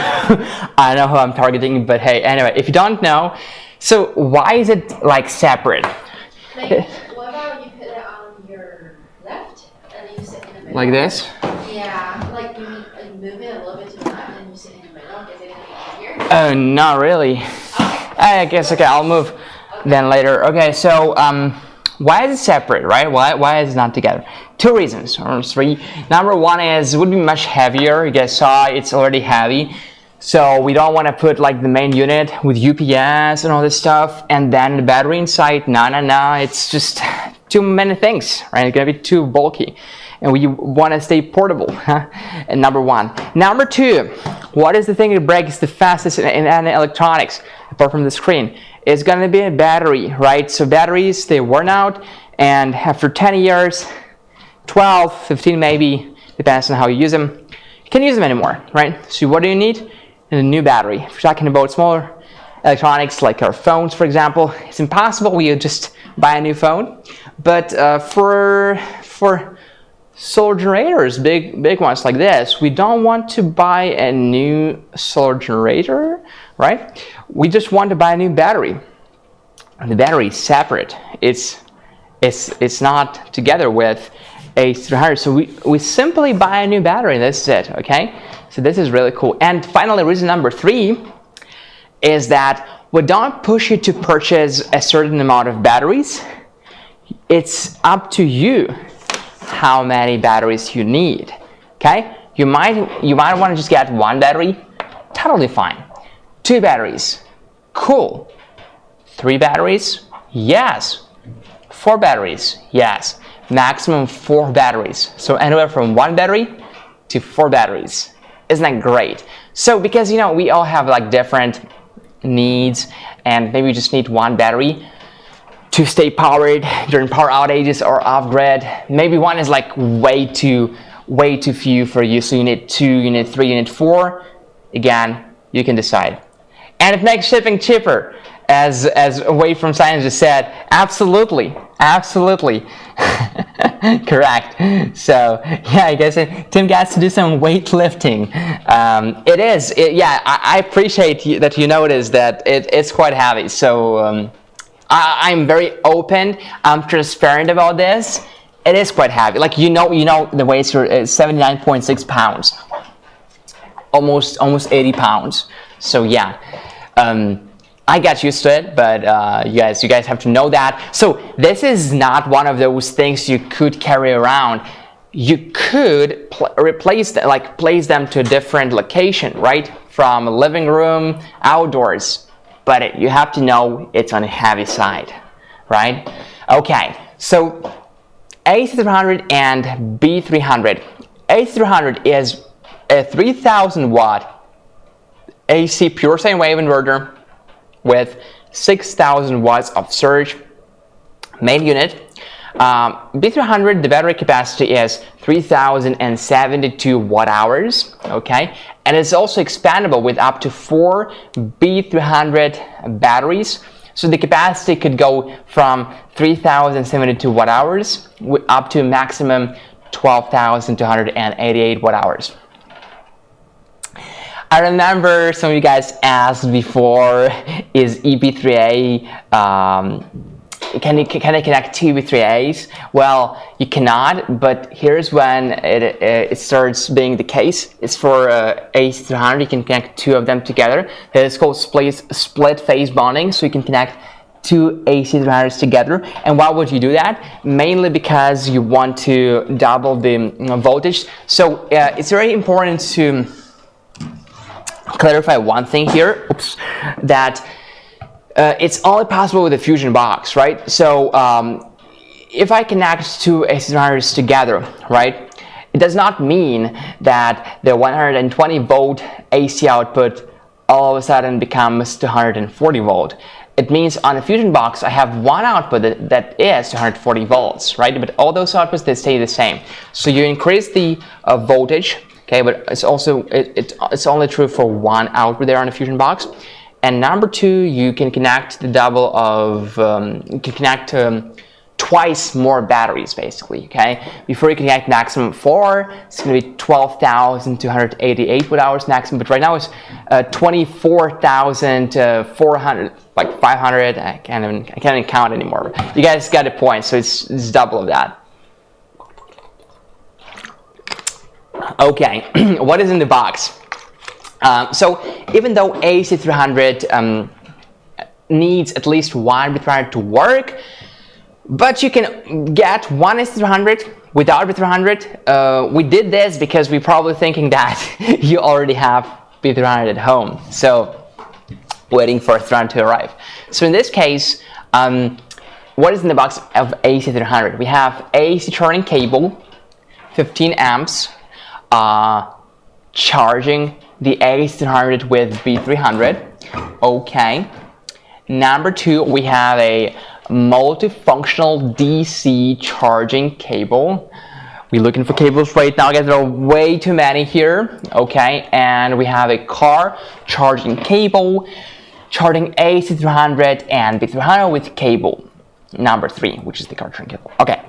I know who I'm targeting, but hey, anyway, if you don't know, so why is it like separate? Like, what about you put it on your left and you sit in the middle? Like this? Yeah, like you move it a little bit to the left and you sit in the middle. Is it gonna be easier? Not really. Okay. I guess, okay, I'll move then later. Okay, so Why is it separate, right? Why is it not together? Two reasons, or three. Number one is it would be much heavier. You guys saw it's already heavy. So we don't want to put like the main unit with UPS and all this stuff and then the battery inside. No, it's just too many things, right? It's gonna be too bulky. And we want to stay portable. And number one. Number two, what is the thing that breaks the fastest in any electronics, apart from the screen? It's going to be a battery, right? So batteries, they worn out, and after 10 years, 12, 15 maybe, depends on how you use them, you can't use them anymore, right? So what do you need? A new battery. If you're talking about smaller electronics, like our phones, for example, it's impossible. You just buy a new phone. But for solar generators, big ones like this, we don't want to buy a new solar generator, right? We just want to buy a new battery. And the battery is separate. It's not together with AC300. So we simply buy a new battery. That's it. Okay. So this is really cool. And finally, reason number three is that we don't push you to purchase a certain amount of batteries. It's up to you how many batteries you need. Okay, you might want to just get one battery, totally fine. Two batteries, cool. Three batteries, yes. Four batteries, yes. Maximum 4 batteries. So anywhere from 1 battery to 4 batteries. Isn't that great? So because we all have like different needs, and maybe you just need one battery to stay powered during power outages or off grid. Maybe one is like way too few for you, so you need 2, you need 3, you need 4. Again, you can decide. And it makes shipping cheaper, as Away from Science just said. Absolutely correct. So yeah, I guess Tim gets to do some weightlifting. I appreciate that you noticed that it's quite heavy. So I'm very open, I'm transparent about this. It is quite heavy. Like the weight is 79.6 pounds, almost 80 pounds. So yeah, I got used to it, but you guys have to know that. So this is not one of those things you could carry around. You could place them to a different location, right? From a living room, outdoors. But you have to know it's on the heavy side, right? Okay, so AC300 and B300. AC300 is a 3000 watt AC pure sine wave inverter with 6000 watts of surge main unit. B300, the battery capacity is 3072 watt hours, okay? And it's also expandable with up to 4 B300 batteries. So the capacity could go from 3072 watt hours up to maximum 12,288 watt hours. I remember some of you guys asked before, is EP3A, can I connect two EP3As? Well, you cannot, but here's when it starts being the case. It's for AC300, you can connect 2 of them together. It's called split phase bonding, so you can connect 2 AC300s together. And why would you do that? Mainly because you want to double the voltage. So it's very important to clarify one thing here, that it's only possible with a fusion box, right? So if I connect 2 AC300s together, right, it does not mean that the 120 volt AC output all of a sudden becomes 240 volt. It means on a fusion box I have one output that is 240 volts, right? But all those outputs, they stay the same. So you increase the voltage, okay, but it's also it's only true for one output there on a fusion box. And number 2, you can connect the double of you can connect twice more batteries, basically, okay? Before you can connect maximum 4, it's going to be 12,288 watt hours maximum, but right now it's 24,400, like 500. I can't even count anymore. You guys got the point. So it's double of that. Okay, what is in the box? So even though AC300 needs at least one B300 to work, But you can get one AC300 without B300. We did this because we're probably thinking that you already have B300 at home, so waiting for 300 to arrive. So in this case, what is in the box of AC300? We have AC charging cable, 15 amps, charging the AC300 with B300. Okay. Number 2, we have a multifunctional DC charging cable. We're looking for cables right now, guys. There are way too many here. Okay, and we have a car charging cable, charging AC300 and B300 with cable. Number 3, which is the car charging cable. Okay,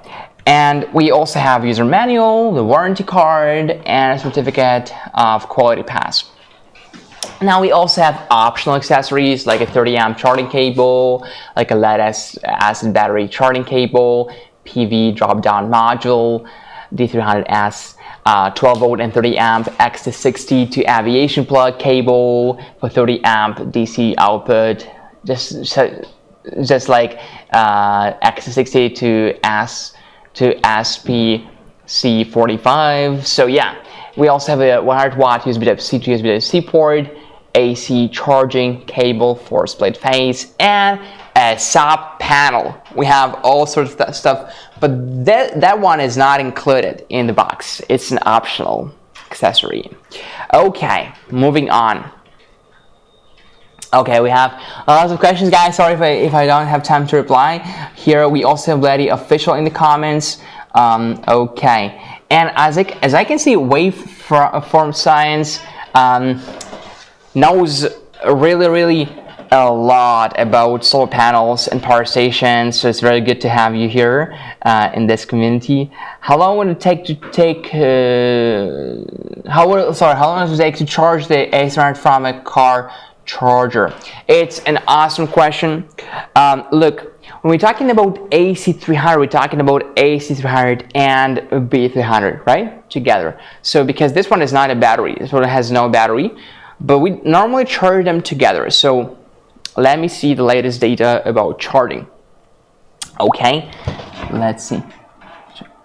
and we also have user manual, the warranty card, and a certificate of quality pass. Now we also have optional accessories like a 30 amp charging cable, like a lead acid battery charging cable, PV drop-down module, D300S, 12 volt and 30 amp X60 to aviation plug cable for 30 amp DC output, just like X60 to SPC45. So yeah, we also have a 100 watt USB Type-C to USB Type-C port, AC charging cable for split phase, and a sub panel. We have all sorts of stuff, but that one is not included in the box. It's an optional accessory. Okay, moving on. Okay, we have lots of questions, guys. Sorry if I don't have time to reply. Here we also have BLUETTI official in the comments. Okay, and as I can see, Waveform Science knows really a lot about solar panels and power stations, so it's very good to have you here in this community. How long would it take to how long does it take to charge the AC300 from a car charger? It's an awesome question. Look, when we're talking about AC300, we're talking about AC300 and B300, right? Together. So because this one is not a battery, this one has no battery, but we normally charge them together. So let me see the latest data about charging. Okay, let's see.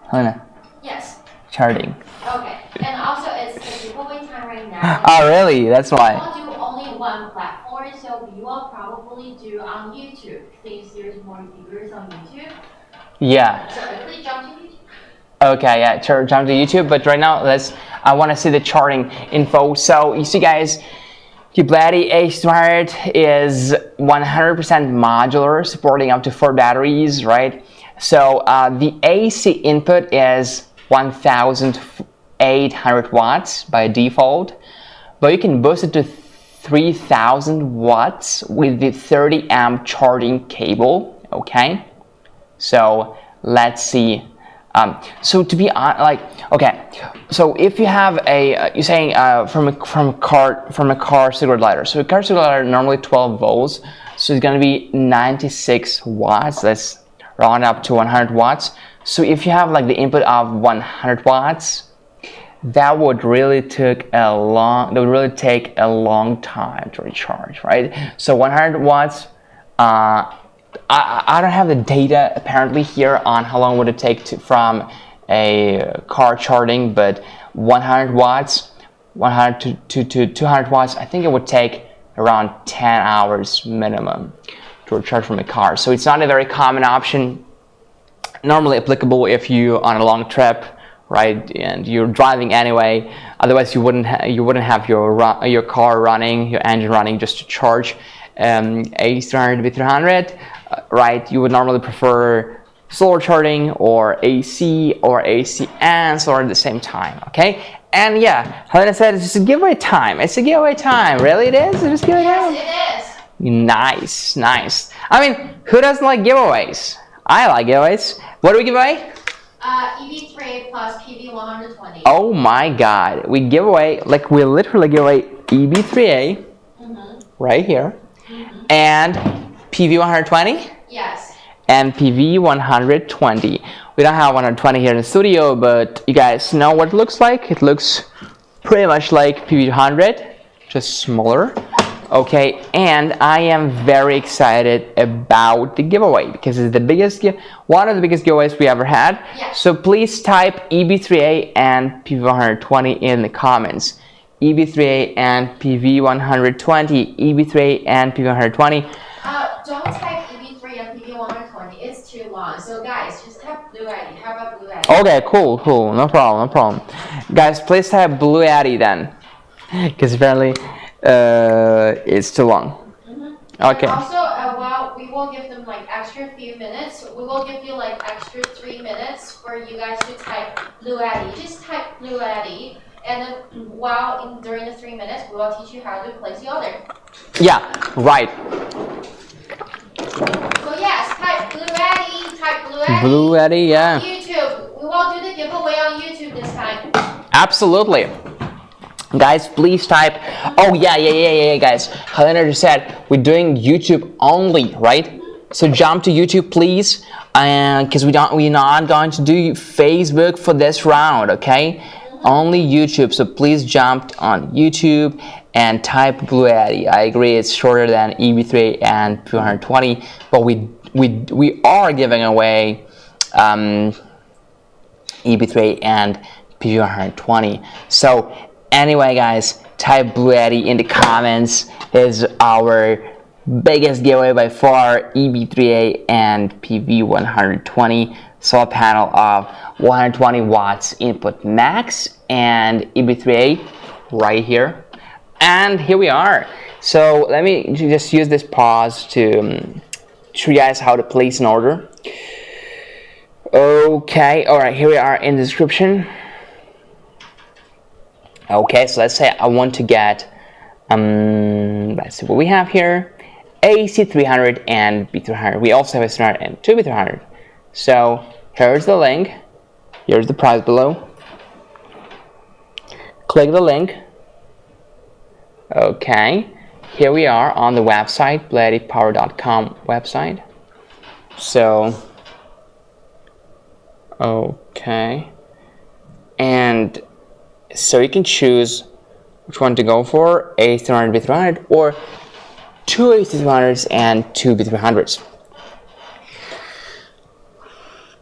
Helena. Yes. Charging. Okay, and also it's the giveaway time right now. Oh, really? That's why. We will do only one platform, so we will probably do on YouTube since there's more viewers on YouTube. Yeah. So quickly jump to YouTube. Okay, yeah, jump to YouTube, but right now I want to see the charging info. So you see, guys, the BLUETTI AC300 is 100% modular, supporting up to 4 batteries, right? So the AC input is 1,800 watts by default, but you can boost it to 3,000 watts with the 30 amp charging cable. Okay, so let's see. So to be honest, okay, so if you have a you're saying from a car cigarette lighter. So a car cigarette lighter normally 12 volts, so it's going to be 96 watts. Let's round up to 100 watts. So if you have like the input of 100 watts, that would really take a long time to recharge, right? So 100 watts. I don't have the data apparently here on how long would it take from a car charging, but 100 watts, 100 to 200 watts, I think it would take around 10 hours minimum to recharge from a car. So it's not a very common option, normally applicable if you're on a long trip, right, and you're driving anyway. Otherwise you wouldn't have your car running, your engine running just to charge. AC300, B300, right? You would normally prefer solar charging or AC and solar at the same time, okay? And yeah, Helena said it's just a giveaway time. It's a giveaway time. Really, it is? It's just giveaway time? Yes, it is. Nice. I mean, who doesn't like giveaways? I like giveaways. What do we give away? EV3A plus PV120. Oh my God, we give away, like we literally give away EV3A right here. And PV120? Yes. And PV120. We don't have 120 here in the studio, but you guys know what it looks like. It looks pretty much like PV100, just smaller. Okay, and I am very excited about the giveaway because it's one of the biggest giveaways we ever had. Yes. So please type EB3A and PV120 in the comments. EB3A and PV120, EB3A and PV120. Don't type EB3 and PV120. It's too long. So guys, just type BLUETTI. How about BLUETTI? Okay, cool. No problem. Guys, please type BLUETTI then, because apparently it's too long. Okay. And also, well, we will give them like extra few minutes. We will give you like extra 3 minutes for you guys to type BLUETTI. Just type BLUETTI, and then during the 3 minutes, we will teach you how to place the order. Yeah, right. So yes, type BLUETTI. BLUETTI, yeah. On YouTube. We will do the giveaway on YouTube this time. Absolutely. Guys, please type. Oh yeah, guys. Helena just said we're doing YouTube only, right? So jump to YouTube, please, because we're not going to do Facebook for this round, okay? Only YouTube. So please jump on YouTube and type BLUETTI. I agree, it's shorter than EB3 and P120, but we are giving away EB3 and P120. So anyway, guys, type BLUETTI in the comments. Is our biggest giveaway by far, EB3A and PV120 solar panel of 120 watts input max, and EB3A right here. And here we are. So let me just use this pause to show you guys how to place an order. Okay, alright, here we are in the description. Okay, so let's say I want to get, let's see what we have here. AC300 and B300. We also have A300 and B300. So here's the link. Here's the price below. Click the link. Okay, here we are on the website, BLUETTIpower.com website. So, okay, and so you can choose which one to go for, A300, B300, or two AC300s and two B300s.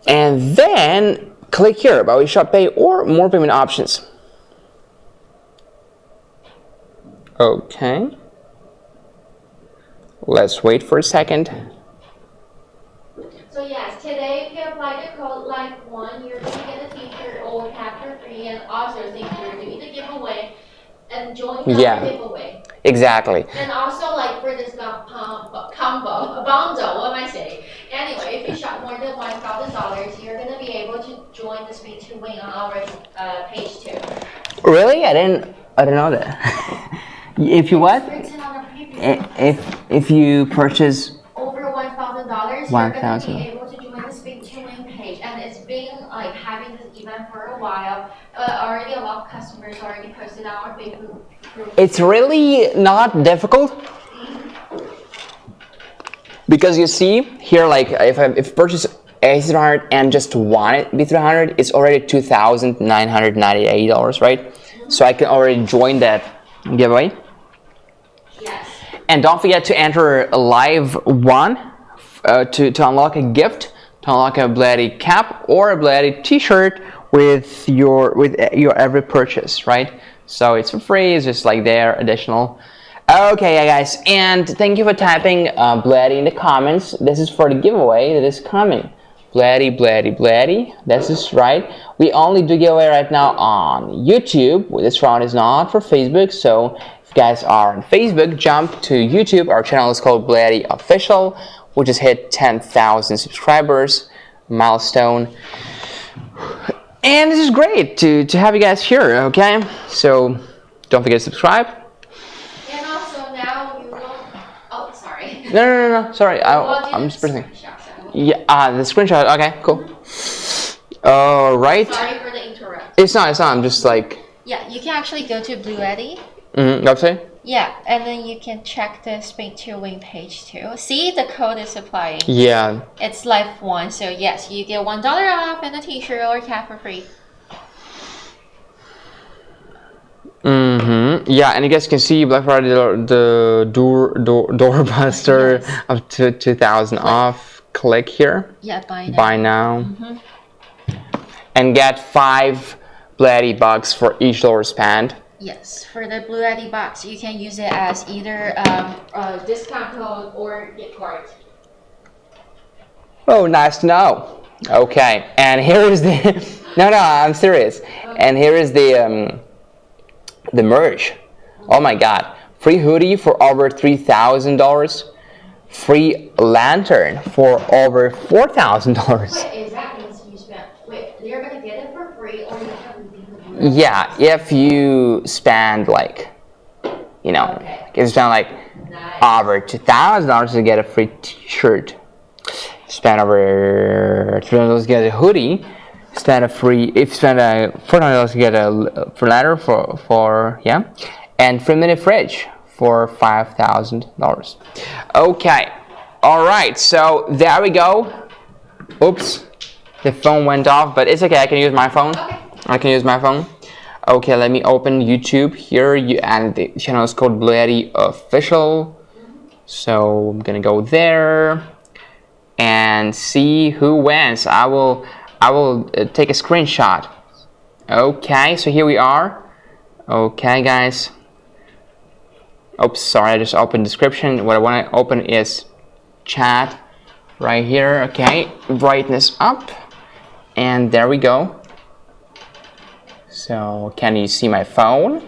And then click here about shop pay or more payment options. Okay. Let's wait for a second. So yes, today if you apply the code LIFE1, you're going to get a t-shirt or cap for free, and also since you're doing the giveaway and join the giveaway. Exactly. And also like for this bundle, what am I saying? Anyway, if you shop more than $1,000, you're going to be able to join the speed to win on our page too. Really? I didn't know that. If you what? If you purchase over $1,000, you're going to be able to join the Speak to Win page, and it's been like having this event for a while. Already a lot of customers already posted on our Facebook group. It's really not difficult because you see here, like if I purchase AC300 and just one B300, it's already $2,998, right? So I can already join that giveaway. Yes. And don't forget to enter a live one to unlock a gift, to unlock a BLUETTI cap or a BLUETTI T-shirt with your every purchase, right? So it's for free. It's just like there additional. Okay, guys, and thank you for typing BLUETTI in the comments. This is for the giveaway that is coming. BLUETTI, BLUETTI, BLUETTI. This is right. We only do giveaway right now on YouTube. This round is not for Facebook, so if you guys are on Facebook, jump to YouTube. Our channel is called BLUETTI Official. We just hit 10,000 subscribers milestone, and this is great to have you guys here. Okay, so don't forget to subscribe. And also now you will. Oh, sorry. No. Sorry, I'm just pressing. Yeah, the screenshot. Okay, cool. All right. Sorry for the interrupt. It's not. I'm just like. Yeah, you can actually go to BLUETTI. Website. Yeah, and then you can check the Speak to Win page too. See, the code is applying. Yeah. It's LIFE1, so yes, you get $1 off and a t-shirt or cap for free. Yeah, and you guys can see Black Friday the doorbuster Yes. up to 2,000 off. Click here. Yeah, buy now. Buy now. And get 5 BLUETTI bucks for each dollar spent. Yes, for the BLUETTI box, you can use it as either a discount code or gift card. Oh, nice to know. Okay, and here is the no, I'm serious. And here is the merch. Oh my God! Free hoodie for over $3,000. Free lantern for over $4,000. Wait, exactly what you spent. Wait, you're gonna get it for free, or you have to redeem the BLUETTI? Yeah, if you spend like, you know, if you spend like over $2,000 to get a free T-shirt, spend over $300 to get a hoodie, spend a free. If you spend a $400 to get a free ladder for yeah, and free mini fridge for $5,000. Okay, all right. So there we go. Oops, the phone went off, but it's okay. I can use my phone. Okay. I can use my phone. Okay, let me open YouTube here. And the channel is called BLUETTI Official. So I'm gonna go there and see who wins. I will take a screenshot. Okay, so here we are. Okay, guys. Oops, sorry, I just opened description. What I want to open is chat right here. Okay, brightness up, and there we go. So can you see my phone?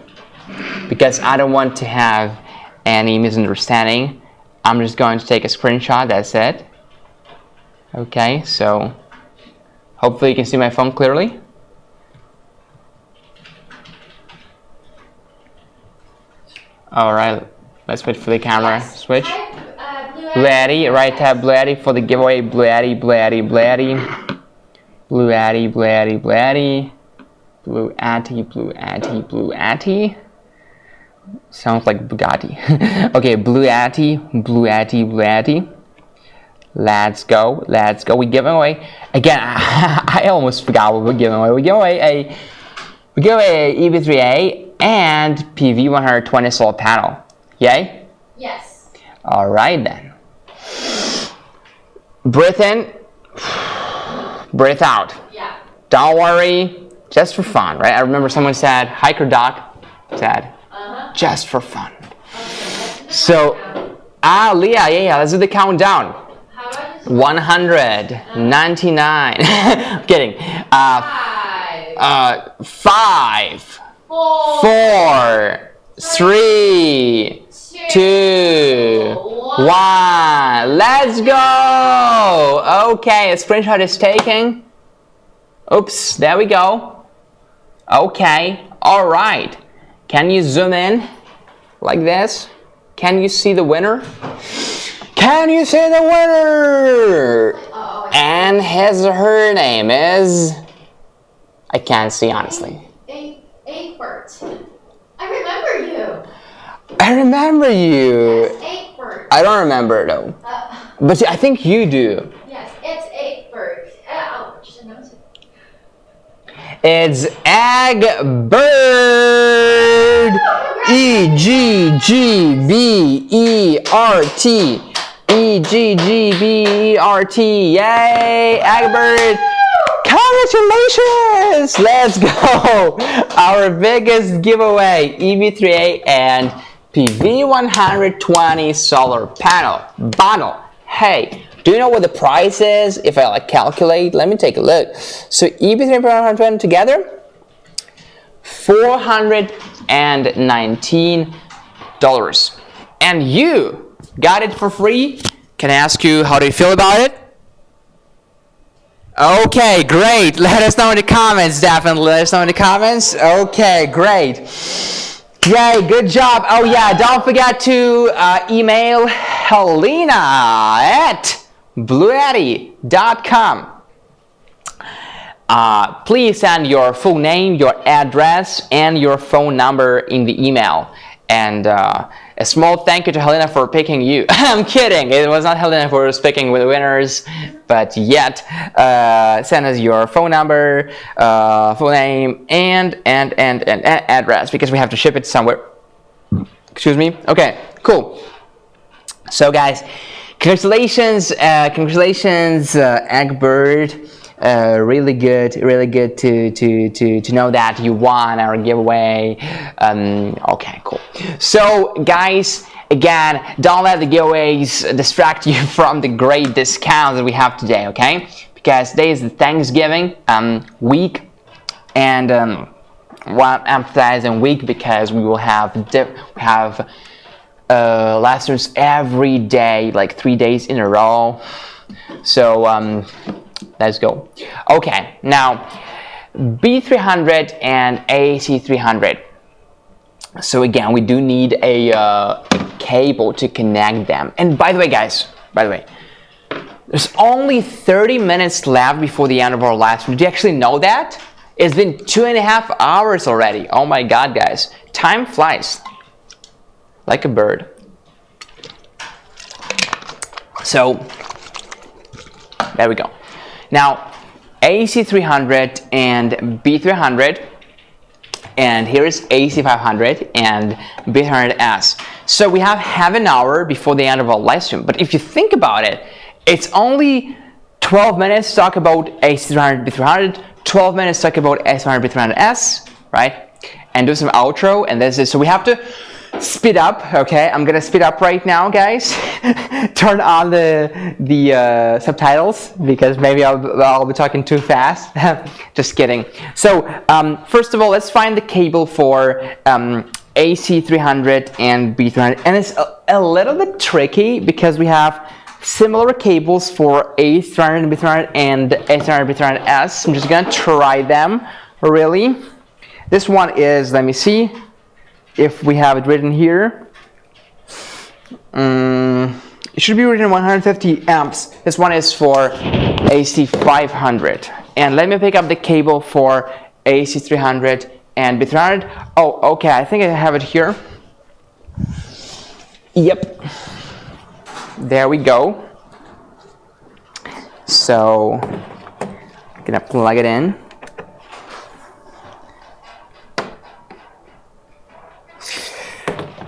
Because I don't want to have any misunderstanding, I'm just going to take a screenshot. That's it. Okay, so hopefully you can see my phone clearly. All right, let's wait for the camera switch. BLUETTI, right tab BLUETTI for the giveaway. BLUETTI, BLUETTI, BLUETTI, BLUETTI, BLUETTI, BLUETTI, BLUETTI, BLUETTI, BLUETTI. Sounds like Bugatti. Okay, BLUETTI, BLUETTI, BLUETTI. Let's go, let's go. We give away again. I almost forgot what we're giving away. We give away a EV3A and PV120 solar panel. Yay? Yes. All right then. Breathe in, breathe out. Yeah. Don't worry, just for fun, right? I remember someone said, Hiker Doc said, just for fun. Okay, So, Leah, yeah, let's do the countdown. how about this? 199. I'm kidding. 5, 4, 3, 2, 1. Let's go. Okay, a screenshot is taken. Oops, there we go. Okay, all right. Can you zoom in like this? Can you see the winner? Can you see the winner? And her name is... I can't see, honestly. Egbert. I remember you. I remember you. Yes, Egbert. I don't remember though. But I think you do. Yes, it's Egbert. Oh, just announce it. It's Egbert. E-G-G-B-E-R-T. E-G-G-B-E-R-T. Yay, Egbert. Congratulations! Let's go! Our biggest giveaway, EV3A and PV120 solar panel bundle. Hey, do you know what the price is? If I like calculate, let me take a look. So EV3A and PV120 together, $419. And you got it for free. Can I ask you, how do you feel about it? Okay, great. Let us know in the comments, definitely. Let us know in the comments. Okay, great. Yay, good job. Oh yeah, don't forget to email Helena at BLUETTI.com. Please send your full name, your address, and your phone number in the email. And A small thank you to Helena for picking you. I'm kidding. It was not Helena who was picking with the winners, but yet send us your phone number, full name, and address because we have to ship it somewhere. Excuse me. Okay, cool. So guys, congratulations, Egbert. Really good to know that you won our giveaway. Okay, cool. So guys, again, don't let the giveaways distract you from the great discounts that we have today, okay? Because today is the Thanksgiving week, and well, I'm emphasizing week because we will have live streams every day, like 3 days in a row. So let's go. Okay, now B300 and AC300. So again, we do need a cable to connect them. And by the way, guys, there's only 30 minutes left before the end of our live stream. Do you actually know that? It's been 2.5 hours already. Oh my God, guys. Time flies like a bird. So, there we go. Now, AC300 and B300, and here is AC500 and B300S. So we have half an hour before the end of our live stream. But if you think about it, it's only 12 minutes to talk about AC300, B300, 12 minutes to talk about AC500, B300S, right? And do some outro, and this is, so we have to speed up, okay? I'm gonna speed up right now, guys. Turn on the subtitles because maybe I'll be talking too fast. Just kidding. So first of all, let's find the cable for AC300 and B300, and it's a little bit tricky because we have similar cables for AC300 and B300 and AC300 B300S. I'm just gonna try them really. This one is, let me see if we have it written here. It should be written 150 amps. This one is for AC500. And let me pick up the cable for AC300 and B300. Oh, okay, I think I have it here. Yep. There we go. So, I'm gonna plug it in.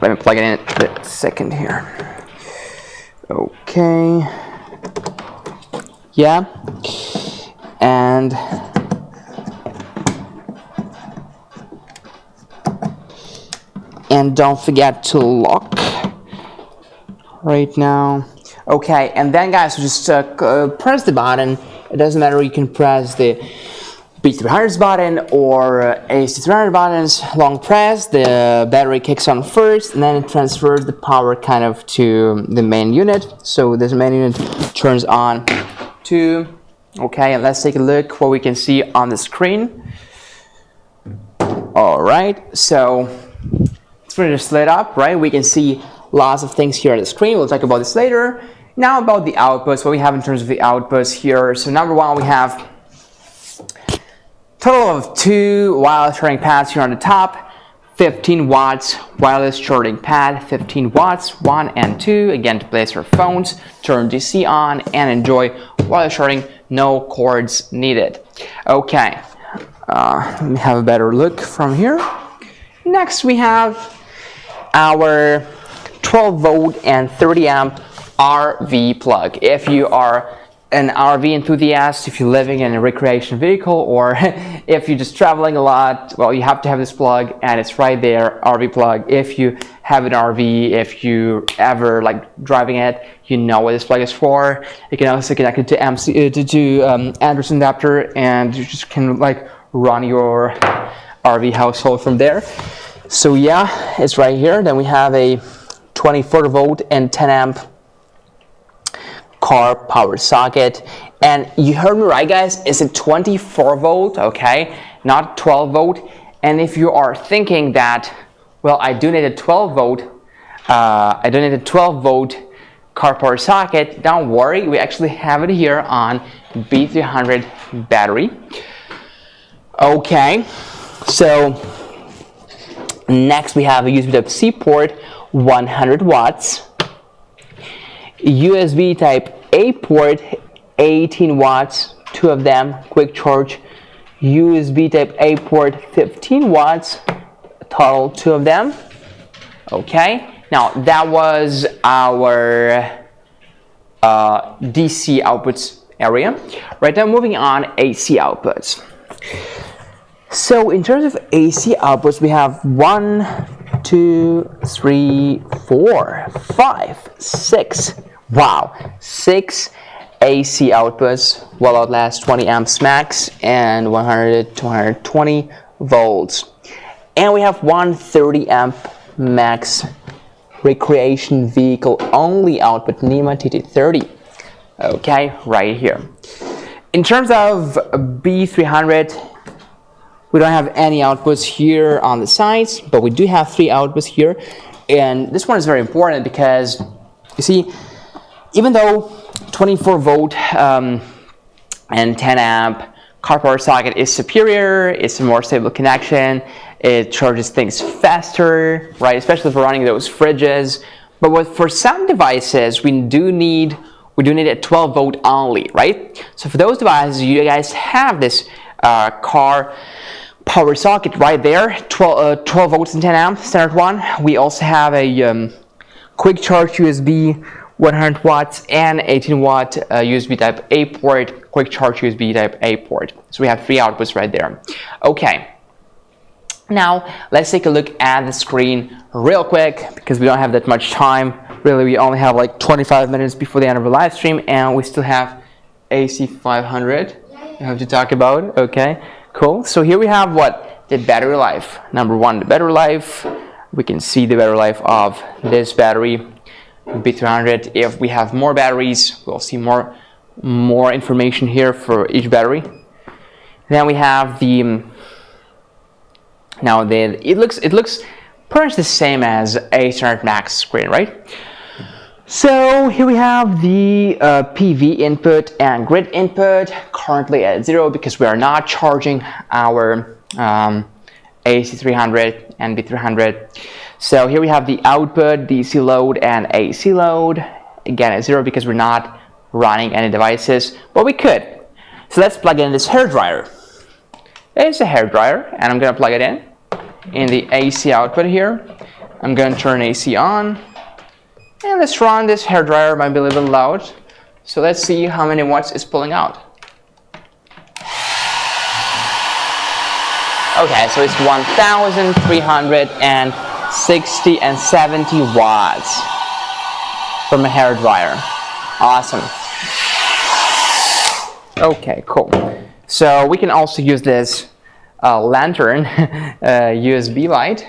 Let me plug it in a second here. Okay. Yeah. And don't forget to lock right now. Okay, and then guys, just press the button. It doesn't matter, you can press the B300's button or AC300 buttons, long press, the battery kicks on first, and then it transfers the power kind of to the main unit. So this main unit turns on to, okay, and let's take a look what we can see on the screen. All right, so it's pretty just lit up, right? We can see lots of things here on the screen. We'll talk about this later. Now about the outputs, what we have in terms of the outputs here. So number one, we have total of 2 wireless charging pads here on the top, 15 watts wireless charging pad, 15 watts, 1 and 2, again to place your phones, turn DC on, and enjoy wireless charging, no cords needed. Okay, let me have a better look from here. Next we have our 12 volt and 30 amp RV plug. If you are an RV enthusiast, if you're living in a recreation vehicle, or if you're just traveling a lot, well, you have to have this plug, and it's right there, RV plug. If you have an RV, if you ever like driving it, you know what this plug is for. You can also connect it to Anderson adapter, and you just can like run your RV household from there. So yeah, it's right here. Then we have a 24 volt and 10 amp car power socket, and you heard me right, guys, it's a 24 volt, okay, not 12 volt. And if you are thinking that, well, I do need a 12 volt car power socket, don't worry, we actually have it here on B300 battery. Okay, so next we have a USB Type-C port 100 watts. USB type A port, 18 watts, 2 of them, quick charge. USB type A port, 15 watts, total 2 of them. Okay, now that was our DC outputs area. Right now, moving on, AC outputs. So in terms of AC outputs, we have 1, 2, 3, 4, 5, 6. Wow, 6 AC outputs will outlast 20 amps max and 100 to 120 volts. And we have 130 amp max recreation vehicle only output NEMA TT30. Okay, right here. In terms of B300, we don't have any outputs here on the sides, but we do have 3 outputs here. And this one is very important because, you see, even though 24 volt and 10 amp car power socket is superior, it's a more stable connection, it charges things faster, right? Especially if we're running those fridges. But for some devices, we do need a 12 volt only, right? So for those devices, you guys have this car power socket right there, 12 volts and 10 amps, standard one. We also have a quick charge USB, 100 watts, and 18 watt USB type A port, quick charge USB type A port. So we have 3 outputs right there. Okay. Now, let's take a look at the screen real quick because we don't have that much time. Really, we only have like 25 minutes before the end of the live stream, and we still have AC500 we have to talk about. Okay, cool. So here we have what? The battery life. Number 1, the battery life. We can see the battery life of this battery, B300. If we have more batteries, we'll see more information here for each battery. Then we have the it looks pretty much the same as A300 Max screen, right? So here we have the PV input and grid input, currently at 0 because we are not charging our AC300 and B300. So here we have the output, DC load, and AC load, again at 0 because we're not running any devices, but we could. So let's plug in this hairdryer. It's a hairdryer, and I'm going to plug it in the AC output here. I'm going to turn AC on, and let's run this hairdryer. Might be a little bit loud, so let's see how many watts it's pulling out. Okay, so it's 1,360 and 70 watts from a hairdryer. Awesome. Okay, cool. So we can also use this lantern USB light.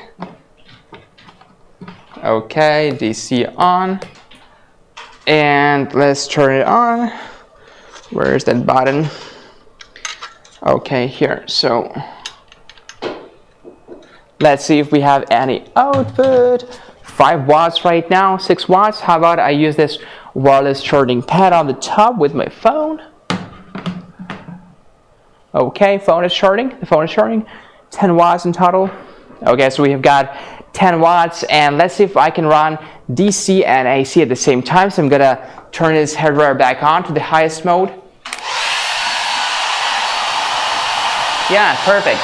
Okay, DC on, and let's turn it on. Where is that button? Okay, here. So let's see if we have any output. 5 watts right now, 6 watts. How about I use this wireless charging pad on the top with my phone? Okay, phone is charging. The phone is charging. 10 watts in total. Okay, so we have got 10 watts, and let's see if I can run DC and AC at the same time. So I'm gonna turn this hairdryer back on to the highest mode. Yeah, perfect.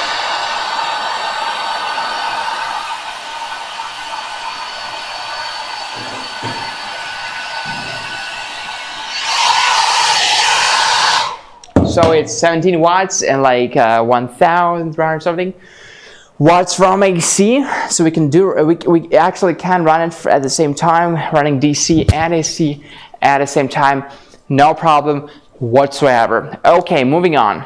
So it's 17 watts and like 1,300 something watts from AC. So we can we actually can run it at the same time, running DC and AC at the same time, no problem whatsoever. Okay, moving on.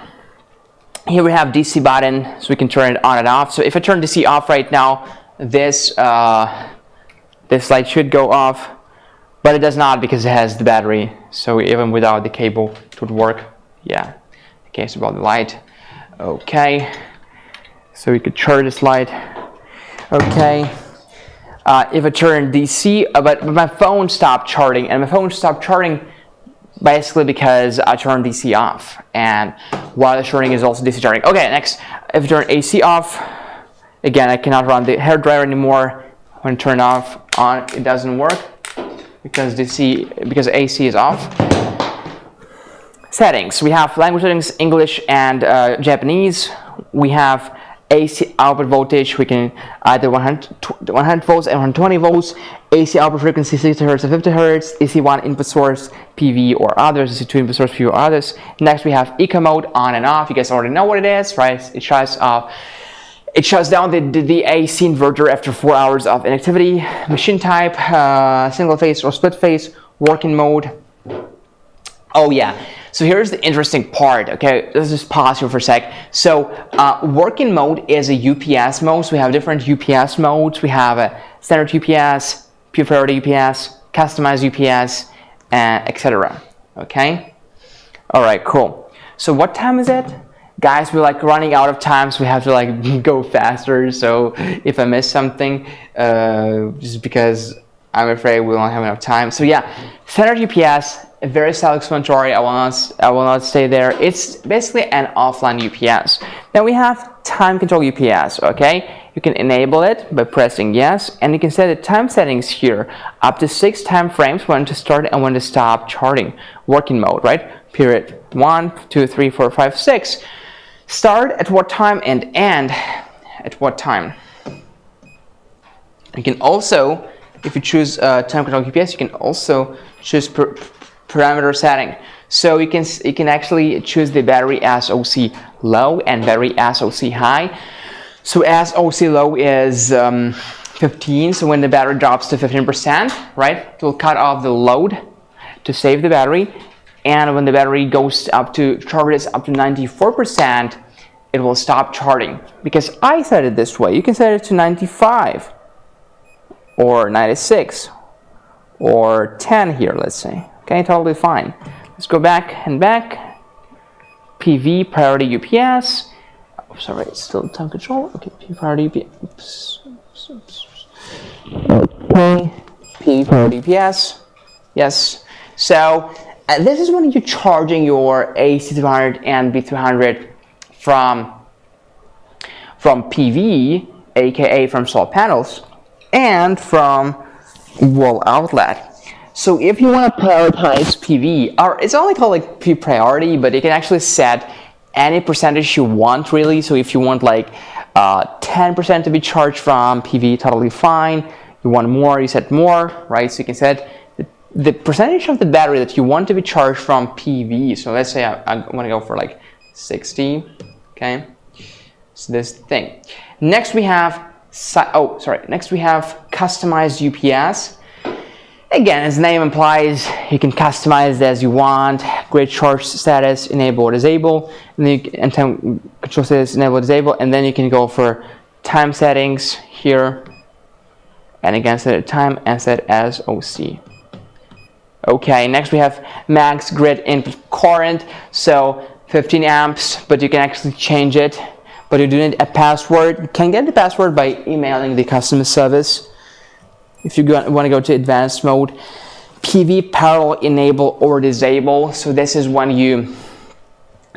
Here we have DC button, so we can turn it on and off. So if I turn DC off right now, this light should go off, but it does not because it has the battery. So even without the cable, it would work. Yeah, okay, so about the light. Okay, so we could charge this light. Okay, if I turn DC, but my phone stopped charging, and my phone stopped charging basically because I turned DC off, and wireless charging is also DC charging. Okay, next, if I turn AC off, again, I cannot run the hairdryer anymore. when turned off, on, it doesn't work because AC is off. Settings. We have language settings, English and Japanese. We have AC output voltage. We can either 100 volts and 120 volts. AC output frequency 60 Hz and 50 Hz. AC1 input source PV or others. AC2 input source PV or others. Next we have eco mode, on and off. You guys already know what it is, right? It shuts down the AC inverter after 4 hours of inactivity. Machine type, single phase or split phase. Working mode. Oh yeah. So here's the interesting part, okay? Let's just pause here for a sec. So working mode is a UPS mode. So we have different UPS modes. We have a standard UPS, pure priority UPS, customized UPS, etc. Okay? All right, cool. So what time is it? Guys, we're like running out of time, so we have to like go faster. So if I miss something, just because I'm afraid we won't have enough time. So yeah, standard UPS, very self-explanatory. I will not stay there. It's basically an offline UPS. Then we have time control UPS. Okay, you can enable it by pressing yes, and you can set the time settings here up to 6 time frames when to start and when to stop charging. Working mode, right? Period 1, 2, 3, 4, 5, 6. Start at what time and end at what time. You can also, if you choose time control UPS, you can also choose parameter setting. So you can actually choose the battery SOC low and battery SOC high. So SOC low is 15. So when the battery drops to 15%, right, it will cut off the load to save the battery. And when the battery goes charges up to 94%, it will stop charging. Because I set it this way. You can set it to 95 or 96 or 10 here, let's say. Okay, totally fine. Let's go back and back. PV priority UPS. Oh, sorry, it's still time control. Okay, PV priority UPS. Okay, PV priority UPS. Yes. So this is when you're charging your AC300 and B300 from PV, aka from solar panels, and from wall outlet. So if you want to prioritize PV, or it's only called like P priority, but you can actually set any percentage you want really. So if you want like 10% to be charged from PV, totally fine. You want more, you set more, right? So you can set the percentage of the battery that you want to be charged from PV. So let's say I want to go for like 60, okay? So this thing. Next we have, next we have customized UPS. Again, as the name implies, you can customize it as you want. Grid charge status, enable or disable, and time control status, enable or disable, and then you can go for time settings here, and again set a time and set as OC. Okay, next we have max grid input current, so 15 amps, but you can actually change it, but you do need a password. You can get the password by emailing the customer service. If you want to go to advanced mode, PV parallel enable or disable. So this is when you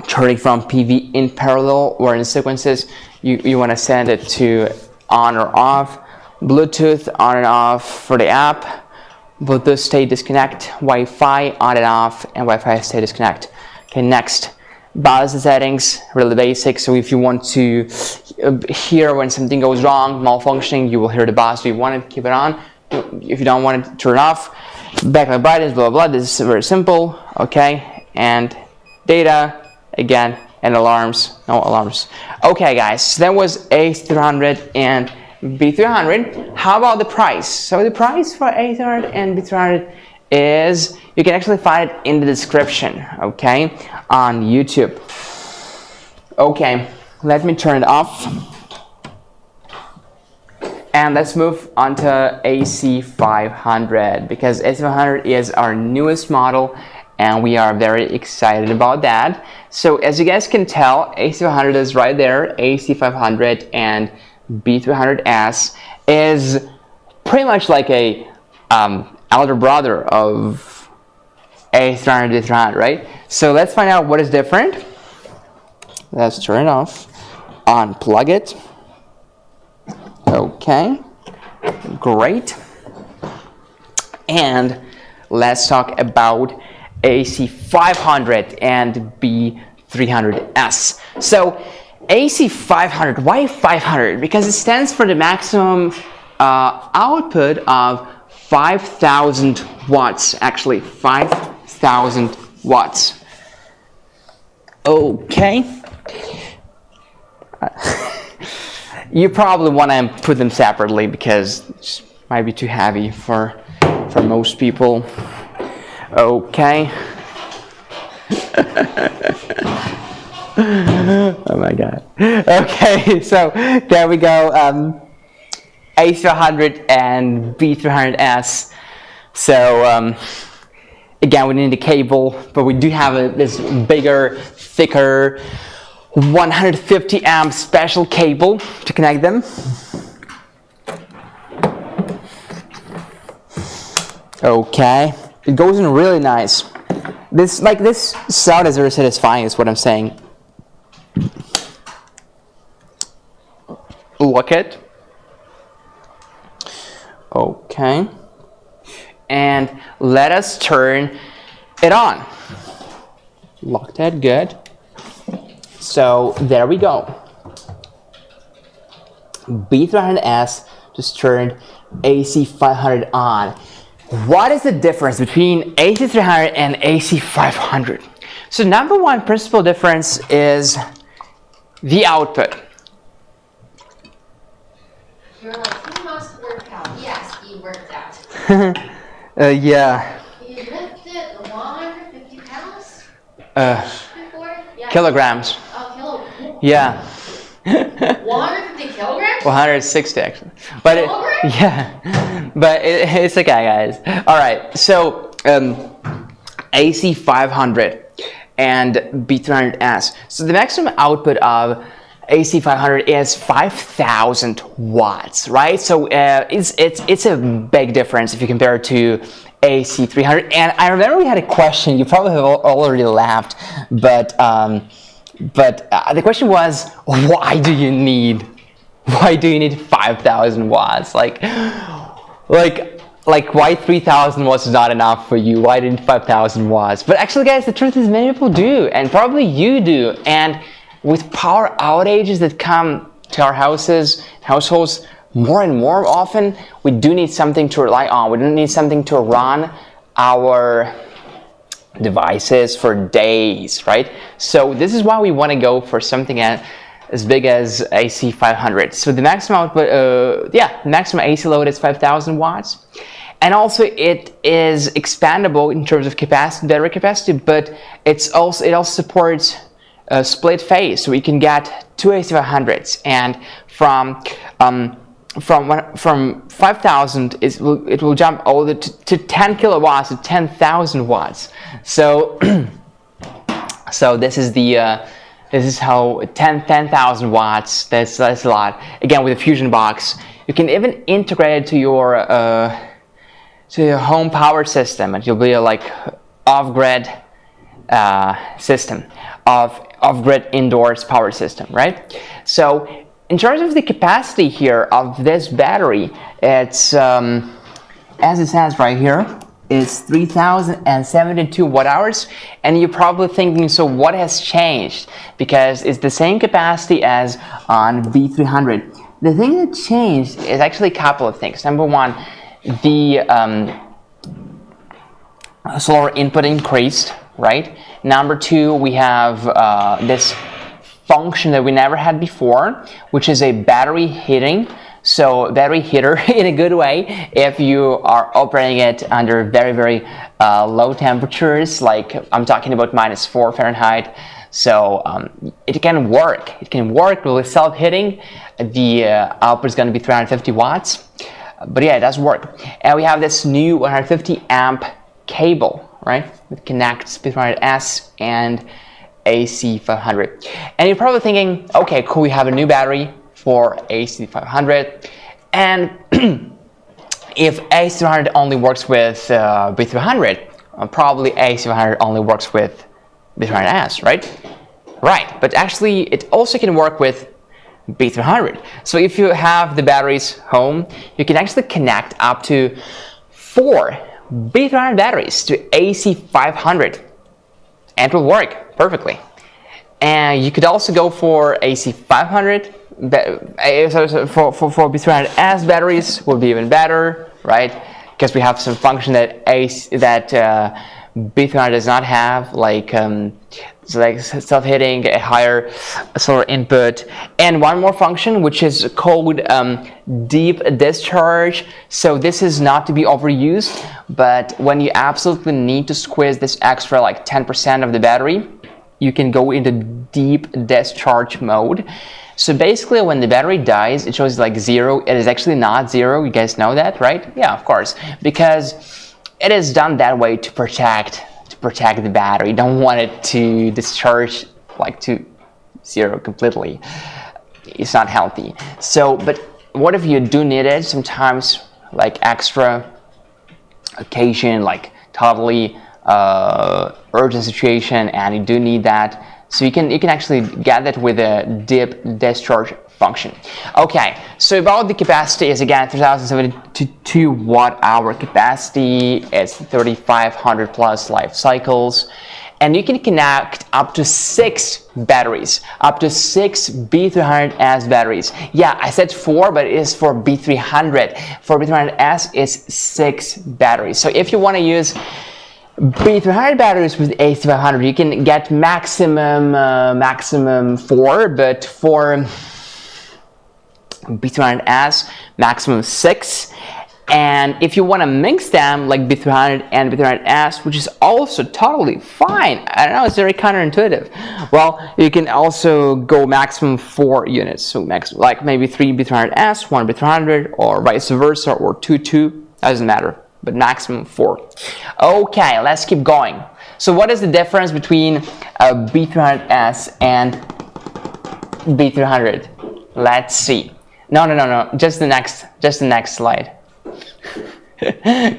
charging from PV in parallel or in sequences. You want to set it to on or off. Bluetooth on and off for the app. Bluetooth state disconnect. Wi-Fi on and off, and Wi-Fi state disconnect. Okay, next. Balance settings, really basic. So if you want to hear when something goes wrong, malfunctioning, you will hear the buzz. Do you want to keep it on? If you don't want it, turn it off. Backlight brightness, blah, blah, blah. This is very simple, okay? And data, again, and alarms, no alarms. Okay, guys, so that was AC300 and B300. How about the price? So the price for AC300 and B300 is, you can actually find it in the description, okay, on YouTube. Okay, let me turn it off. And let's move on to AC500, because AC500 is our newest model and we are very excited about that. So as you guys can tell, AC500 is right there. AC500 and B300S is pretty much like a elder brother of AC300 B300, right? So let's find out what is different. Let's turn it off, unplug it. Okay, Great. And let's talk about AC500 and B300S. So AC500, why 500? Because it stands for the maximum output of 5,000 watts. Actually, 5,000 watts. Okay. You probably want to put them separately because it might be too heavy for most people. Okay. Oh my god. Okay, so there we go. AC500 and B300S. So again, we need a cable, but we do have this bigger, thicker 150 amp special cable to connect them. Okay, it goes in really nice. This sound is very satisfying, is what I'm saying. Look it. Okay, and let us turn it on. Lock that good. So there we go. B300S just turned AC500 on. What is the difference between AC300 and AC500? So number one principal difference is the output. You're like, he must work out. Yes, he worked out. Yeah. You lifted 150 pounds before? Yeah. Kilograms. Oh, Yeah. 150 kilograms? 160 actually. But yeah. But it's okay, guys. All right. So AC500 and B300S. So the maximum output of AC500 is 5,000 watts, right? So it's a big difference if you compare it to AC300. And I remember we had a question. You probably have already laughed, but the question was, why do you need 5,000 watts? Like why 3,000 watts is not enough for you? Why didn't 5,000 watts? But actually, guys, the truth is many people do, and probably you do. And with power outages that come to our households more and more often, we do need something to rely on. We don't need something to run our devices for days, right? So this is why we want to go for something as big as AC500. So the maximum output, maximum AC load is 5,000 watts. And also it is expandable in terms of capacity, battery capacity, but it also supports split phase. So we can get two AC500s, and from 5,000 it will jump all the to 10 kilowatts to 10,000 watts. So so this is how 10,000 watts. That's a lot. Again, with a fusion box, you can even integrate it to your home power system, and you'll be like off-grid system, off-grid indoors power system, right? So in terms of the capacity here of this battery, it's as it says right here, it's 3,072 watt hours. And you're probably thinking, so what has changed? Because it's the same capacity as on B300. The thing that changed is actually a couple of things. Number one, the solar input increased, right? Number two, we have this function that we never had before, which is a battery heating. So battery heater in a good way if you are operating it under very, very low temperatures, like I'm talking about -4 Fahrenheit. So it can work. It can work with self-heating. The output is going to be 350 watts. But yeah, it does work. And we have this new 150 amp cable, right? That connects B300S and AC500. And you're probably thinking, okay, cool, we have a new battery for AC500. And if AC500 only works with B300, probably AC500 only works with B300S, right? Right, but actually it also can work with B300. So if you have the batteries home, you can actually connect up to 4 B300 batteries to AC500 and it will work perfectly. And you could also go for AC500, for B300S batteries would be even better, right? Because we have some function that B300 does not have, like self-heating, a higher solar input, and one more function which is called deep discharge. So this is not to be overused, but when you absolutely need to squeeze this extra like 10% of the battery, you can go into deep discharge mode. So basically when the battery dies, it shows like 0. It is actually not 0. You guys know that, right? Yeah, of course, because it is done that way to protect the battery. You don't want it to discharge like to 0 completely. It's not healthy. So, but what if you do need it sometimes, like extra occasion, like totally urgent situation, and you do need that? So you can actually get that with a deep discharge function. Okay, so about the capacity is again 3072 watt-hour capacity. It's 3500 plus life cycles, and you can connect up to 6 batteries, up to 6 B300S batteries. Yeah, I said 4, but it is for B300. For B300S, it's 6 batteries. So if you want to use B300 batteries with AC500, you can get maximum 4, but for B300S, maximum 6. And if you want to mix them like B300 and B300S, which is also totally fine, I don't know, it's very counterintuitive. Well, you can also go maximum 4 units, so like maybe 3 B300S, 1 B300, or vice versa, or 2, doesn't matter, but maximum 4. Okay, let's keep going. So what is the difference between a B300S and B300? Let's see. No, just the next slide.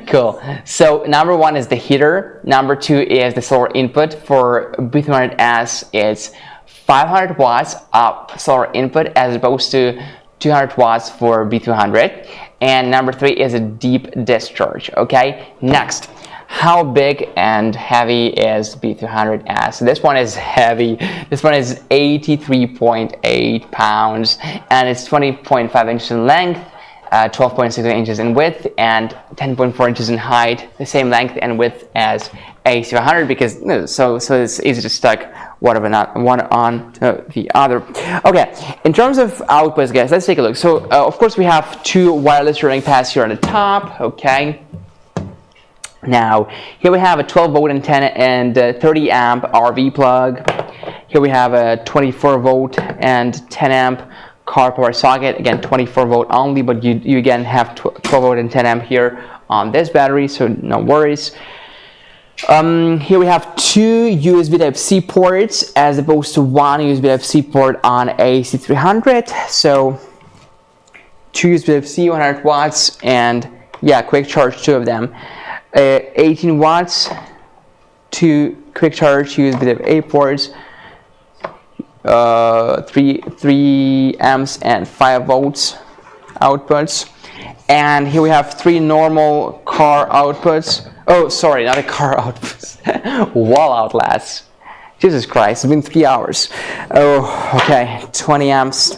Cool. So number 1 is the heater. Number 2 is the solar input. For B300S, it's 500 watts of solar input as opposed to 200 watts for B300. And number 3 is a deep discharge. Okay, next, how big and heavy is B300S? So this one is heavy. This one is 83.8 pounds, and it's 20.5 inches in length, 12.6 inches in width, and 10.4 inches in height. The same length and width as AC500, because so it's easy to stack one on the other. Okay, in terms of outputs, guys, let's take a look. So of course we have 2 wireless running pads here on the top. Okay, now here we have a 12 volt and 10 and 30 amp RV plug. Here we have a 24 volt and 10 amp car power socket. Again, 24 volt only, but you again have 12 volt and 10 amp here on this battery, so no worries. Here we have 2 USB Type-C ports as opposed to 1 USB Type-C port on AC300. So 2 USB Type-C, 100 watts, and yeah, quick charge, 2 of them. 18 watts, 2 quick charge USB Type-A ports, 3 amps and 5 volts outputs. And here we have 3 normal car outputs. Oh, sorry, not a car outputs. Wall outlets. Jesus Christ, it's been 3 hours. Oh, okay. 20 amps.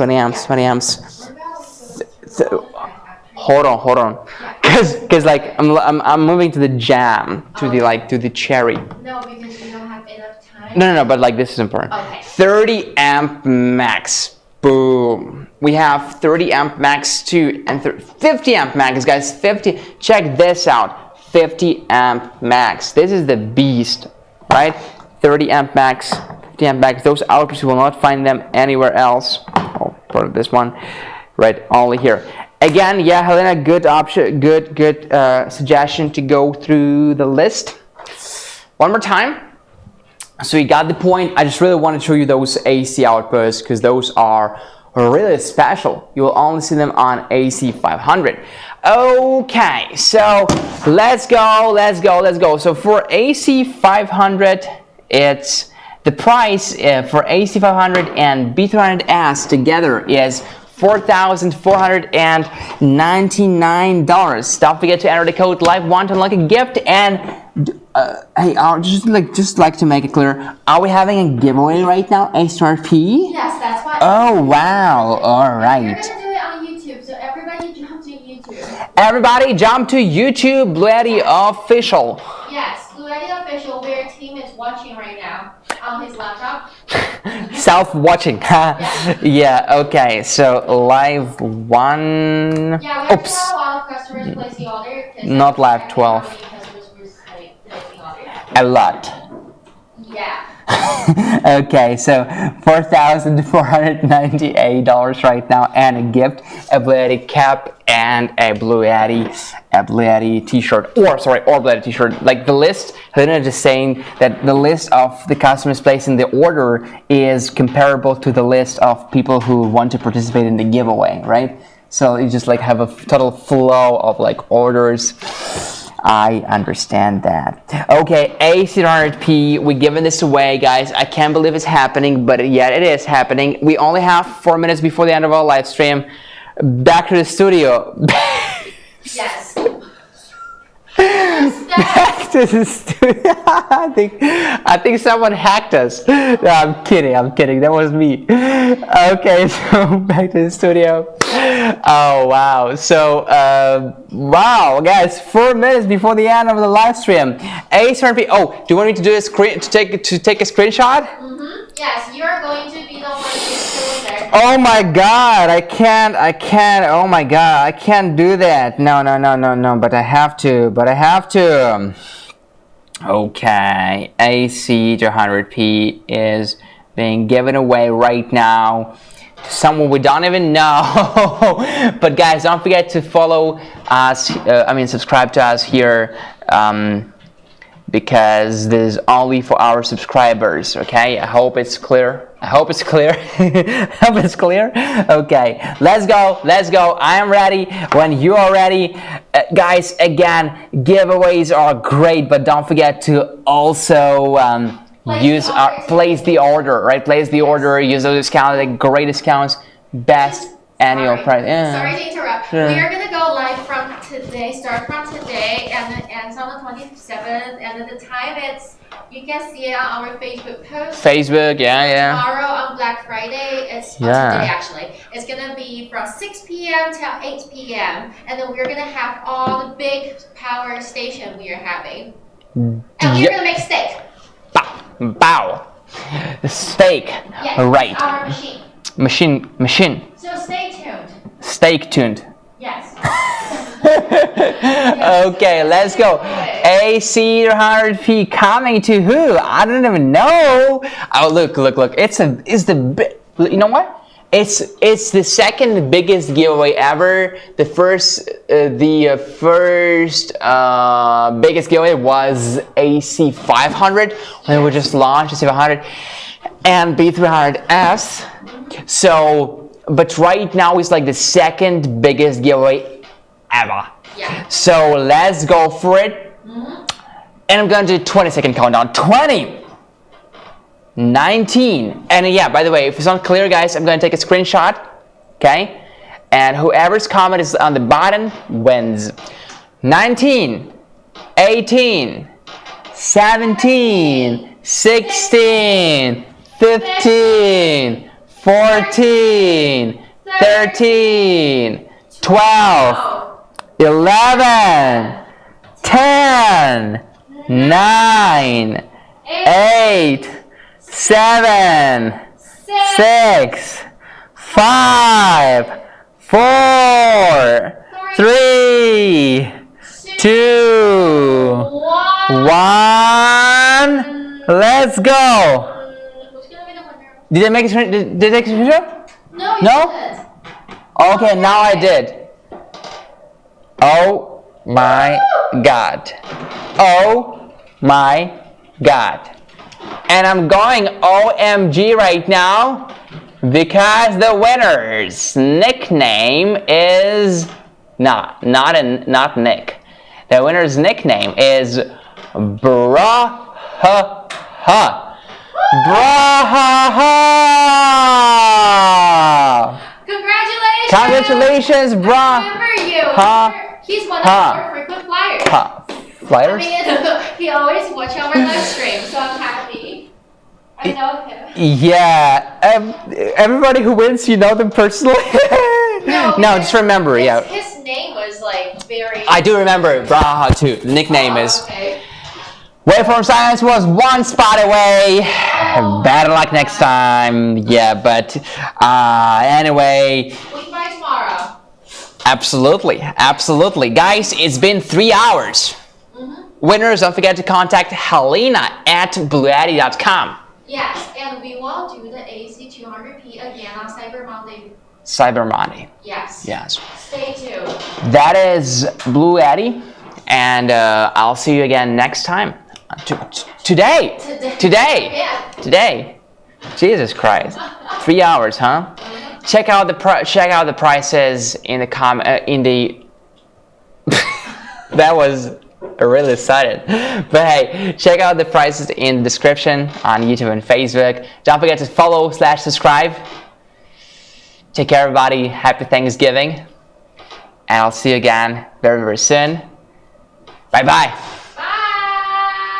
Hold on. Cause like I'm moving to the jam, to the cherry. No, because you don't have enough time. No, but like this is important. Okay. 30 amp max. Boom. We have 30 amp max too, and 50 amp max, guys. 50. Check this out. 50 amp max. This is the beast, right? 30 amp max, 50 amp max. Those outputs, you will not find them anywhere else. Oh, part of this one, right? Only here. Again, yeah, Helena, good option, good suggestion to go through the list one more time. So you got the point. I just really want to show you those AC outputs because those are really special. You will only see them on AC500. Okay, so let's go. So for AC500, it's The price for AC500 and B300S together is $4,499. Don't forget to enter the code LIVE1 to unlock a gift. And hey, just like to make it clear, are we having a giveaway right now, A300P? Yes, that's what. Oh wow! All right. We're gonna do it on YouTube, so everybody jump to YouTube. Everybody jump to YouTube, BLUETTI Official. Yes, BLUETTI Official, where team is watching right now on his laptop. Self-watching. Yeah, okay, so live one. Yeah, we Oops. have a lot of customers placing order. Not live 12. A lot. Yeah. Okay, so $4,498 right now, and a gift, a BLUETTI cap, and a BLUETTI T-shirt, or BLUETTI T-shirt. Like the list, Helena just saying that the list of the customers placing the order is comparable to the list of people who want to participate in the giveaway, right? So you just like have a total flow of like orders. I understand that. Okay, AC300P, we're giving this away, guys. I can't believe it's happening, but yet it is happening. We only have 4 minutes before the end of our live stream. Back to the studio. Yes. Back to the studio. I think someone hacked us. No, I'm kidding. That was me. Okay, so back to the studio. Oh wow. So wow, guys, 4 minutes before the end of the live stream. A300P. Oh, do you want me to do a screen to take a screenshot? Yes, you are going to be the one who's there. Oh my God, I can't. Oh my God, I can't do that. No. But I have to. Okay, AC300P is being given away right now to someone we don't even know. But guys, don't forget to follow us. Subscribe to us here. Because this is only for our subscribers, okay? I hope it's clear. Okay, let's go. I am ready when you are ready. Guys, again, giveaways are great, but don't forget to also place the order, right? Place the order, use those discounts, like great discounts, best annual price. Yeah. Sorry to interrupt. We are gonna go live from today, start from today, and it ends on the 27th. And at the time, you can see it on our Facebook post. Facebook, yeah. Tomorrow on Black Friday, today actually. It's gonna be from 6 p.m. till 8 p.m. And then we're gonna have all the big power station we are having, and we're gonna make steak. Bow. Steak. Yes, right. Our Machine. So stay tuned. Stay tuned. Yes. Okay, let's go. AC300P coming to who? I don't even know. Oh, look. You know what? It's the second biggest giveaway ever. The first biggest giveaway was AC500 when we just launched AC500 and B300S. So, but right now it's like the second biggest giveaway ever. Yeah. So let's go for it. And I'm gonna do 20-second countdown. 20, 19, and yeah, by the way, if it's not clear, guys, I'm gonna take a screenshot, okay? And whoever's comment is on the bottom wins. 19, 18, 17, 16, 15, 14, 13, 12, 11, 10, 9, 8, 7, 6, 5, 4, 3, 2, 1. Let's go. Did I make a screenshot? Did I take a screenshot? No, you No? didn't. Okay, now I did. Oh my God. Oh my God. And I'm going OMG right now because the winner's nickname is not Nick. The winner's nickname is Bruh. Braha! Congratulations! Congratulations, I remember you. He's one of our frequent flyers. Flyers? I mean, he always watches our live stream, so I'm happy. I know him. Yeah, everybody who wins, you know them personally? No, just remember, His name was like very... I do remember Braha too. The nickname is... Okay. Waveform Science was one spot away. Better luck next time. Yeah, but anyway... We can buy tomorrow. Absolutely, absolutely. Guys, it's been 3 hours. Winners, don't forget to contact Helena at BLUETTI.com. Yes, and we will do the AC200P again on Cyber Monday. Cyber Monday. Yes. Yes. Stay tuned. That is BLUETTI, and I'll see you again next time. Today. Yeah. Today. Jesus Christ. 3 hours, huh? Check out the prices in the that was really excited. But hey, check out the prices in the description on YouTube and Facebook. Don't forget to follow/subscribe. Take care, everybody. Happy Thanksgiving. And I'll see you again very, very soon. Bye-bye.